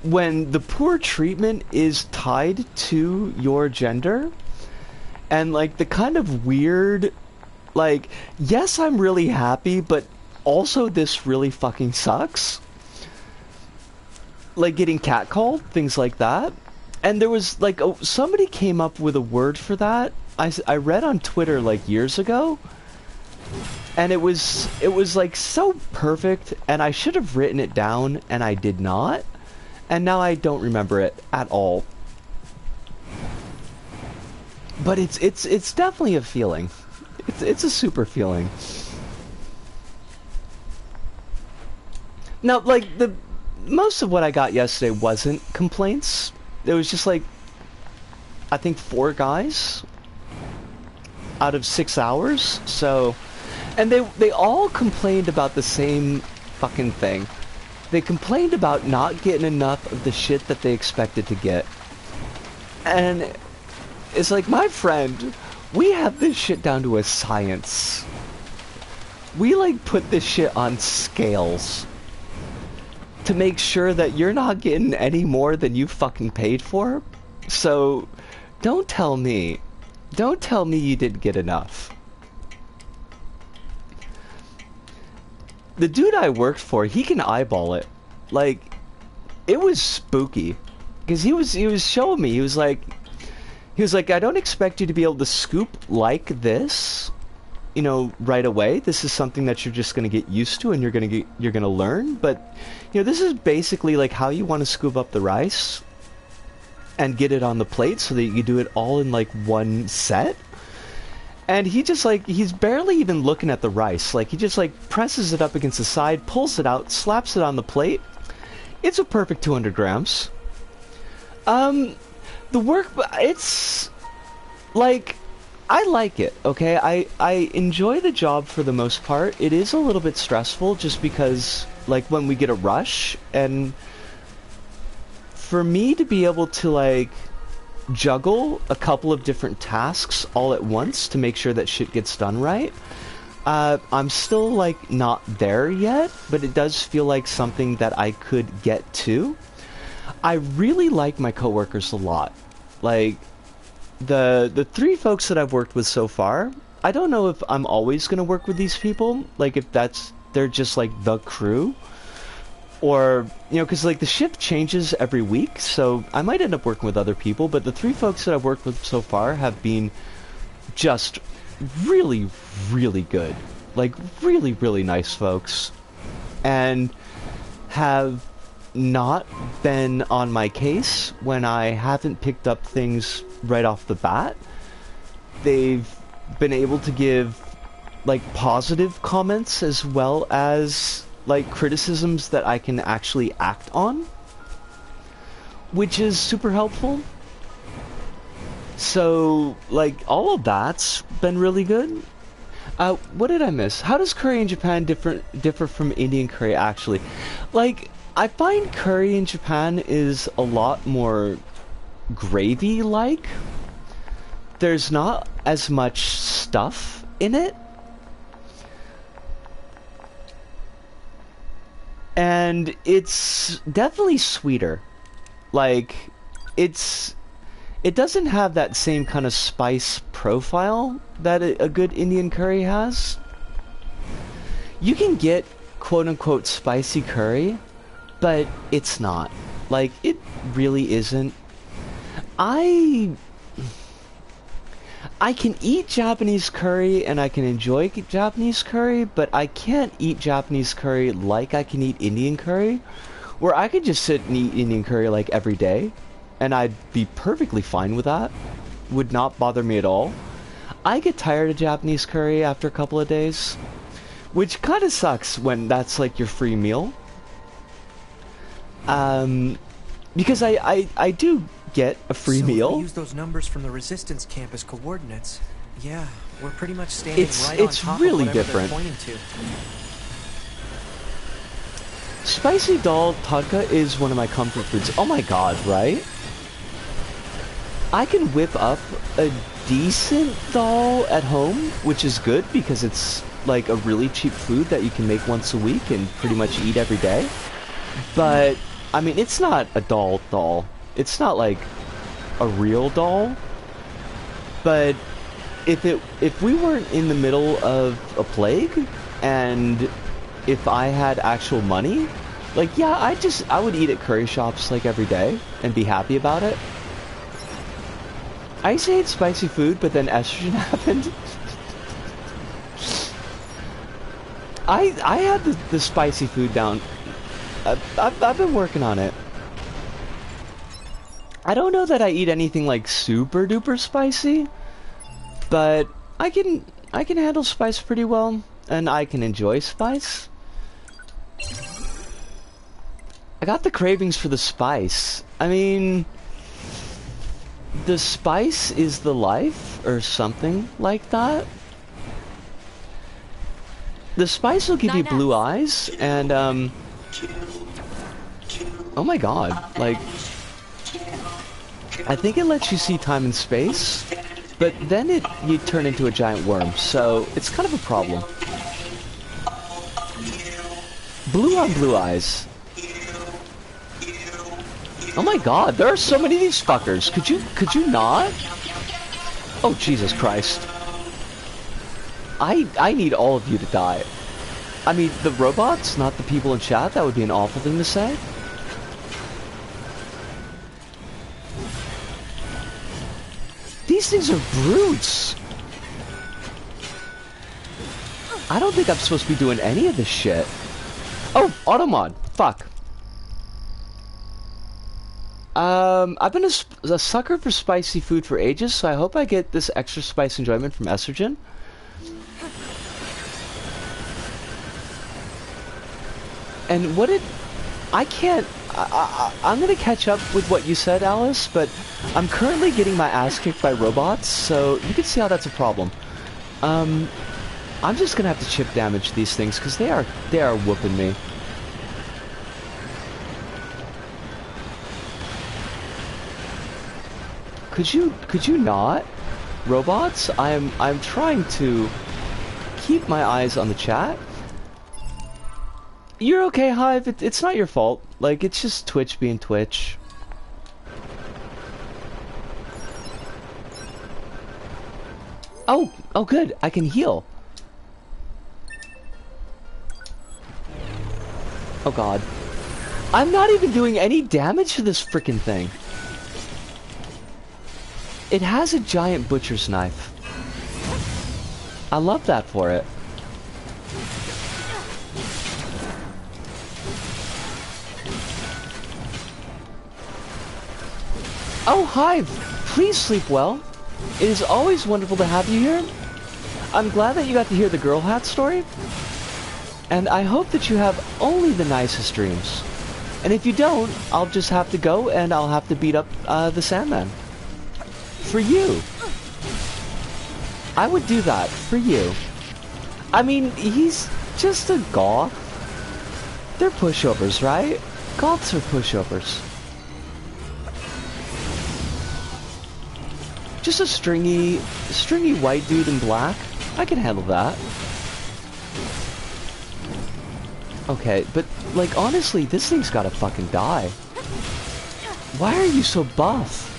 when the poor treatment is tied to your gender, and like the kind of weird, like, yes, I'm really happy, but also this really fucking sucks. Like getting catcalled, things like that. And there was like, somebody came up with a word for that. I read on Twitter like years ago. And it was like so perfect, and I should have written it down, and I did not. And now I don't remember it at all. But it's definitely a feeling. It's a super feeling. Now, like, most of what I got yesterday wasn't complaints. It was just like, I think 4 guys out of 6 hours. So, and they all complained about the same fucking thing. They complained about not getting enough of the shit that they expected to get. And it's like, my friend, we have this shit down to a science. We like put this shit on scales to make sure that you're not getting any more than you fucking paid for. So don't tell me you didn't get enough. The dude I worked for, he can eyeball it. Like, it was spooky. Because he was showing me, he was like, I don't expect you to be able to scoop like this, you know, right away. This is something that you're just gonna get used to and you're gonna learn. But, you know, this is basically like how you want to scoop up the rice and get it on the plate so that you do it all in like one set. And he just like, he's barely even looking at the rice. Like, he just like presses it up against the side, pulls it out, slaps it on the plate. It's a perfect 200 grams. The work, it's like, I like it, okay? I enjoy the job for the most part. It is a little bit stressful just because, like, when we get a rush, and for me to be able to, like, juggle a couple of different tasks all at once to make sure that shit gets done right, I'm still, like, not there yet, but it does feel like something that I could get to. I really like my coworkers a lot. Like, the 3 folks that I've worked with so far, I don't know if I'm always going to work with these people, like if they're just like the crew, or, you know, because like the shift changes every week, so I might end up working with other people, but the 3 folks that I've worked with so far have been just really, really good. Like, really, really nice folks, and have not been on my case when I haven't picked up things right off the bat. They've been able to give like positive comments as well as like criticisms that I can actually act on, which is super helpful. So like all of that's been really good. What did I miss? How does curry in Japan differ from Indian curry actually? Like, I find curry in Japan is a lot more gravy-like. There's not as much stuff in it. And it's definitely sweeter. Like, it doesn't have that same kind of spice profile that a good Indian curry has. You can get quote-unquote spicy curry, but it's not. Like, it really isn't. I can eat Japanese curry and I can enjoy Japanese curry, but I can't eat Japanese curry like I can eat Indian curry, where I could just sit and eat Indian curry like every day, and I'd be perfectly fine with that. Would not bother me at all. I get tired of Japanese curry after a couple of days, which kind of sucks when that's like your free meal. Because I do get a free So meal. if we use those numbers from the resistance camp as coordinates, yeah, we're pretty much standing right on It's top really of whatever different. they're pointing to. Spicy dal tadka is one of my comfort foods. Oh my god, right? I can whip up a decent dal at home, which is good because it's like a really cheap food that you can make once a week and pretty much eat every day. But, I mean, it's not a dal. It's not like a real dal. But if we weren't in the middle of a plague, and if I had actual money, like, yeah, I would eat at curry shops like every day and be happy about it. I used to hate spicy food, but then estrogen happened. I had the spicy food down. I've been working on it. I don't know that I eat anything like super duper spicy, but I can handle spice pretty well, and I can enjoy spice. I got the cravings for the spice. I mean, the spice is the life, or something like that. The spice will give you blue eyes, and oh my god, like, I think it lets you see time and space, but then you turn into a giant worm, so it's kind of a problem. Blue on blue eyes. Oh my god, there are so many of these fuckers. Could you not? Oh Jesus Christ. I need all of you to die. I mean, the robots, not the people in chat. That would be an awful thing to say. These things are brutes. I don't think I'm supposed to be doing any of this shit. Oh, Automata. Fuck. I've been a sucker for spicy food for ages, so I hope I get this extra spice enjoyment from estrogen. And what did... I can't... I'm gonna catch up with what you said, Alice, but I'm currently getting my ass kicked by robots, so you can see how that's a problem. I'm just gonna have to chip damage these things, because they are whooping me. Could you not? Robots? I'm trying to keep my eyes on the chat. You're okay, Hive. It's not your fault. Like, it's just Twitch being Twitch. Oh, good. I can heal. Oh god. I'm not even doing any damage to this frickin' thing. It has a giant butcher's knife. I love that for it. Oh, Hive! Please sleep well. It is always wonderful to have you here. I'm glad that you got to hear the Girl Hat story. And I hope that you have only the nicest dreams. And if you don't, I'll just have to go and I'll have to beat up the Sandman. For you. I would do that for you. I mean, he's just a goth. They're pushovers, right? Goths are pushovers. Just a stringy white dude in black. I can handle that. Okay, but, like, honestly, this thing's gotta fucking die. Why are you so buff?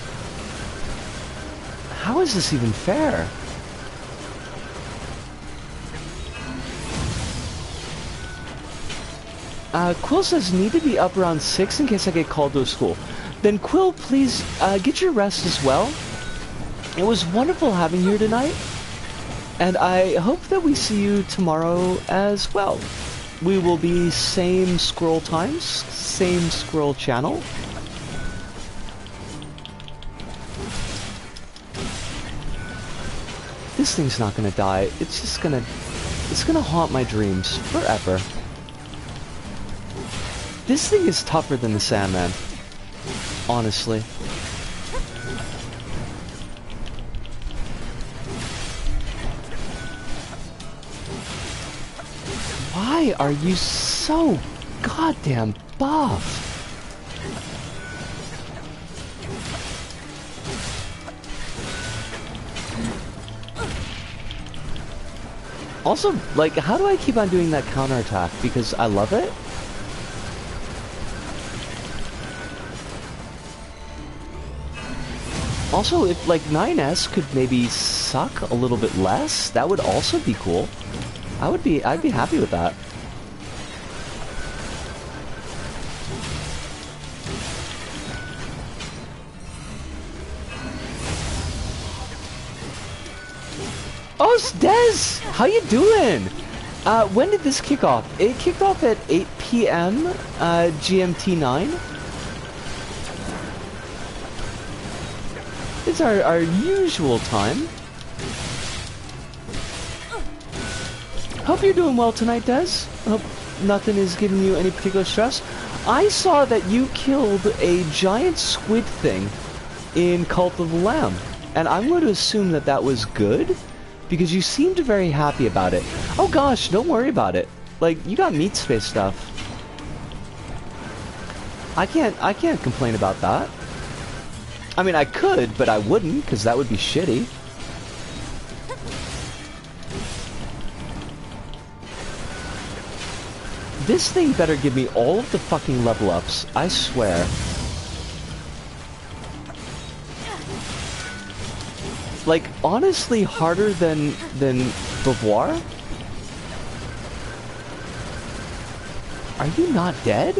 How is this even fair? Quill says, need to be up around 6 in case I get called to a school. then Quill, please get your rest as well. It was wonderful having you here tonight, and I hope that we see you tomorrow as well. We will be same squirrel times, same squirrel channel. This thing's not gonna die. It's just gonna... It's gonna haunt my dreams forever. This thing is tougher than the Sandman. Honestly. Why are you so goddamn buff? Also, like, how do I keep on doing that counterattack? Because I love it? Also, if, like, 9S could maybe suck a little bit less, that would also be cool. I'd be happy with that. Oh, it's Dez! How you doing? When did this kick off? It kicked off at 8 p.m. GMT 9. It's our usual time. Hope you're doing well tonight, Dez. Hope nothing is giving you any particular stress. I saw that you killed a giant squid thing in Cult of the Lamb, and I'm going to assume that that was good, because you seemed very happy about it. Oh gosh, don't worry about it. Like, you got meat space stuff. I can't complain about that. I mean, I could, but I wouldn't, because that would be shitty. This thing better give me all of the fucking level ups, I swear. Like, honestly harder than Beauvoir? Are you not dead?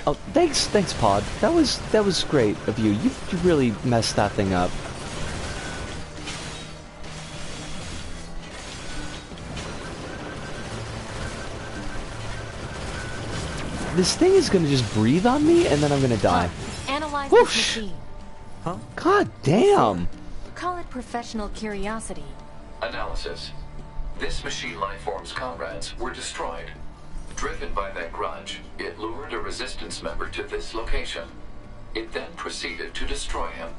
Oh, thanks, Pod. That was great of you. You really messed that thing up. This thing is gonna just breathe on me, and then I'm gonna die. Analyze Whoosh! this machine. Huh? God damn! Call it professional curiosity. Analysis. This machine lifeform's comrades were destroyed. Driven by that grudge, it lured a resistance member to this location. It then proceeded to destroy him.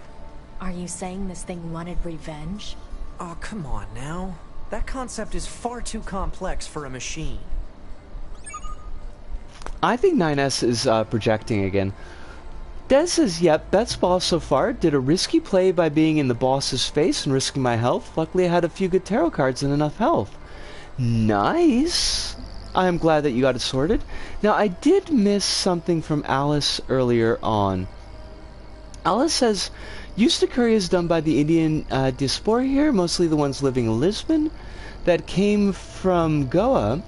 Are you saying this thing wanted revenge? Oh, come on now. That concept is far too complex for a machine. I think 9S is projecting again. Des says, yep, best boss so far. Did a risky play by being in the boss's face and risking my health. Luckily I had a few good tarot cards and enough health. Nice! I am glad that you got it sorted. Now, I did miss something from Alice earlier on. Alice says, used to curry is done by the Indian diaspora here, mostly the ones living in Lisbon, that came from Goa.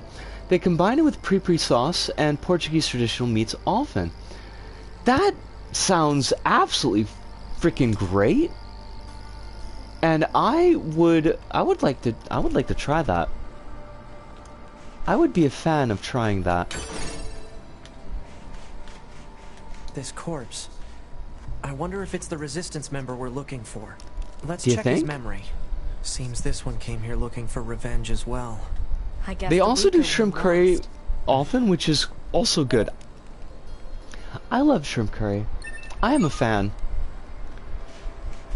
They combine it with pre-pre sauce and Portuguese traditional meats often. That sounds absolutely freaking great. And I would like to try that. I would be a fan of trying that. This corpse. I wonder if it's the resistance member we're looking for. Let's Do you check his think? memory. Seems this one came here looking for revenge as well. I guess They the also do weaker shrimp one curry lost. often, which is also good. I love shrimp curry. I am a fan.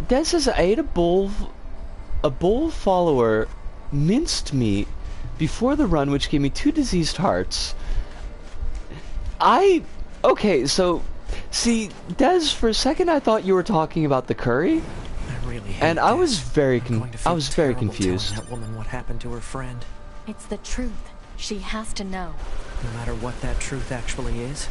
Des says I ate a bull follower minced meat before the run, which gave me 2 diseased hearts. Okay, so see, Des, for a second I thought you were talking about the curry, I really hate and I this. was very I'm going to feel terrible confused. telling that woman what happened to her friend. It's the truth. She has to know. No matter what that truth actually is.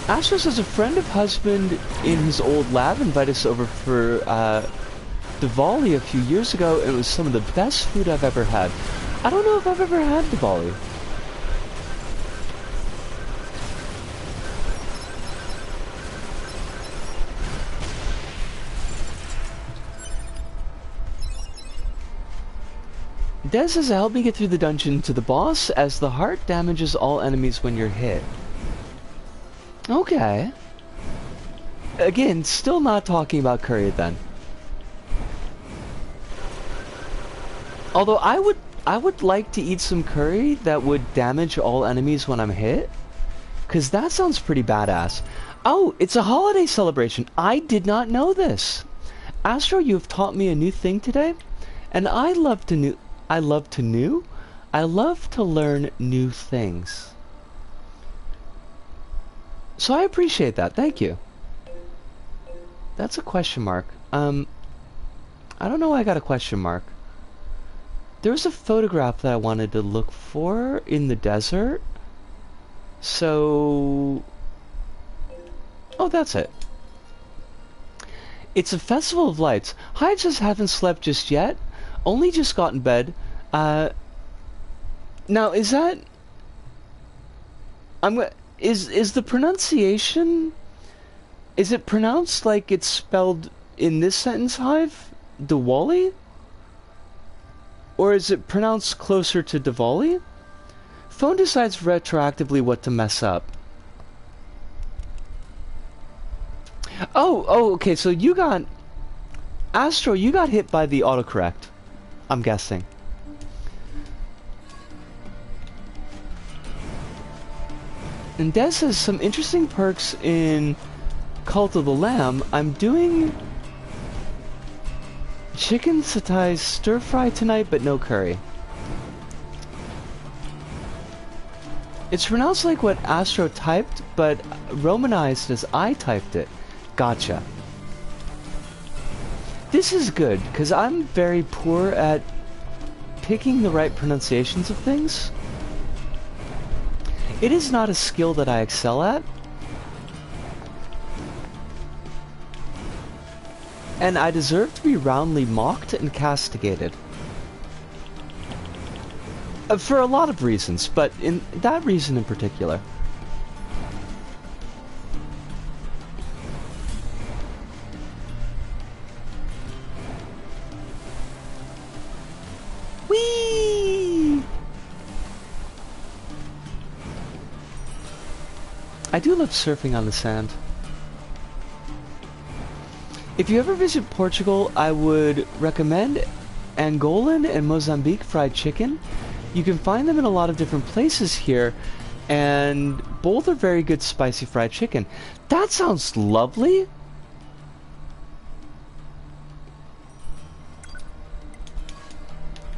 Astro says a friend of husband in his old lab invited us over for Diwali a few years ago, and it was some of the best food I've ever had. I don't know if I've ever had Diwali. Des says, help me get through the dungeon to the boss, as the heart damages all enemies when you're hit. Okay. Again, still not talking about curry then. Although I would like to eat some curry that would damage all enemies when I'm hit. Because that sounds pretty badass. Oh, it's a holiday celebration. I did not know this. Astro, you have taught me a new thing today. And I love to learn new things. So I appreciate that. Thank you. That's a question mark. I don't know why I got a question mark. There was a photograph that I wanted to look for in the desert. So... oh, that's it. It's a festival of lights. Hive just haven't slept just yet. Only just got in bed. Now, is that... Is the pronunciation... is it pronounced like it's spelled in this sentence, Hive? Diwali? Or is it pronounced closer to Diwali? Phone decides retroactively what to mess up. Oh, okay, so you got... Astro, you got hit by the autocorrect. I'm guessing. And Des has some interesting perks in Cult of the Lamb. I'm doing chicken satay stir fry tonight, but no curry. It's pronounced like what Astro typed, but romanized as I typed it. Gotcha. This is good, because I'm very poor at picking the right pronunciations of things. It is not a skill that I excel at. And I deserve to be roundly mocked and castigated. For a lot of reasons, but in that reason in particular. Whee! I do love surfing on the sand. If you ever visit Portugal, I would recommend Angolan and Mozambique fried chicken. You can find them in a lot of different places here, and both are very good spicy fried chicken. That sounds lovely!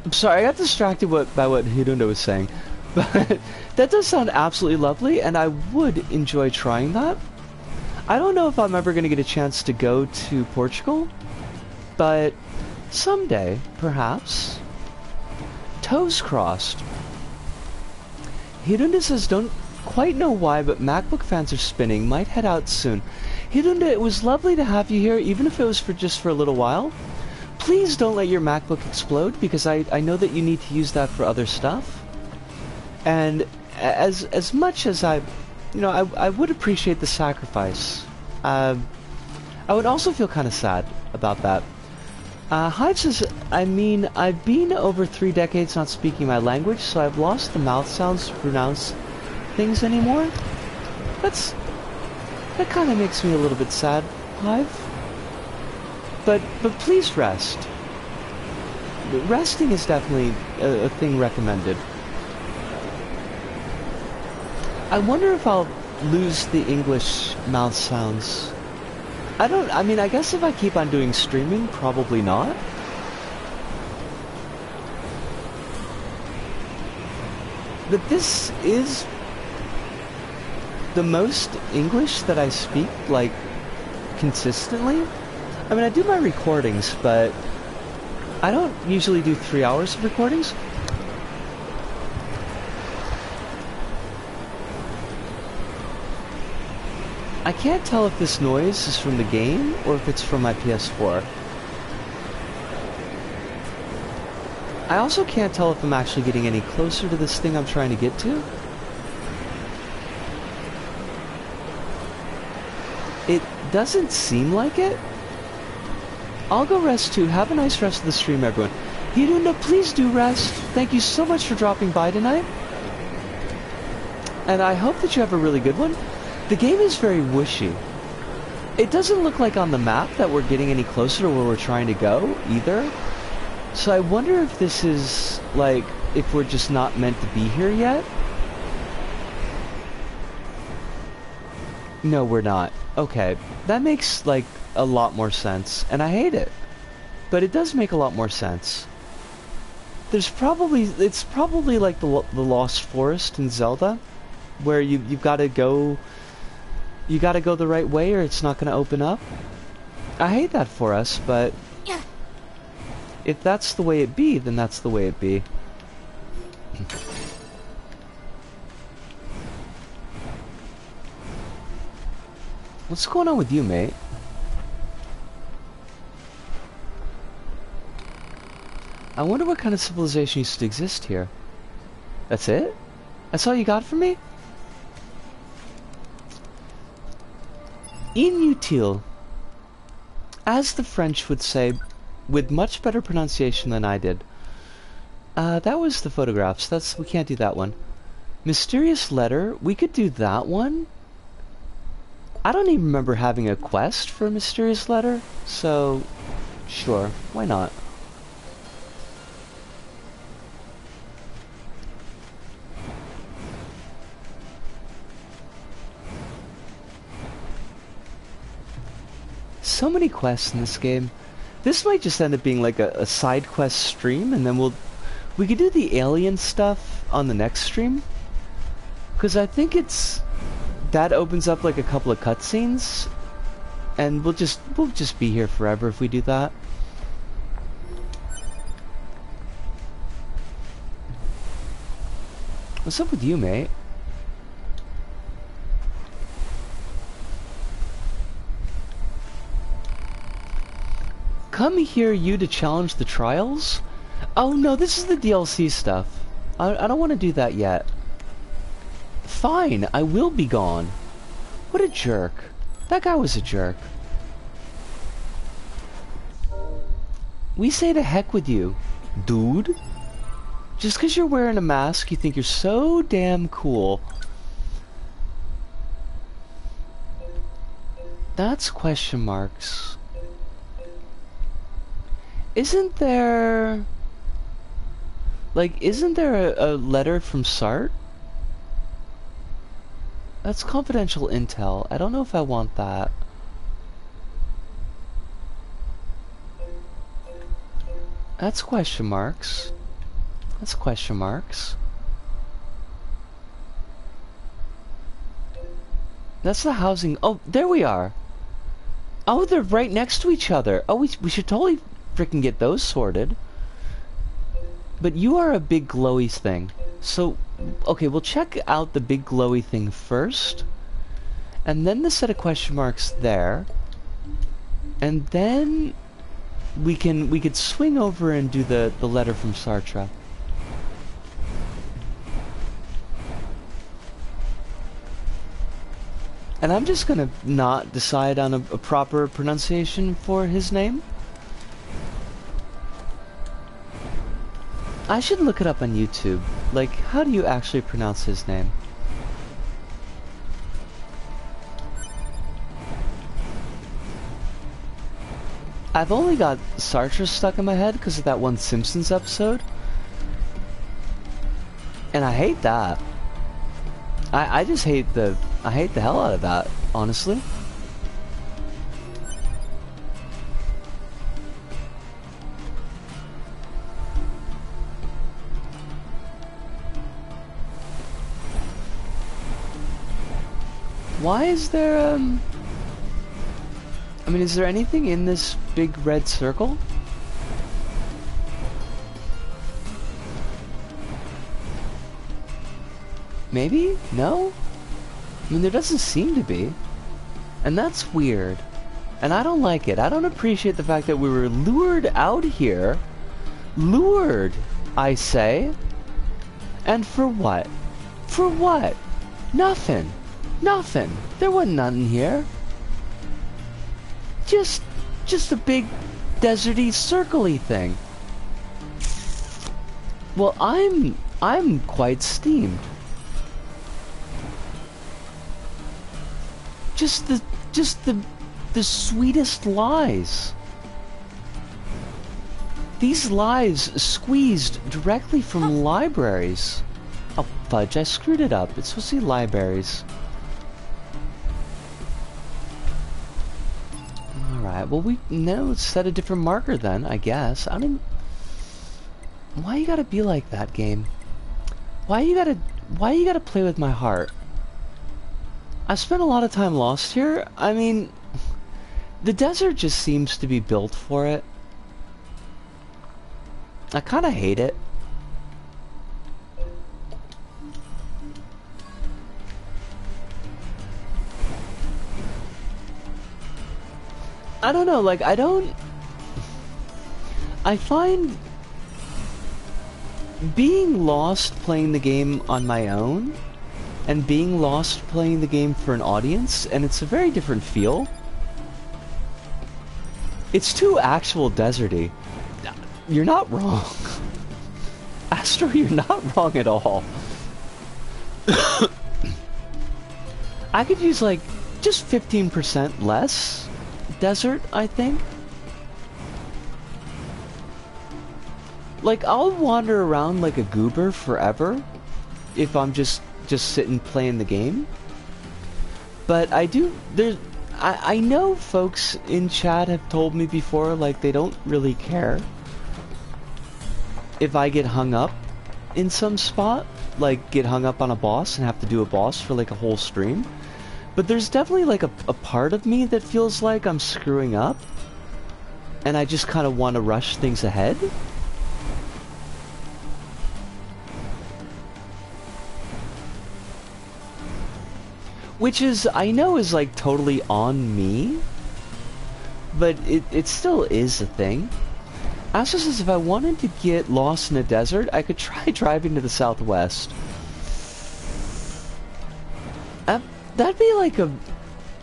I'm sorry, I got distracted by what Hirunda was saying. But that does sound absolutely lovely, and I would enjoy trying that. I don't know if I'm ever going to get a chance to go to Portugal, but someday, perhaps. Toes crossed. Hirunda says, don't quite know why, but MacBook fans are spinning. Might head out soon. Hirunda, it was lovely to have you here, even if it was just for a little while. Please don't let your MacBook explode, because I know that you need to use that for other stuff. And as much as I would appreciate the sacrifice, I would also feel kind of sad about that. Hive says, I've been over 3 decades not speaking my language, so I've lost the mouth sounds to pronounce things anymore. That kind of makes me a little bit sad, Hive. But please rest. Resting is definitely a thing recommended. I wonder if I'll lose the English mouth sounds. I guess if I keep on doing streaming, probably not. But this is the most English that I speak, like, consistently. I do my recordings, but I don't usually do 3 hours of recordings. I can't tell if this noise is from the game or if it's from my PS4. I also can't tell if I'm actually getting any closer to this thing I'm trying to get to. It doesn't seem like it. I'll go rest too. Have a nice rest of the stream, everyone. No, please do rest. Thank you so much for dropping by tonight. And I hope that you have a really good one. The game is very whooshy. It doesn't look like on the map that we're getting any closer to where we're trying to go, either. So I wonder if this is, like, if we're just not meant to be here yet. No, we're not. Okay, that makes, like, a lot more sense. And I hate it. But it does make a lot more sense. It's probably like the Lost Forest in Zelda, where you've got to go, the right way or it's not going to open up. I hate that for us, but if that's the way it be, then that's the way it be. What's going on with you, mate? I wonder what kind of civilization used to exist here. That's it? That's all you got for me? Inutile. As the French would say, with much better pronunciation than I did. That was the photographs. We can't do that one. Mysterious letter. We could do that one. I don't even remember having a quest for a mysterious letter, so sure, why not? So many quests in this game. This might just end up being like a side quest stream, and then we could do the alien stuff on the next stream. Because I think that opens up like a couple of cutscenes, and we'll just be here forever if we do that. What's up with you, mate? Come here, you, to challenge the trials? Oh no, this is the DLC stuff. I don't want to do that yet. Fine, I will be gone. What a jerk. That guy was a jerk. We say to heck with you, dude. Just because you're wearing a mask, you think you're so damn cool. That's question marks. Isn't there a letter from Sart? That's confidential intel. I don't know if I want that. That's question marks. That's question marks. That's the housing. Oh, there we are. Oh, they're right next to each other. Oh, we should totally freaking get those sorted. But you are a big glowy thing. So, okay, we'll check out the big glowy thing first. And then the set of question marks there. And then we could swing over and do the letter from Sartre. And I'm just gonna not decide on a proper pronunciation for his name. I should look it up on YouTube. Like, how do you actually pronounce his name? I've only got Sartre stuck in my head because of that one Simpsons episode. And I hate that. I just hate the hell out of that, honestly. Why is there, I mean, is there anything in this big red circle? Maybe? No? I mean, there doesn't seem to be. And that's weird. And I don't like it. I don't appreciate the fact that we were lured out here. Lured, I say. And for what? For what? Nothing. Nothing. There wasn't nothing here. Just a big deserty, circle-y thing. Well, I'm quite steamed. Just the sweetest lies. These lies squeezed directly from libraries. Oh, fudge, I screwed it up. It's supposed to be libraries. Alright, well, let's set a different marker then, I guess. I mean, why you gotta be like that, game? Why you gotta play with my heart? I spent a lot of time lost here. I mean, the desert just seems to be built for it. I kinda hate it. I don't know, like, I find being lost playing the game on my own and being lost playing the game for an audience, and it's a very different feel. It's too actual deserty. You're not wrong. Astro, you're not wrong at all. I could use, like, just 15% less desert, I think. Like, I'll wander around like a goober forever if I'm just sitting playing the game. But I know folks in chat have told me before, like, they don't really care if I get hung up in some spot, like get hung up on a boss and have to do a boss for like a whole stream. But there's definitely like a part of me that feels like I'm screwing up and I just kind of want to rush things ahead. Which is, I know, is like totally on me, but it still is a thing. Astro says if I wanted to get lost in a desert, I could try driving to the southwest. That'd be like a...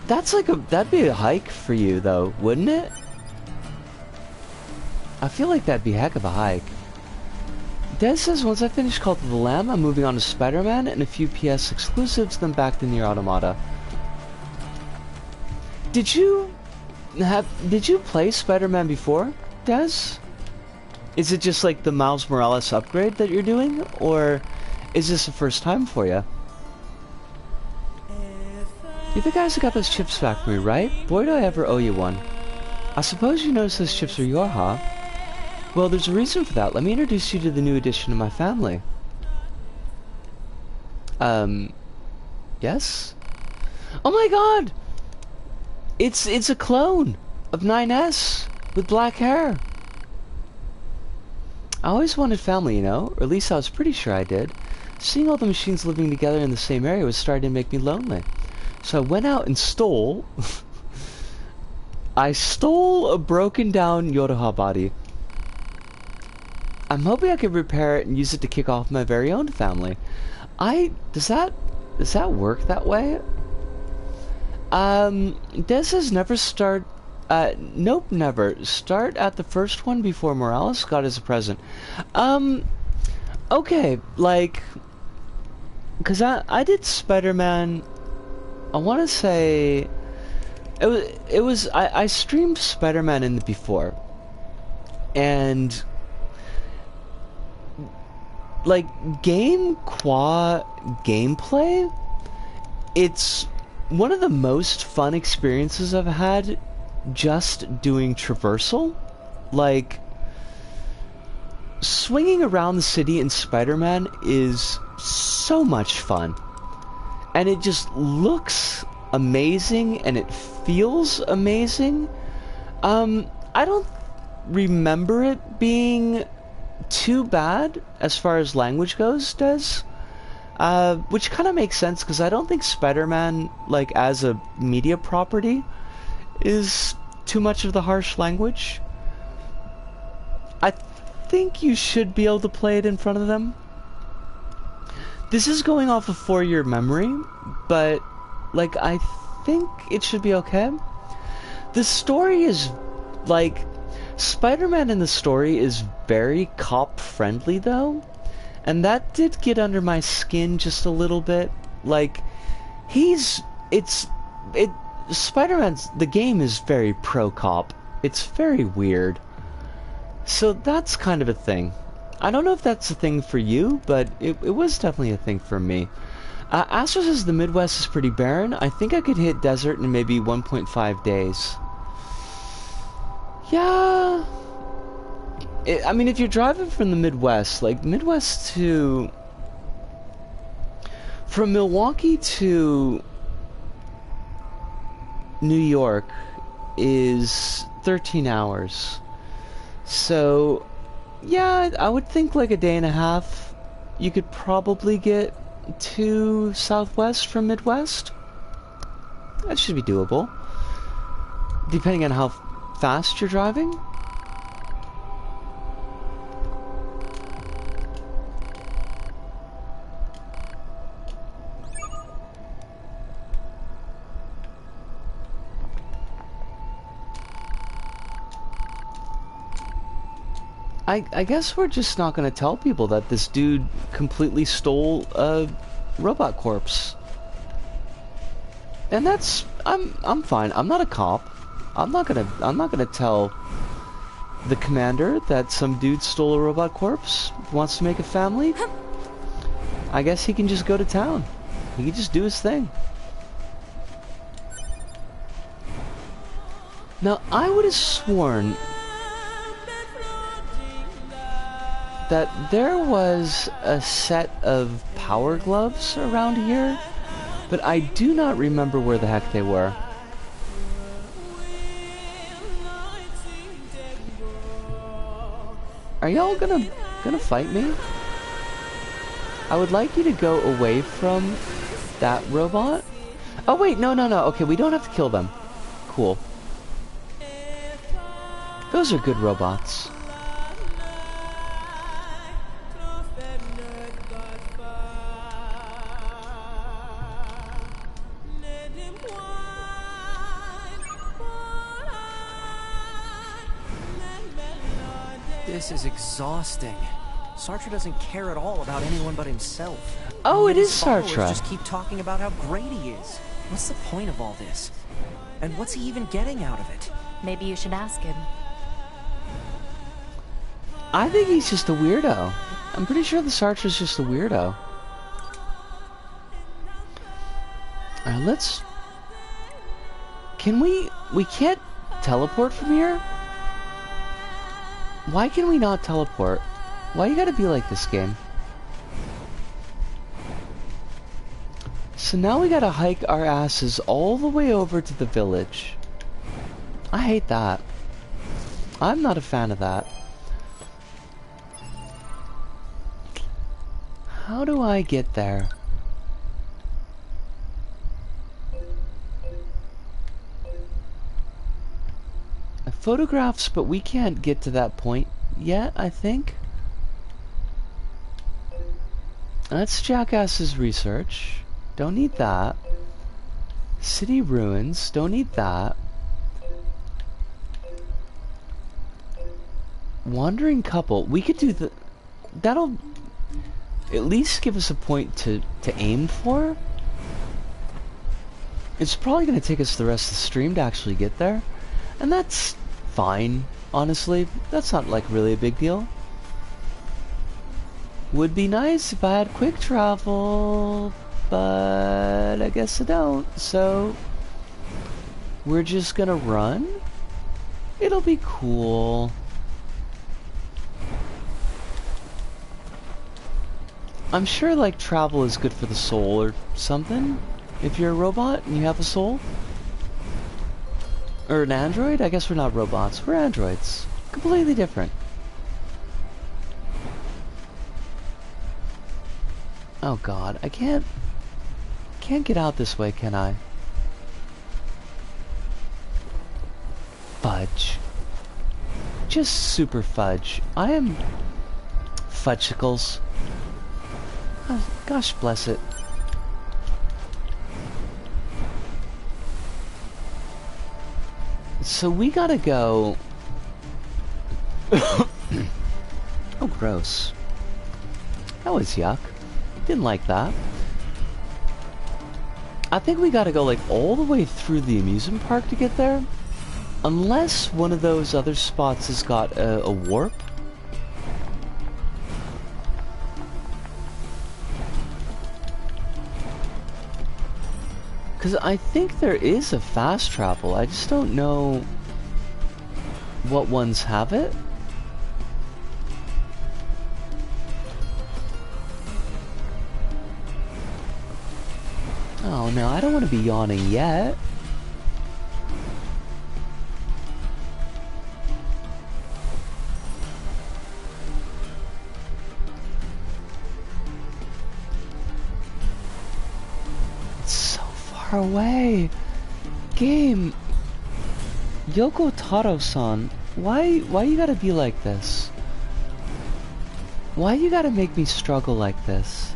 that'd be a hike for you, though, wouldn't it? I feel like that'd be a heck of a hike. Des says, once I finish Cult of the Lamb, I'm moving on to Spider-Man and a few PS exclusives, then back to NieR Automata. Did you play Spider-Man before, Des? Is it just like the Miles Morales upgrade that you're doing, or is this the first time for you? You're the guys that got those chips back for me, right? Boy, do I ever owe you one. I suppose you noticed those chips are yours, huh? Well, there's a reason for that. Let me introduce you to the new addition to my family. Yes? Oh my god! It's a clone of 9S with black hair. I always wanted family, you know? Or at least I was pretty sure I did. Seeing all the machines living together in the same area was starting to make me lonely. So I went out and stole... I stole a broken down Yodoha body. I'm hoping I can repair it and use it to kick off my very own family. Does that work that way? Des says never start... nope, never. Start at the first one before Morales got as a present. Okay, like... Because I did Spider-Man... I want to say... I streamed Spider-Man in the before. And... like, gameplay, it's one of the most fun experiences I've had just doing traversal. Like, swinging around the city in Spider-Man is so much fun. And it just looks amazing, and it feels amazing. I don't remember it being too bad as far as language goes, Des. Which kind of makes sense, because I don't think Spider-Man, like, as a media property, is too much of the harsh language. I think you should be able to play it in front of them. This is going off of 4-year memory, but, like, I think it should be okay. The story is, like... Spider-Man in the story is very cop-friendly, though. And that did get under my skin just a little bit. Like, Spider-Man's, the game is very pro-cop. It's very weird. So that's kind of a thing. I don't know if that's a thing for you, but it was definitely a thing for me. Astro says the Midwest is pretty barren. I think I could hit desert in maybe 1.5 days. Yeah. I mean, if you're driving from the Midwest, like Midwest to... From Milwaukee to New York is 13 hours. So, yeah, I would think like a day and a half. You could probably get to Southwest from Midwest. That should be doable. Depending on how fast you're driving. I guess we're just not going to tell people that this dude completely stole a robot corpse. And that's I'm fine. I'm not a cop. I'm not gonna tell the commander that some dude stole a robot corpse, wants to make a family. I guess he can just go to town. He can just do his thing. Now, I would have sworn that there was a set of power gloves around here, but I do not remember where the heck they were. Are y'all gonna fight me? I would like you to go away from that robot. Oh wait, no. Okay, we don't have to kill them. Cool. Those are good robots. This is exhausting. Sartre doesn't care at all about anyone but himself. Oh, it is His followers Sartre. just keep talking about how great he is. What's the point of all this? And what's he even getting out of it? Maybe you should ask him. I think he's just a weirdo. I'm pretty sure the Sartre's just a weirdo. Alright, let's... Can we can't teleport from here? Why can we not teleport? Why you gotta be like this game? So now we gotta hike our asses all the way over to the village. I hate that. I'm not a fan of that. How do I get there? Photographs, but we can't get to that point yet, I think. That's Jackass's research. Don't need that. City ruins. Don't need that. Wandering couple. We could do the... That'll at least give us a point to aim for. It's probably going to take us the rest of the stream to actually get there. And that's fine, honestly. That's not like really a big deal. Would be nice if I had quick travel, but I guess I don't. So we're just gonna run. It'll be cool. I'm sure like travel is good for the soul or something. If you're a robot and you have a soul. Or an android? I guess we're not robots. We're androids. Completely different. Oh god, I can't get out this way, can I? Fudge. Just super fudge. I am fudgicles. Oh, gosh bless it. So we gotta go Oh, gross. That was yuck. Didn't like that. I think we gotta go like all the way through the amusement park to get there. Unless one of those other spots has got a warp. Because I think there is a fast travel. I just don't know what ones have it. Oh no, I don't want to be yawning yet. It's so far away. Game. Yoko Taro-san, why you gotta be like this? Why you gotta make me struggle like this?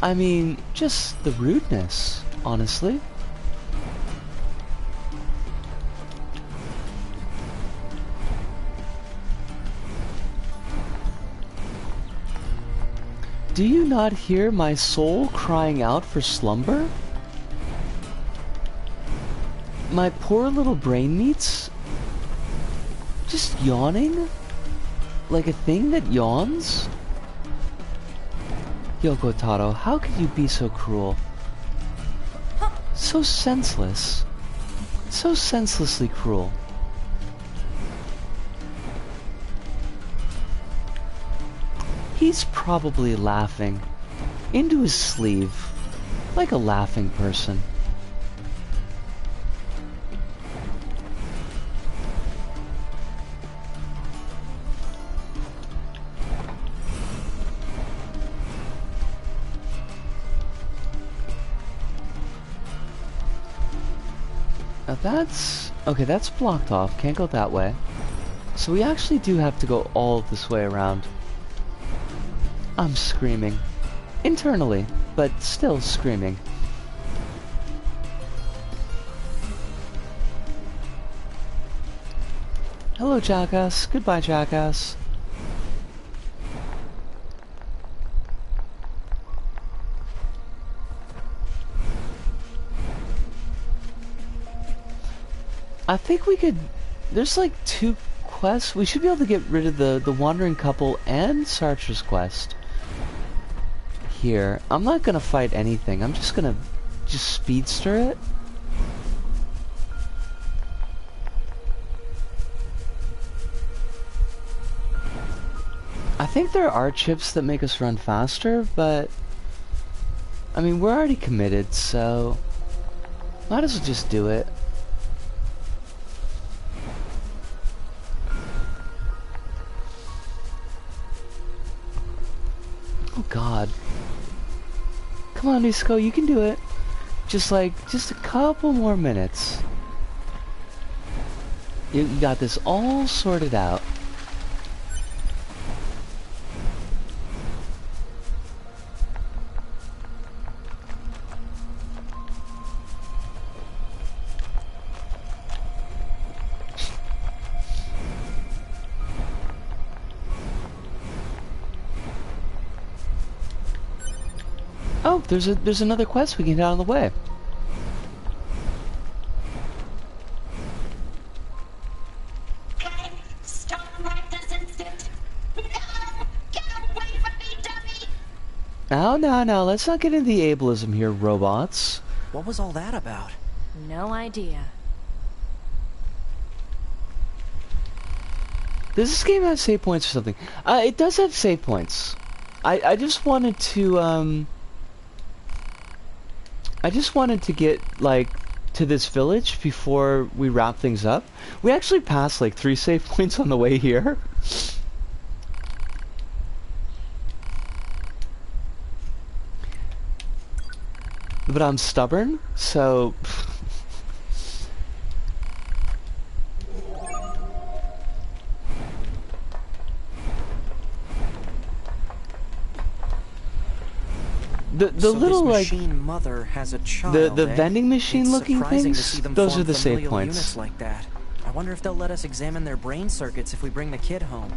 I mean, just the rudeness, honestly. Do you not hear my soul crying out for slumber? My poor little brain meats just yawning like a thing that yawns? Yoko Taro, how could you be so cruel? So senseless. So senselessly cruel. He's probably laughing into his sleeve like a laughing person. That's blocked off. Can't go that way. So we actually do have to go all this way around. I'm screaming. Internally, but still screaming. Hello, Jackass. Goodbye, Jackass. I think we could... There's like 2 quests. We should be able to get rid of the Wandering Couple and Sartre's quest. Here. I'm not gonna fight anything. I'm just gonna... speedster it. I think there are chips that make us run faster, but... I mean, we're already committed, so... Might as well just do it. Oh god. Come on, Nisco, you can do it. Just a couple more minutes. You got this all sorted out. Oh, there's another quest we can get out of the way. Okay, stop right this instant. No! Get away from me, dummy! Now, let's not get into the ableism here, robots. What was all that about? No idea. Does this game have save points or something? It does have save points. I just wanted to, I just wanted to get, like, to this village before we wrap things up. We actually passed, like, 3 save points on the way here. But I'm stubborn, so... The so little, this like, machine mother has a child, the eh? vending machine It's looking surprising to things, see them those form are the save familial points. units like that. I wonder if they'll let us examine their brain circuits if we bring the kid home.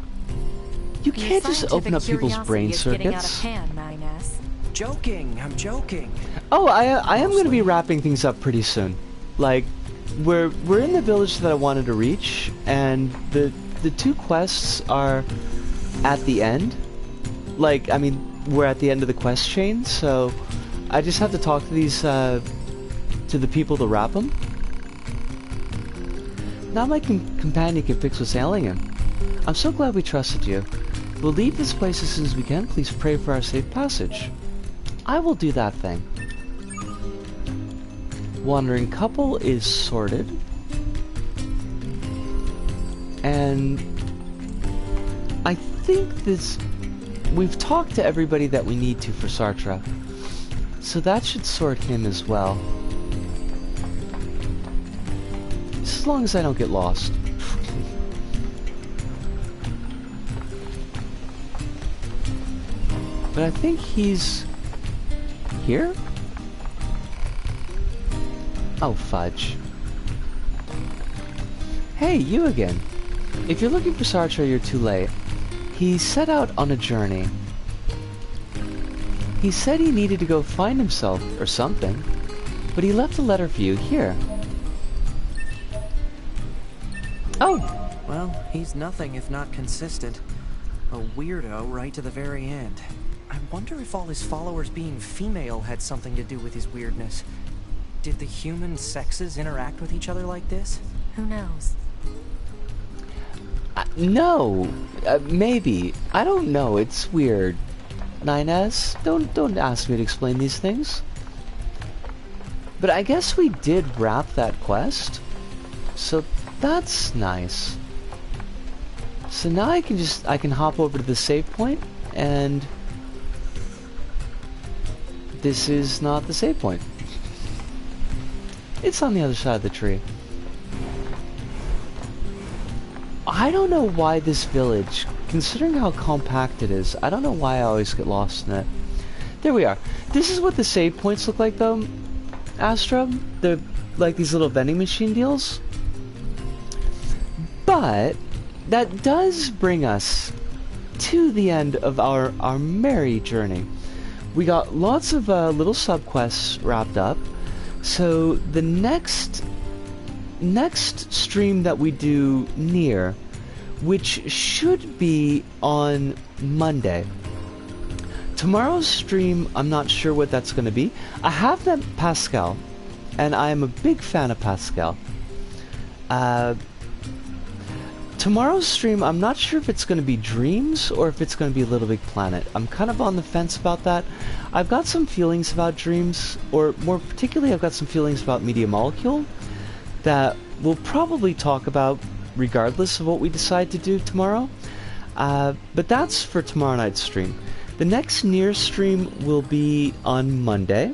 You Your can't just open up people's scientific brain curiosity is getting out of circuits. hand, 9S. Joking, I'm joking. Oh, I am going to be Mostly. wrapping things up pretty soon. Like, we're in the village that I wanted to reach, and the two quests are at the end. Like, I mean, we're at the end of the quest chain, so I just have to talk to these to the people to wrap them. Now my companion can fix what's ailing him. I'm so glad we trusted you. We'll leave this place as soon as we can. Please pray for our safe passage. I will do that thing. Wandering couple is sorted. And I think we've talked to everybody that we need to for Sartre. So that should sort him as well. As long as I don't get lost. But I think he's here? Oh, fudge. Hey, you again. If you're looking for Sartre, you're too late. He set out on a journey. He said he needed to go find himself or something, but he left a letter for you here. Oh! Well, he's nothing if not consistent. A weirdo right to the very end. I wonder if all his followers being female had something to do with his weirdness. Did the human sexes interact with each other like this? Who knows? No, maybe. I don't know. It's weird. 9S, don't ask me to explain these things. But I guess we did wrap that quest, so that's nice. So now I can hop over to the save point, and this is not the save point. It's on the other side of the tree. I don't know why this village, considering how compact it is, I don't know why I always get lost in it. There we are. This is what the save points look like though, Astra. They're like these little vending machine deals. But that does bring us to the end of our merry journey. We got lots of little subquests wrapped up. So the next stream that we do NieR, which should be on Monday. Tomorrow's stream, I'm not sure what that's going to be. I have that Pascal, and I am a big fan of Pascal. Tomorrow's stream, I'm not sure if it's going to be Dreams or if it's going to be Little Big Planet. I'm kind of on the fence about that. I've got some feelings about Dreams, or more particularly I've got some feelings about Media Molecule that we'll probably talk about regardless of what we decide to do tomorrow. But that's for tomorrow night's stream. The next NieR stream will be on Monday,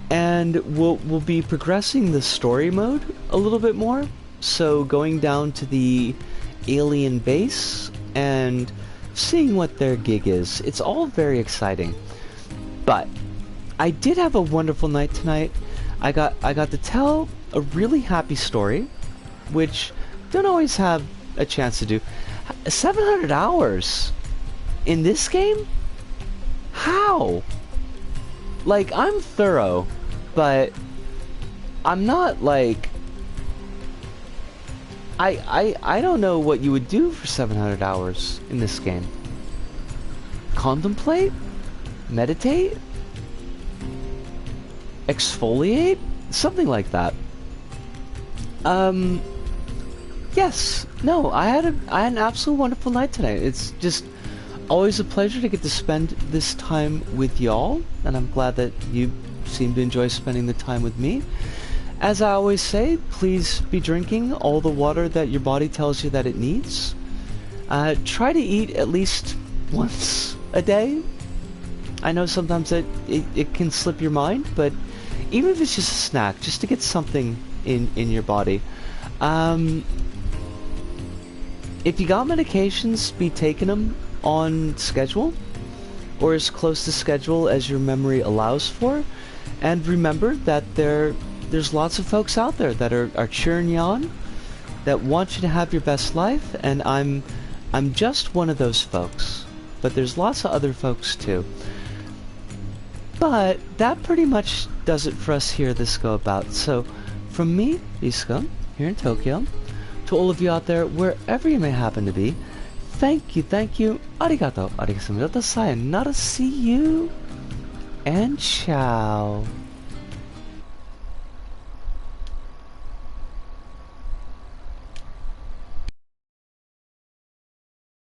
and we'll be progressing the story mode a little bit more. So going down to the alien base and seeing what their gig is. It's all very exciting. But I did have a wonderful night tonight. I got to tell a really happy story, which don't always have a chance to do. 700 hours in this game? How? Like, I'm thorough, but I'm not like... I don't know what you would do for 700 hours in this game. Contemplate? Meditate? Exfoliate? Something like that. Yes. No, I had an absolute wonderful night tonight. It's just always a pleasure to get to spend this time with y'all, and I'm glad that you seem to enjoy spending the time with me. As I always say, please be drinking all the water that your body tells you that it needs. Try to eat at least once a day. I know sometimes that it can slip your mind, but even if it's just a snack, just to get something in your body. If you got medications, be taking them on schedule, or as close to schedule as your memory allows for. And remember that there's lots of folks out there that are cheering you on. that want you to have your best life, and I'm just one of those folks. But there's lots of other folks too. But that pretty much does it for us here at this Go About. So from me, Isuka, here in Tokyo, to all of you out there, wherever you may happen to be, thank you, arigato, sayonara, see you, and ciao.